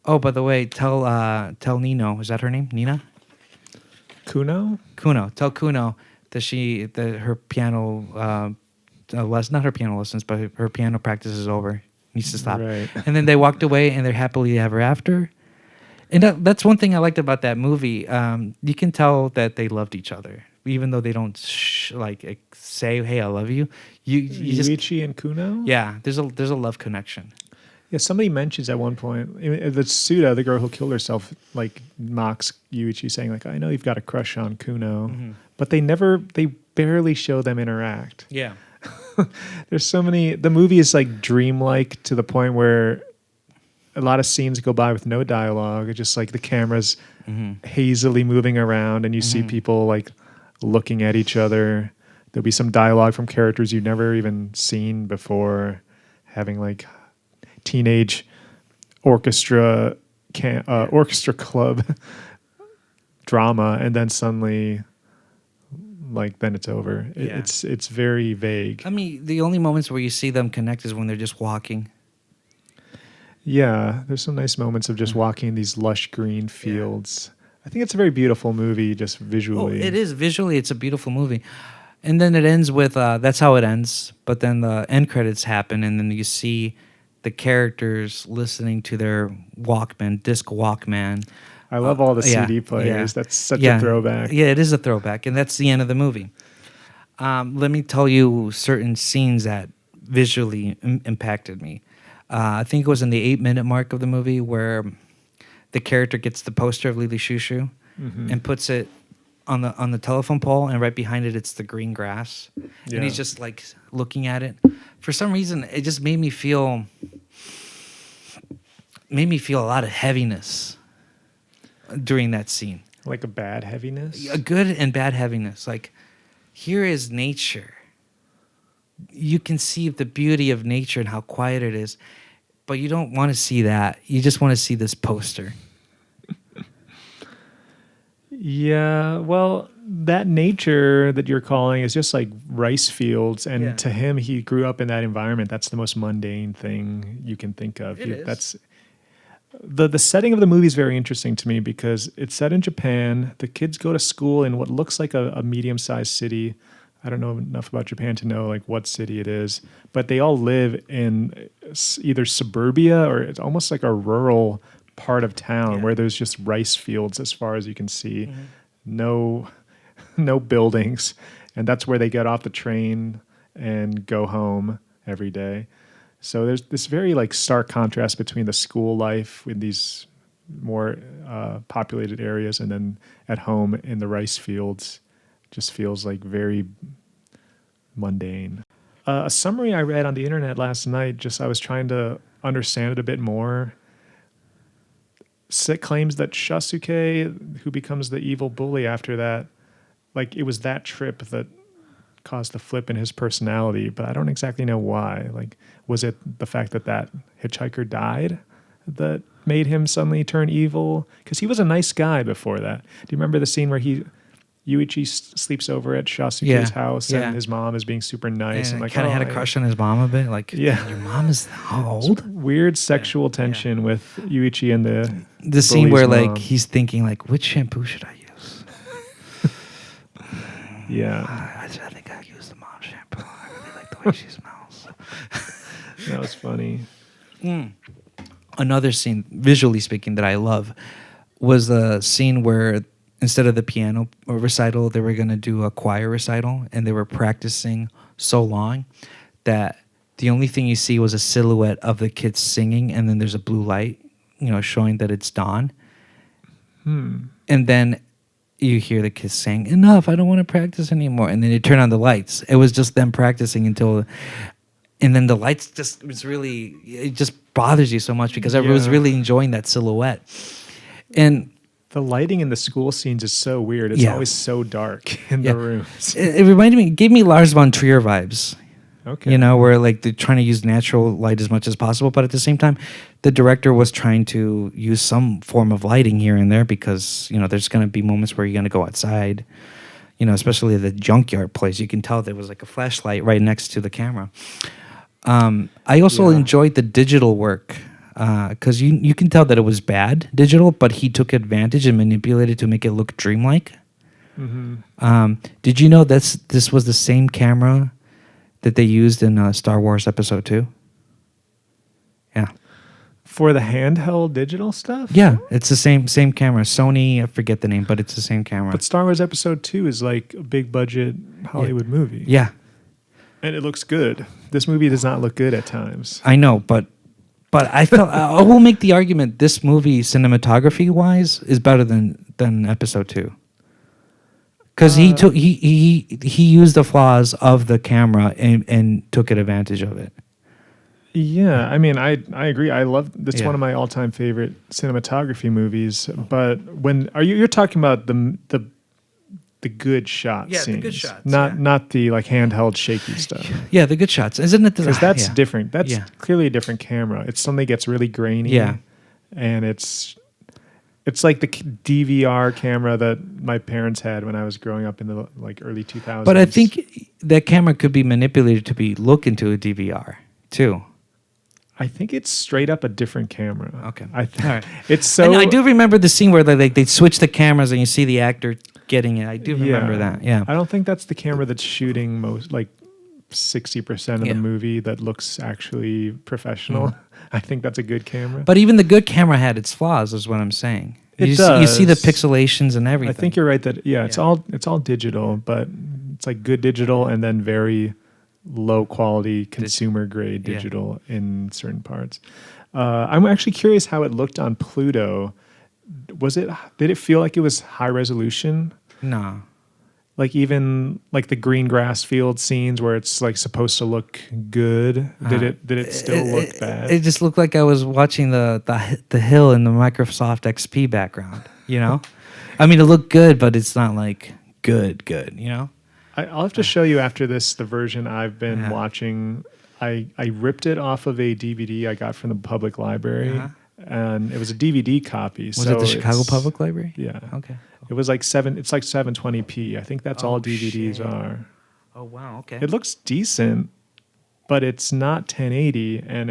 Oh, by the way, tell Nino, is that her name? Nina? Kuno. Tell Kuno that her piano, not her piano lessons, but her piano practice is over. Needs to stop. Right. And then they walked away, and they're happily ever after. And that's one thing I liked about that movie. You can tell that they loved each other, even though they don't say, "Hey, I love you." Yuichi and Kuno. Yeah, there's a love connection. Yeah, somebody mentions at one point that Suda, the girl who killed herself, like mocks Yuichi, saying like, "I know you've got a crush on Kuno," but they barely show them interact. Yeah, there's so many. The movie is like dreamlike to the point where a lot of scenes go by with no dialogue. It's just like the camera's hazily moving around, and you see people like looking at each other. There'll be some dialogue from characters you've never even seen before, having like teenage orchestra club drama, and then suddenly then it's over. It's very vague. I mean, the only moments where you see them connect is when they're just walking. Yeah, there's some nice moments of just walking in these lush green fields. I think it's a very beautiful movie, just Oh, visually. it is visually. It's a beautiful movie, and then it ends with that's how it ends. But then the end credits happen, and then you see the characters listening to their disc Walkman. I love all the Yeah, CD players. yeah. That's such Yeah, a throwback. Yeah, it is a throwback, and that's the end of the movie. Let me tell you certain scenes that visually impacted me. I think it was in the 8-minute mark of the movie where the character gets the poster of Lily Chou-Chou and puts it on the telephone pole, and right behind it, it's the green grass, and he's just like looking at it. For some reason, it just made me feel a lot of heaviness during that scene. Like a bad heaviness. A good and bad heaviness. Like, here is nature. You can see the beauty of nature and how quiet it is, but you don't want to see that. You just want to see this poster. Yeah, well, that nature that you're calling is just like rice fields, and Yeah. to him, he grew up in that environment. That's the most mundane thing you can think of. It is. That's the setting of the movie is very interesting to me because it's set in Japan. The kids go to school in what looks like a medium-sized city. I don't know enough about Japan to know like what city it is, but they all live in either suburbia or it's almost like a rural part of town where there's just rice fields as far as you can see. No buildings, and that's where they get off the train and go home every day. So there's this very like stark contrast between the school life in these more populated areas and then at home in the rice fields. Just feels like very mundane. A summary I read on the internet last night, I was trying to understand it a bit more. It claims that Shasuke, who becomes the evil bully after that, like it was that trip that caused the flip in his personality, but I don't exactly know why. Like, was it the fact that hitchhiker died that made him suddenly turn evil? Because he was a nice guy before that. Do you remember the scene where Yuichi sleeps over at Shasuke's house and his mom is being super nice and like kind of had a crush on his mom a bit. Like, yeah, your mom is how old? Weird sexual tension with Yuichi and the scene where mom. like he's thinking like, which shampoo should I use? Yeah, I think I use the mom shampoo. I really like the way she smells. that was funny. Another scene, visually speaking, that I love was the scene where instead of the piano recital, they were going to do a choir recital, and they were practicing so long that the only thing you see was a silhouette of the kids singing, and then there's a blue light, showing that it's dawn. And then you hear the kids saying, "Enough, I don't want to practice anymore." And then you turn on the lights. It was just them practicing and then the lights it just bothers you so much because everyone's really enjoying that silhouette. And the lighting in the school scenes is so weird. It's always so dark in the rooms. It reminded me, it gave me Lars von Trier vibes. Okay. Where like they're trying to use natural light as much as possible, but at the same time, the director was trying to use some form of lighting here and there because, there's going to be moments where you're going to go outside, especially the junkyard place. You can tell there was like a flashlight right next to the camera. I also enjoyed the digital work because you can tell that it was bad digital, but he took advantage and manipulated to make it look dreamlike. Did you know this was the same camera that they used in Star Wars Episode 2? Yeah. For the handheld digital stuff? Yeah, it's the same camera. Sony, I forget the name, but it's the same camera. But Star Wars Episode 2 is like a big budget Hollywood movie. Yeah. And it looks good. This movie does not look good at times. I know, but I felt I will make the argument this movie cinematography wise is better than Episode 2. Because he used the flaws of the camera and took advantage of it. Yeah, I mean, I agree. I love it's one of my all-time favorite cinematography movies. But you're talking about the good shot scenes, the good shots, not the like handheld shaky stuff. Yeah, the good shots, isn't it? Because that's different. That's clearly a different camera. It suddenly gets really grainy. Yeah, and it's like the DVR camera that my parents had when I was growing up in the like early 2000s. But I think that camera could be manipulated to look into a DVR too. I think it's straight up a different camera. Okay. All right. It's so. And I do remember the scene where they switch the cameras and you see the actor getting it. I do remember that. Yeah. I don't think that's the camera that's shooting most, like 60% of the movie that looks actually professional. I think that's a good camera. But even the good camera had its flaws, is what I'm saying. You see the pixelations and everything. I think you're right that it's all digital, but it's like good digital and then very low quality consumer grade digital in certain parts. I'm actually curious how it looked on Pluto. Did it feel like it was high resolution? No. Like even like the green grass field scenes where it's like supposed to look good. Did it still look bad? It just looked like I was watching the hill in the Microsoft XP background, you know? I mean, it looked good, but it's not like good, you know? I'll have to show you after this the version I've been watching. I ripped it off of a DVD I got from the public library, and it was a DVD copy. Was it the Chicago Public Library? Yeah. Okay. It was like it's like 720p. I think that's all DVDs are. Oh wow. Okay. It looks decent, but it's not 1080, and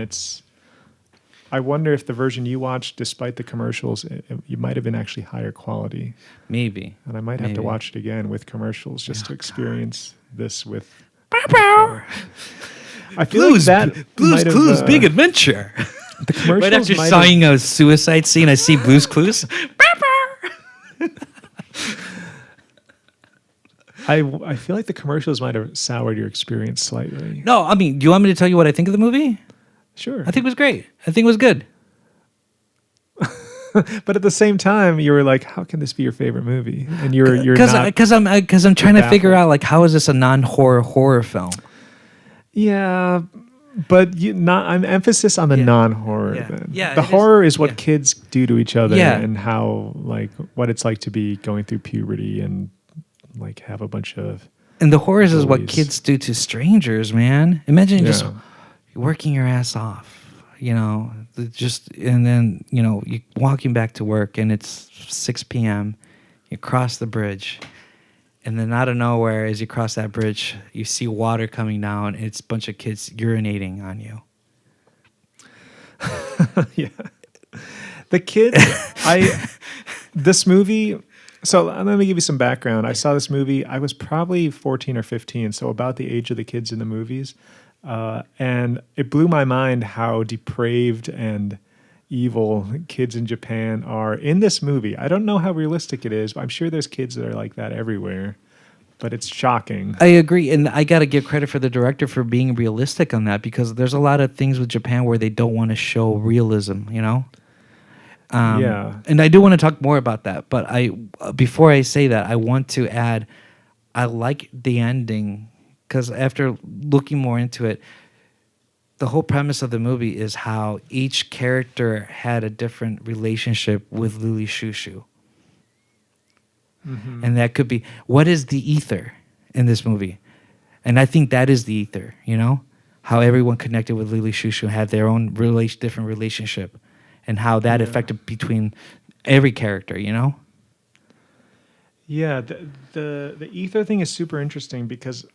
I wonder if the version you watched, despite the commercials, you might have been actually higher quality. Maybe. And I might have to watch it again with commercials just to experience this with. I feel Blues, like that Blues Clues Big Adventure. The commercials right after might seeing a suicide scene, I see Blues Clues. I feel like the commercials might have soured your experience slightly. No, I mean, do you want me to tell you what I think of the movie? Sure. I think it was great. I think it was good. But at the same time, you were like, "How can this be your favorite movie?" And you're not because I'm trying to figure out like how is this a non-horror film? Yeah, but I'm emphasis on the non-horror. Then the horror is what kids do to each other, and how like what it's like to be going through puberty and like have a bunch of. And the horrors is what kids do to strangers, man. Imagine just working your ass off, you know, and then, you know, you walking back to work and it's 6 p.m. You cross the bridge, and then out of nowhere, as you cross that bridge, you see water coming down. And it's a bunch of kids urinating on you. Yeah, the kids. This movie. So let me give you some background. I saw this movie. I was probably 14 or 15, so about the age of the kids in the movies. And it blew my mind how depraved and evil kids in Japan are in this movie. I don't know how realistic it is, but I'm sure there's kids that are like that everywhere. But it's shocking. I agree, and I got to give credit for the director for being realistic on that, because there's a lot of things with Japan where they don't want to show realism, you know? And I do want to talk more about that, but before I say that, I want to add, I like the ending, because after looking more into it, the whole premise of the movie is how each character had a different relationship with Lily Chou-Chou. Mm-hmm. And that could be, what is the ether in this movie? And I think that is the ether, you know? How everyone connected with Lily Chou-Chou had their own different relationship, and how that affected between every character, you know? Yeah, the ether thing is super interesting because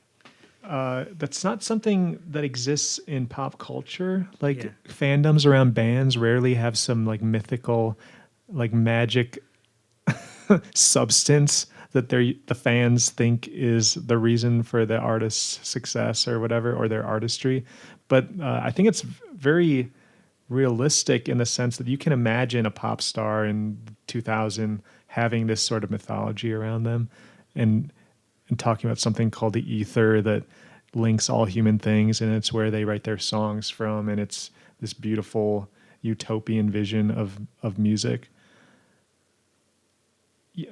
that's not something that exists in pop culture. Like fandoms around bands rarely have some like mythical, like magic substance that the fans think is the reason for the artist's success or whatever, or their artistry. But I think it's very realistic in the sense that you can imagine a pop star in 2000 having this sort of mythology around them and talking about something called the ether that links all human things, and it's where they write their songs from, and it's this beautiful utopian vision of music.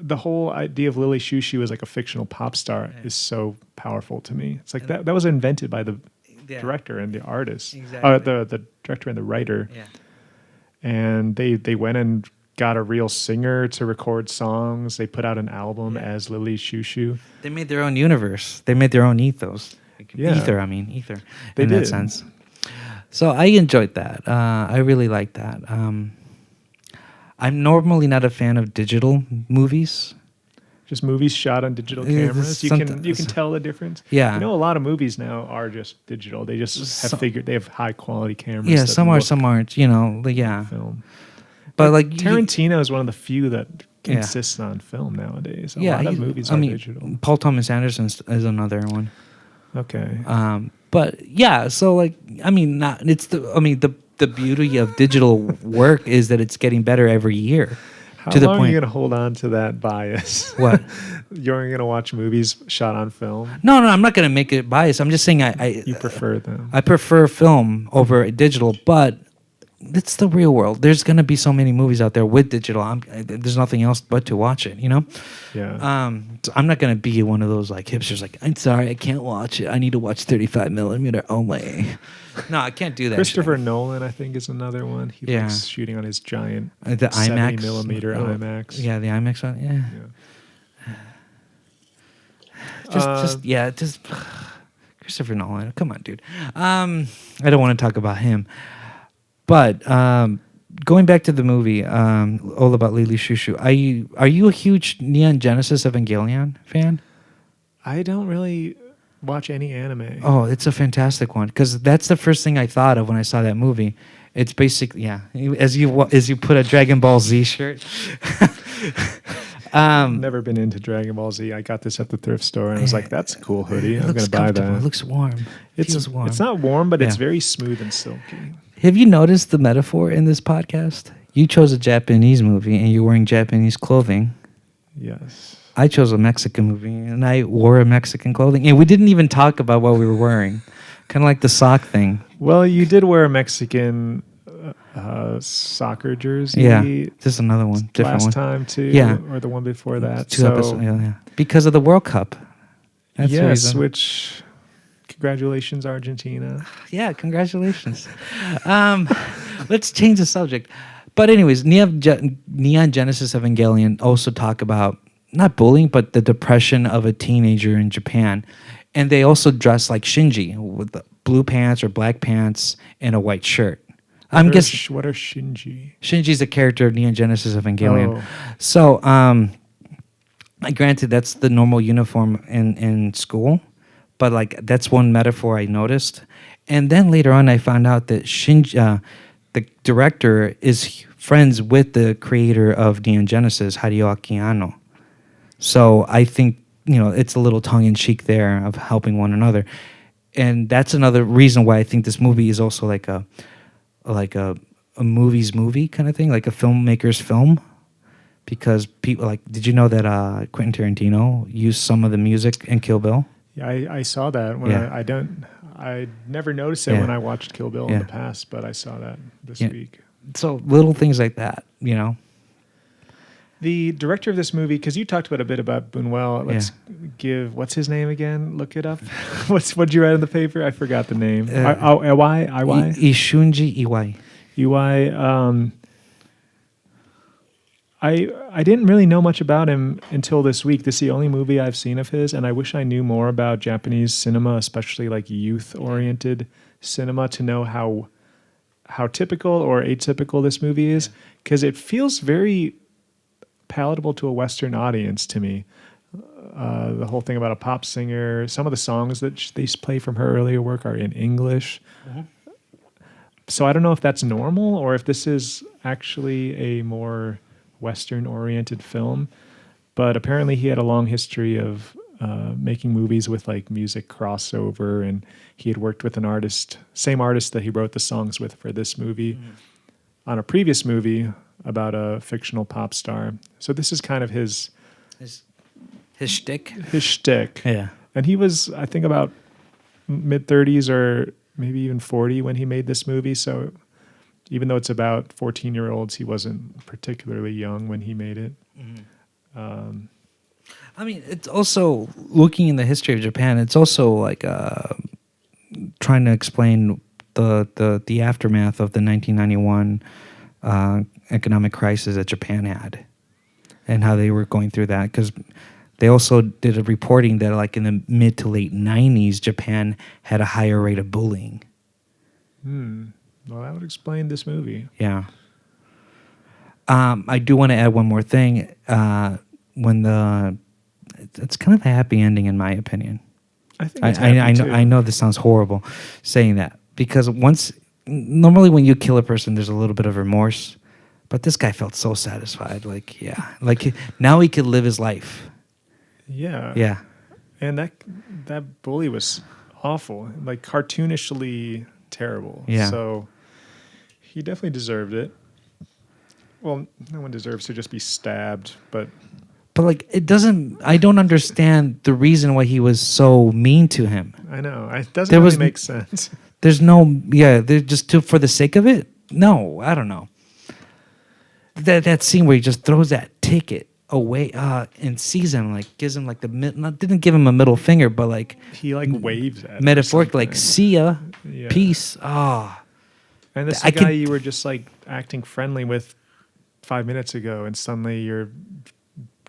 The whole idea of Lily Chou-Chou as like a fictional pop star is so powerful to me. It's like that was invented by the director and the artist, the director and the writer. Yeah. And they went and got a real singer to record songs. They put out an album as Lily Chou-Chou. They made their own universe. They made their own ethos. Ether. In that sense. So I enjoyed that. I really liked that. I'm normally not a fan of digital movies, Just movies shot on digital Yeah, cameras. You can tell the difference. Yeah. You know, a lot of movies now are just digital. They just have figured they have high quality cameras. Yeah, that some are, look some aren't. You know, yeah. film. But like Tarantino is one of the few that insists on film nowadays. A lot of movies are digital. Paul Thomas Anderson is another one. Okay. But yeah, so like I mean, the beauty of digital work is that it's getting better every year. How to the long point. are you going to hold on to that bias? What? You're only going to watch movies shot on film? No, I'm not going to make it biased. I'm just saying You prefer them. I prefer film over digital, but it's the real world. There's going to be so many movies out there with digital. There's nothing else but to watch it, you know? Yeah. So I'm not going to be one of those like hipsters like, I'm sorry, I can't watch it. I need to watch 35 millimeter only. No, I can't do that. Christopher Nolan, I think, is another one. He likes shooting on his giant the 70 IMAX millimeter IMAX. Yeah, the IMAX one. Yeah. Just Christopher Nolan. Come on, dude. I don't want to talk about him. But going back to the movie, all about Lily Chou-Chou, are you a huge Neon Genesis Evangelion fan? I don't really watch any anime. Oh, it's a fantastic one because that's the first thing I thought of when I saw that movie. It's basically as you put a Dragon Ball Z shirt. Never been into Dragon Ball Z. I got this at the thrift store and I was like, "That's a cool hoodie. I'm going to buy that." It looks warm. Feels warm. It's not warm, but it's very smooth and silky. Have you noticed the metaphor in this podcast? You chose a Japanese movie and you're wearing Japanese clothing. Yes. I chose a Mexican movie and I wore a Mexican clothing. And we didn't even talk about what we were wearing. Kind of like the sock thing. Well, you did wear a Mexican soccer jersey. Yeah, just another one. Different last one. time too. Yeah. Or the one before that. Two episodes. Yeah. Because of the World Cup. That's the yes, reason. which... Congratulations, Argentina. Yeah, congratulations. Let's change the subject. But anyways, Neon Genesis Evangelion also talk about not bullying, but the depression of a teenager in Japan. And they also dress like Shunji with the blue pants or black pants and a white shirt. What are Shunji? Shinji's a character of Neon Genesis Evangelion. Oh. So, granted, that's the normal uniform in school. But like that's one metaphor I noticed, and then later on I found out that Shunji, the director, is friends with the creator of Neon Genesis, Hideaki Anno. So I think it's a little tongue in cheek there of helping one another, and that's another reason why I think this movie is also like a movie's movie kind of thing, like a filmmaker's film, because people like. Did you know that Quentin Tarantino used some of the music in Kill Bill? Yeah, I saw that. I never noticed it when I watched Kill Bill in the past, but I saw that this week. So little things like that, The director of this movie, because you talked a bit about Buñuel. Let's give what's his name again? Look it up. What'd you write in the paper? I forgot the name. Iwai. Shunji Iwai. Iwai. I didn't really know much about him until this week. This is the only movie I've seen of his, and I wish I knew more about Japanese cinema, especially like youth-oriented cinema, to know how typical or atypical this movie is, because it feels very palatable to a Western audience to me. The whole thing about a pop singer, some of the songs that they play from her earlier work are in English. Mm-hmm. So I don't know if that's normal or if this is actually a more Western-oriented film, but apparently he had a long history of making movies with like music crossover, and he had worked with same artist that he wrote the songs with for this movie on a previous movie about a fictional pop star. So this is kind of his shtick. His shtick. Yeah. And he was, I think, about mid-30s or maybe even 40 when he made this movie, so even though it's about 14-year-olds, he wasn't particularly young when he made it. Mm-hmm. I mean, it's also looking in the history of Japan. It's also like trying to explain the aftermath of the 1991 economic crisis that Japan had, and how they were going through that. Because they also did a reporting that, like in the mid to late 90s, Japan had a higher rate of bullying. Well, that would explain this movie. Yeah. I do want to add one more thing. When the it's kind of a happy ending in my opinion. I think it's happy too. I know this sounds horrible saying that, because normally when you kill a person, there's a little bit of remorse, but this guy felt so satisfied. Like, yeah, like now he could live his life. Yeah. Yeah. And that bully was awful, like cartoonishly terrible. Yeah. So he definitely deserved it. Well, no one deserves to just be stabbed, but like I don't understand the reason why he was so mean to him. I know. It doesn't really make sense. There's they're just for the sake of it? No, I don't know. That scene where he just throws that ticket away and sees him, like gives him like didn't give him a middle finger, but like he like waves at him metaphorically, like see ya, Yeah. peace. And this is a guy you were just like acting friendly with 5 minutes ago, and suddenly you're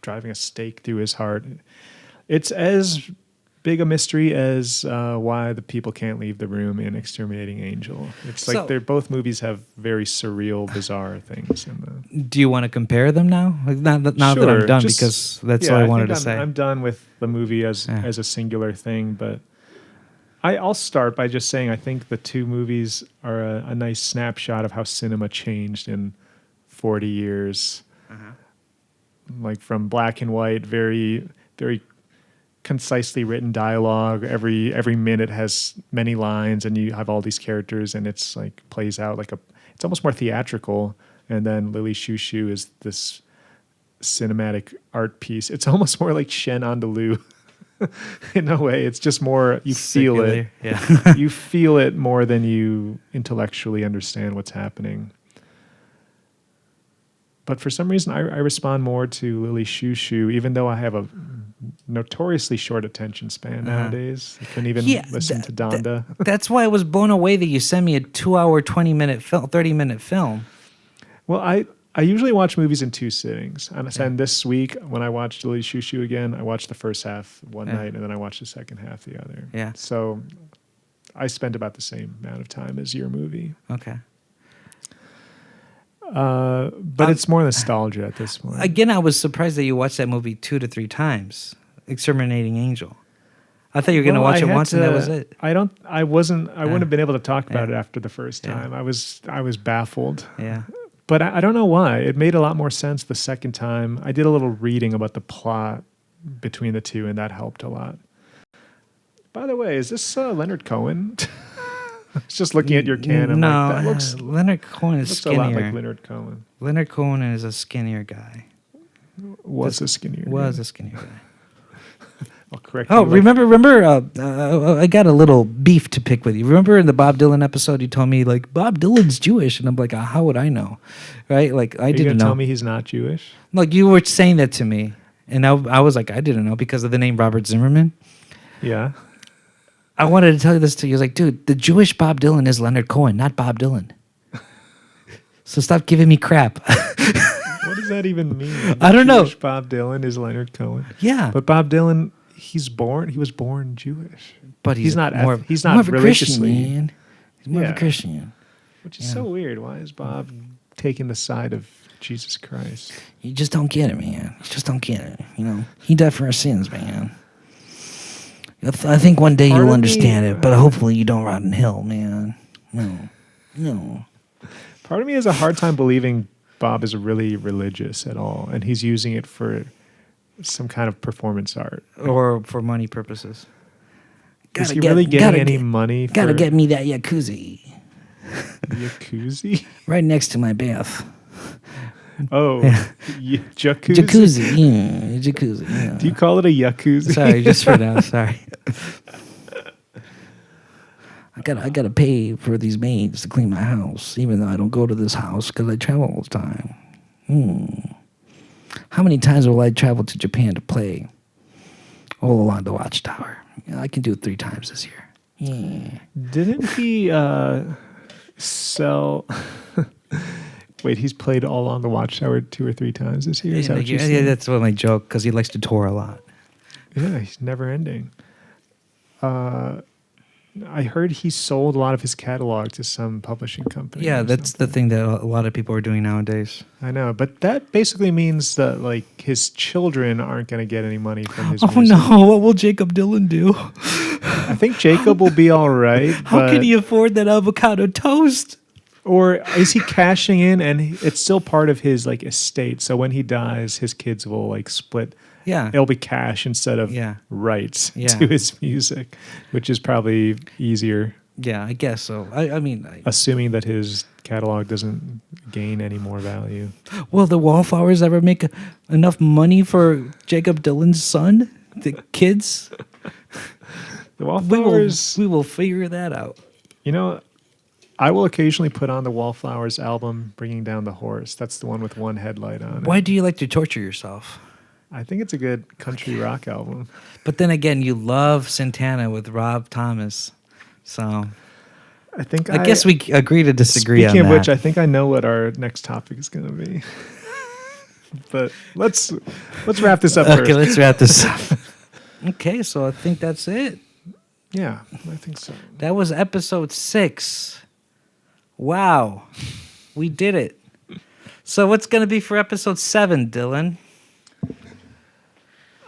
driving a stake through his heart. It's as big a mystery as why the people can't leave the room in Exterminating Angel. It's like both movies have very surreal, bizarre things in them. Do you want to compare them now? Like now that I'm done, because that's all I wanted to say. I'm done with the movie as a singular thing, but I'll start by just saying I think the two movies are a nice snapshot of how cinema changed in 40 years. Like from black and white, very, very concisely written dialogue. Every minute has many lines, and you have all these characters, and it's like plays out like it's almost more theatrical. And then Lily Chou-Chou is this cinematic art piece. It's almost more like Shen Andalou in a way. It's just more, you feel it. Yeah. You feel it more than you intellectually understand what's happening. But for some reason, I respond more to Lily Chou-Chou, even though I have a notoriously short attention span nowadays. I couldn't even listen to Donda. That's why I was blown away that you sent me a 2-hour, 30-minute film. Well, I usually watch movies in 2 sittings. And this week, when I watched Lily Chou-Chou again, I watched the first half one night, and then I watched the second half the other. Yeah. So I spent about the same amount of time as your movie. Okay. But it's more nostalgia at this point. Again, I was surprised that you watched that movie 2 to 3 times, Exterminating Angel. I thought you were going to watch it once and that was it. I wouldn't have been able to talk about it after the first time. I was baffled. Yeah. But I don't know why. It made a lot more sense the second time. I did a little reading about the plot between the two, and that helped a lot. By the way, is this Leonard Cohen? I was just looking at your can. I'm like, that looks Leonard Cohen is skinnier. A lot like Leonard Cohen. Leonard Cohen is a skinnier guy. Was a skinnier guy. I'll correct you. Oh, like, remember, I got a little beef to pick with you. Remember in the Bob Dylan episode, you told me, like, Bob Dylan's Jewish. And I'm like, how would I know? Right? Like, I didn't know. Tell me he's not Jewish? Like, you were saying that to me. And I was like, I didn't know because of the name Robert Zimmerman. Yeah. I wanted to tell you this to you. I was like, dude, the Jewish Bob Dylan is Leonard Cohen, not Bob Dylan. So stop giving me crap. What does that even mean? I don't know. Jewish Bob Dylan is Leonard Cohen. Yeah. But Bob Dylan, he was born Jewish. But he's not more religiously. Of a Christian, man. He's more of a Christian. Which is so weird. Why is Bob taking the side of Jesus Christ? You just don't get it, man. You just don't get it. You know, he died for our sins, man. I think one day you'll understand it, but hopefully you don't rot in hell, man. No. Part of me has a hard time believing Bob is really religious at all, and he's using it for some kind of performance art. Or for money purposes. Is he really getting any money? Gotta get me that jacuzzi. Jacuzzi? Right next to my bath. Oh, jacuzzi. Jacuzzi. Yeah. Do you call it a jacuzzi? Sorry, just for now. Sorry. I gotta pay for these maids to clean my house, even though I don't go to this house because I travel all the time. How many times will I travel to Japan to play all along the Watchtower? I can do it 3 times this year. Yeah. Didn't he sell? Wait, he's played all on the Watchtower 2 or 3 times this year? Yeah, that's what my joke, because he likes to tour a lot. Yeah, he's never ending. I heard he sold a lot of his catalog to some publishing company. Yeah, or that's the something. thing that a lot of people are doing nowadays. I know, but that basically means that like his children aren't going to get any money from his Oh music. no! What will Jacob Dylan do? I think Jacob will be all right. How but, can he afford that avocado toast? Or is he cashing in and it's still part of his like estate? So when he dies, his kids will like split. Yeah. It'll be cash instead of Yeah. rights Yeah. to his music, which is probably easier, Yeah, I guess so. I mean, assuming that his catalog doesn't gain any more value. will the Wallflowers ever make enough money for Jacob Dylan's son? The kids? The Wallflowers, We will figure that out. you know, I will occasionally put on the Wallflowers album, Bringing Down the Horse. That's the one with one headlight on it. Why do you like to torture yourself? I think it's a good country rock album. But then again, you love Santana with Rob Thomas. So I think I guess we agree to disagree Speaking on of that. which, I think I know what our next topic is going to be. But let's wrap this up Okay, first. let's wrap this up. Okay, so I think that's it. Yeah, I think so. That was episode 6. Wow. We did it. So what's going to be for episode 7, Dylan?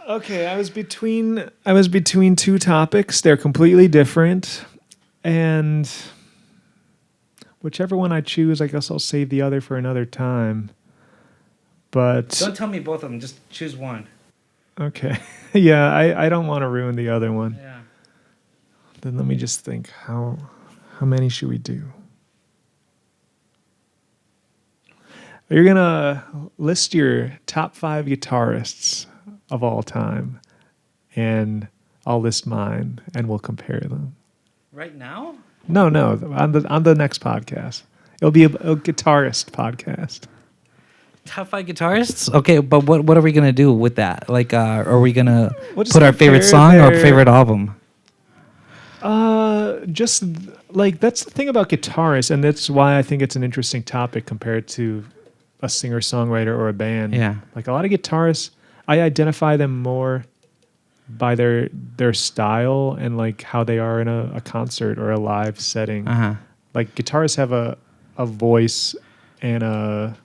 Okay, I was between two topics. They're completely different, and whichever one I choose, I guess I'll save the other for another time. But Don't tell me both of them. Just choose one. okay, yeah, I don't want to ruin the other one. Yeah. Then let me just think. How many should we do? You're gonna list your top 5 guitarists of all time, and I'll list mine, and we'll compare them. Right now? No, on the next podcast, it'll be a guitarist podcast. Top 5 guitarists? Okay, but what are we going to do with that? Like, are we going to We'll just put our favorite compare song or their- favorite album? Just like that's the thing about guitarists, and that's why I think it's an interesting topic compared to a singer-songwriter or a band. Yeah. Like a lot of guitarists, I identify them more by their style and like how they are in a concert or a live setting. Uh-huh. Like guitarists have a voice and a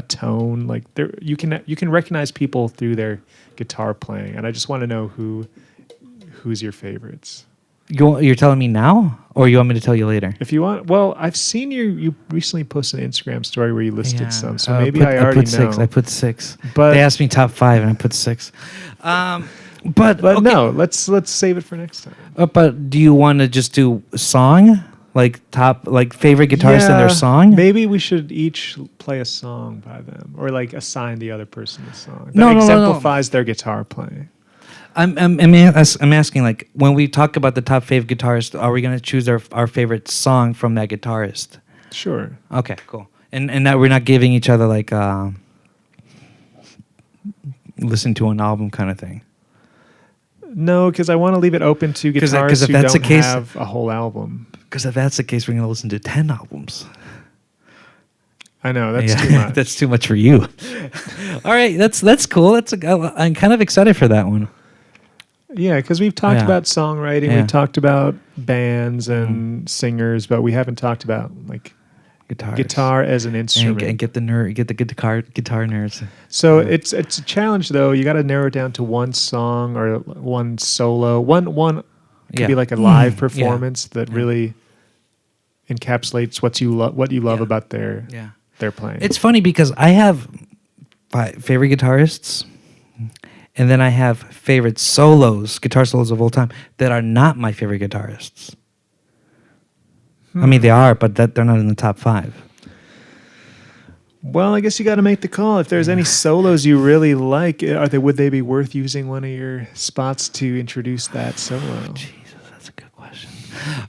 tone. Like you can recognize people through their guitar playing, and I just want to know who's your favorites. You're telling me now, or you want me to tell you later? If you want, well, I've seen you recently posted an Instagram story where you listed some, so maybe put, I already put 6. know. I put 6. But- they asked me top 5, and I put 6. But But okay. no, let's save it for next time. But do you want to just do song, like favorite guitarist and their Yeah, song? Maybe we should each play a song by them, or like assign the other person a song that No. exemplifies their guitar playing. I'm asking, like, when we talk about the top favorite guitarist, are we going to choose our favorite song from that guitarist? Sure. Okay, cool. And that we're not giving each other like listen to an album kind of thing. No, because I want to leave it open to 'Cause guitarists if who that's don't the case- have a whole album. Because if that's the case, we're going to listen to 10 albums. I know that's Yeah, too much. that's too much for you. All right, that's cool. I'm kind of excited for that one. Yeah, because we've talked Yeah. about songwriting, Yeah. we've talked about bands and singers, but we haven't talked about like Guitars. guitar as an and, instrument. and get the guitar nerds. So it's a challenge though. You got to narrow it down to one song or one solo. One could Yeah. be like a live Yeah. performance that really encapsulates what you love Yeah. about their playing. It's funny because I have favorite guitarists, and then I have favorite guitar solos of all time that are not my favorite guitarists. I mean, they are, but they're not in the top 5. Well, I guess you got to make the call. If there's any solos you really like, would they be worth using one of your spots to introduce that solo? Jesus, that's a good question.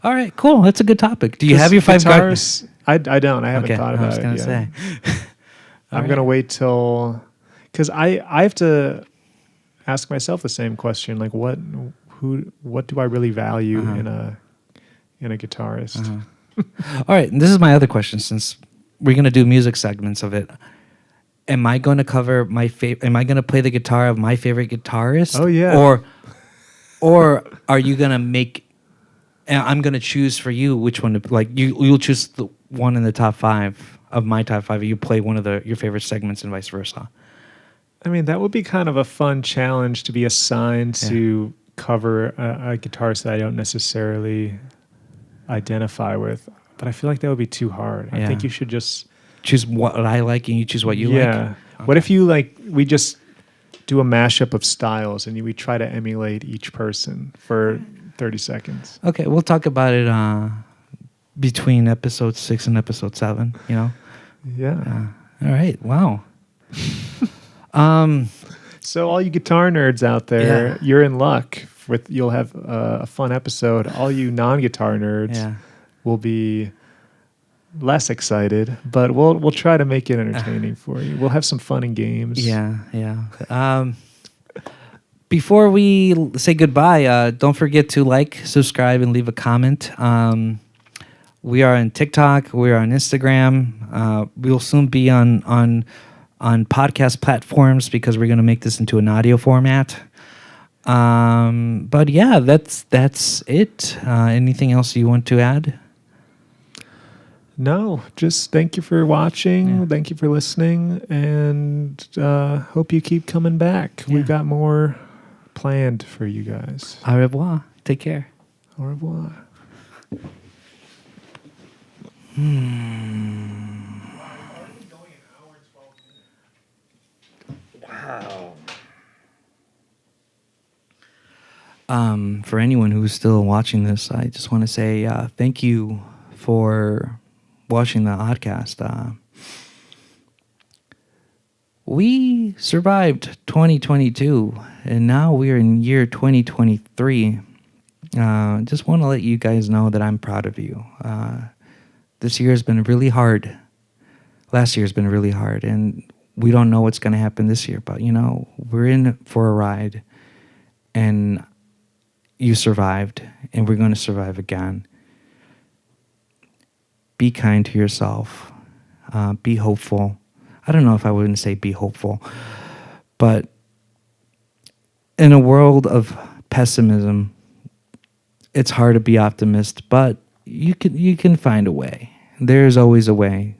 All right, cool. That's a good topic. Do you have your 5 guitars? I don't. I haven't Okay, thought I about was it gonna yet. say. I'm gonna wait till, because I have to ask myself the same question. Like, what do I really value in a guitarist? All right, and this is my other question. Since we're gonna do music segments of it, am I going to cover my Am I going to play the guitar of my favorite guitarist? Oh, yeah. Or are you gonna make and I'm gonna choose for you which one to like. You'll choose the one in the top 5 of my top 5. You play one of your favorite segments and vice versa. I mean, that would be kind of a fun challenge to be assigned Yeah. to cover a guitarist that I don't necessarily identify with. But I feel like that would be too hard. I Yeah. think you should just Choose what I like, and you choose what you like. yeah. What if you we just do a mashup of styles and we try to emulate each person for 30 seconds? Okay, we'll talk about it between episode 6 and episode 7. You know. Yeah. All right. Wow. So all you guitar nerds out there, Yeah. you're in luck. You'll have a fun episode. All you non-guitar nerds Yeah. will be less excited, but we'll try to make it entertaining for you. We'll have some fun and games. Yeah. Yeah. Before we say goodbye, don't forget to like, subscribe, and leave a comment. We are on TikTok. We are on Instagram. We'll soon be on podcast platforms because we're going to make this into an audio format. But yeah, that's it. Anything else you want to add? No, just thank you for watching. Yeah. Thank you for listening, and hope you keep coming back. Yeah. We've got more planned for you guys. Au revoir. Take care. Au revoir. For anyone who's still watching this, I just want to say thank you for watching the ODcast. We survived 2022, and now we're in year 2023. Just want to let you guys know that I'm proud of you. This year has been really hard. Last year has been really hard, and we don't know what's going to happen this year, but, we're in for a ride, and you survived, and we're going to survive again. Be kind to yourself. Be hopeful. I don't know if I wouldn't say be hopeful, but in a world of pessimism, it's hard to be optimist, but you can find a way. There's always a way,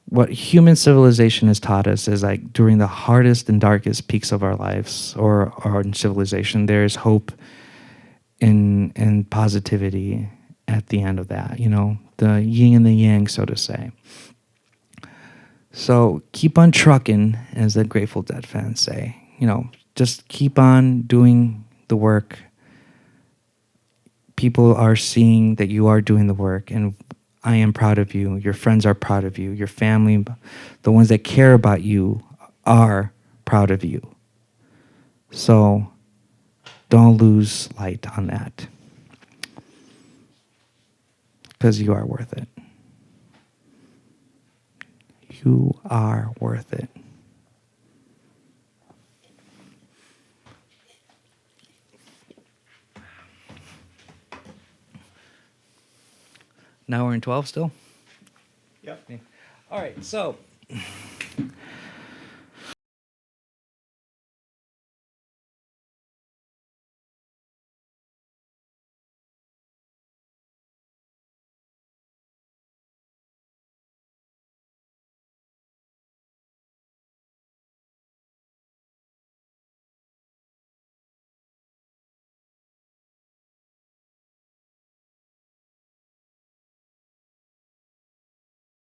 What human civilization has taught us is during the hardest and darkest peaks of our lives or our civilization, there's hope and positivity at the end of that, the yin and the yang, so to say. So keep on trucking, as the Grateful Dead fans say. Just keep on doing the work. People are seeing that you are doing the work, and I am proud of you. Your friends are proud of you. Your family, the ones that care about you, are proud of you. So don't lose light on that, because you are worth it. You are worth it. Now we're in 12 still? Yep. All right, so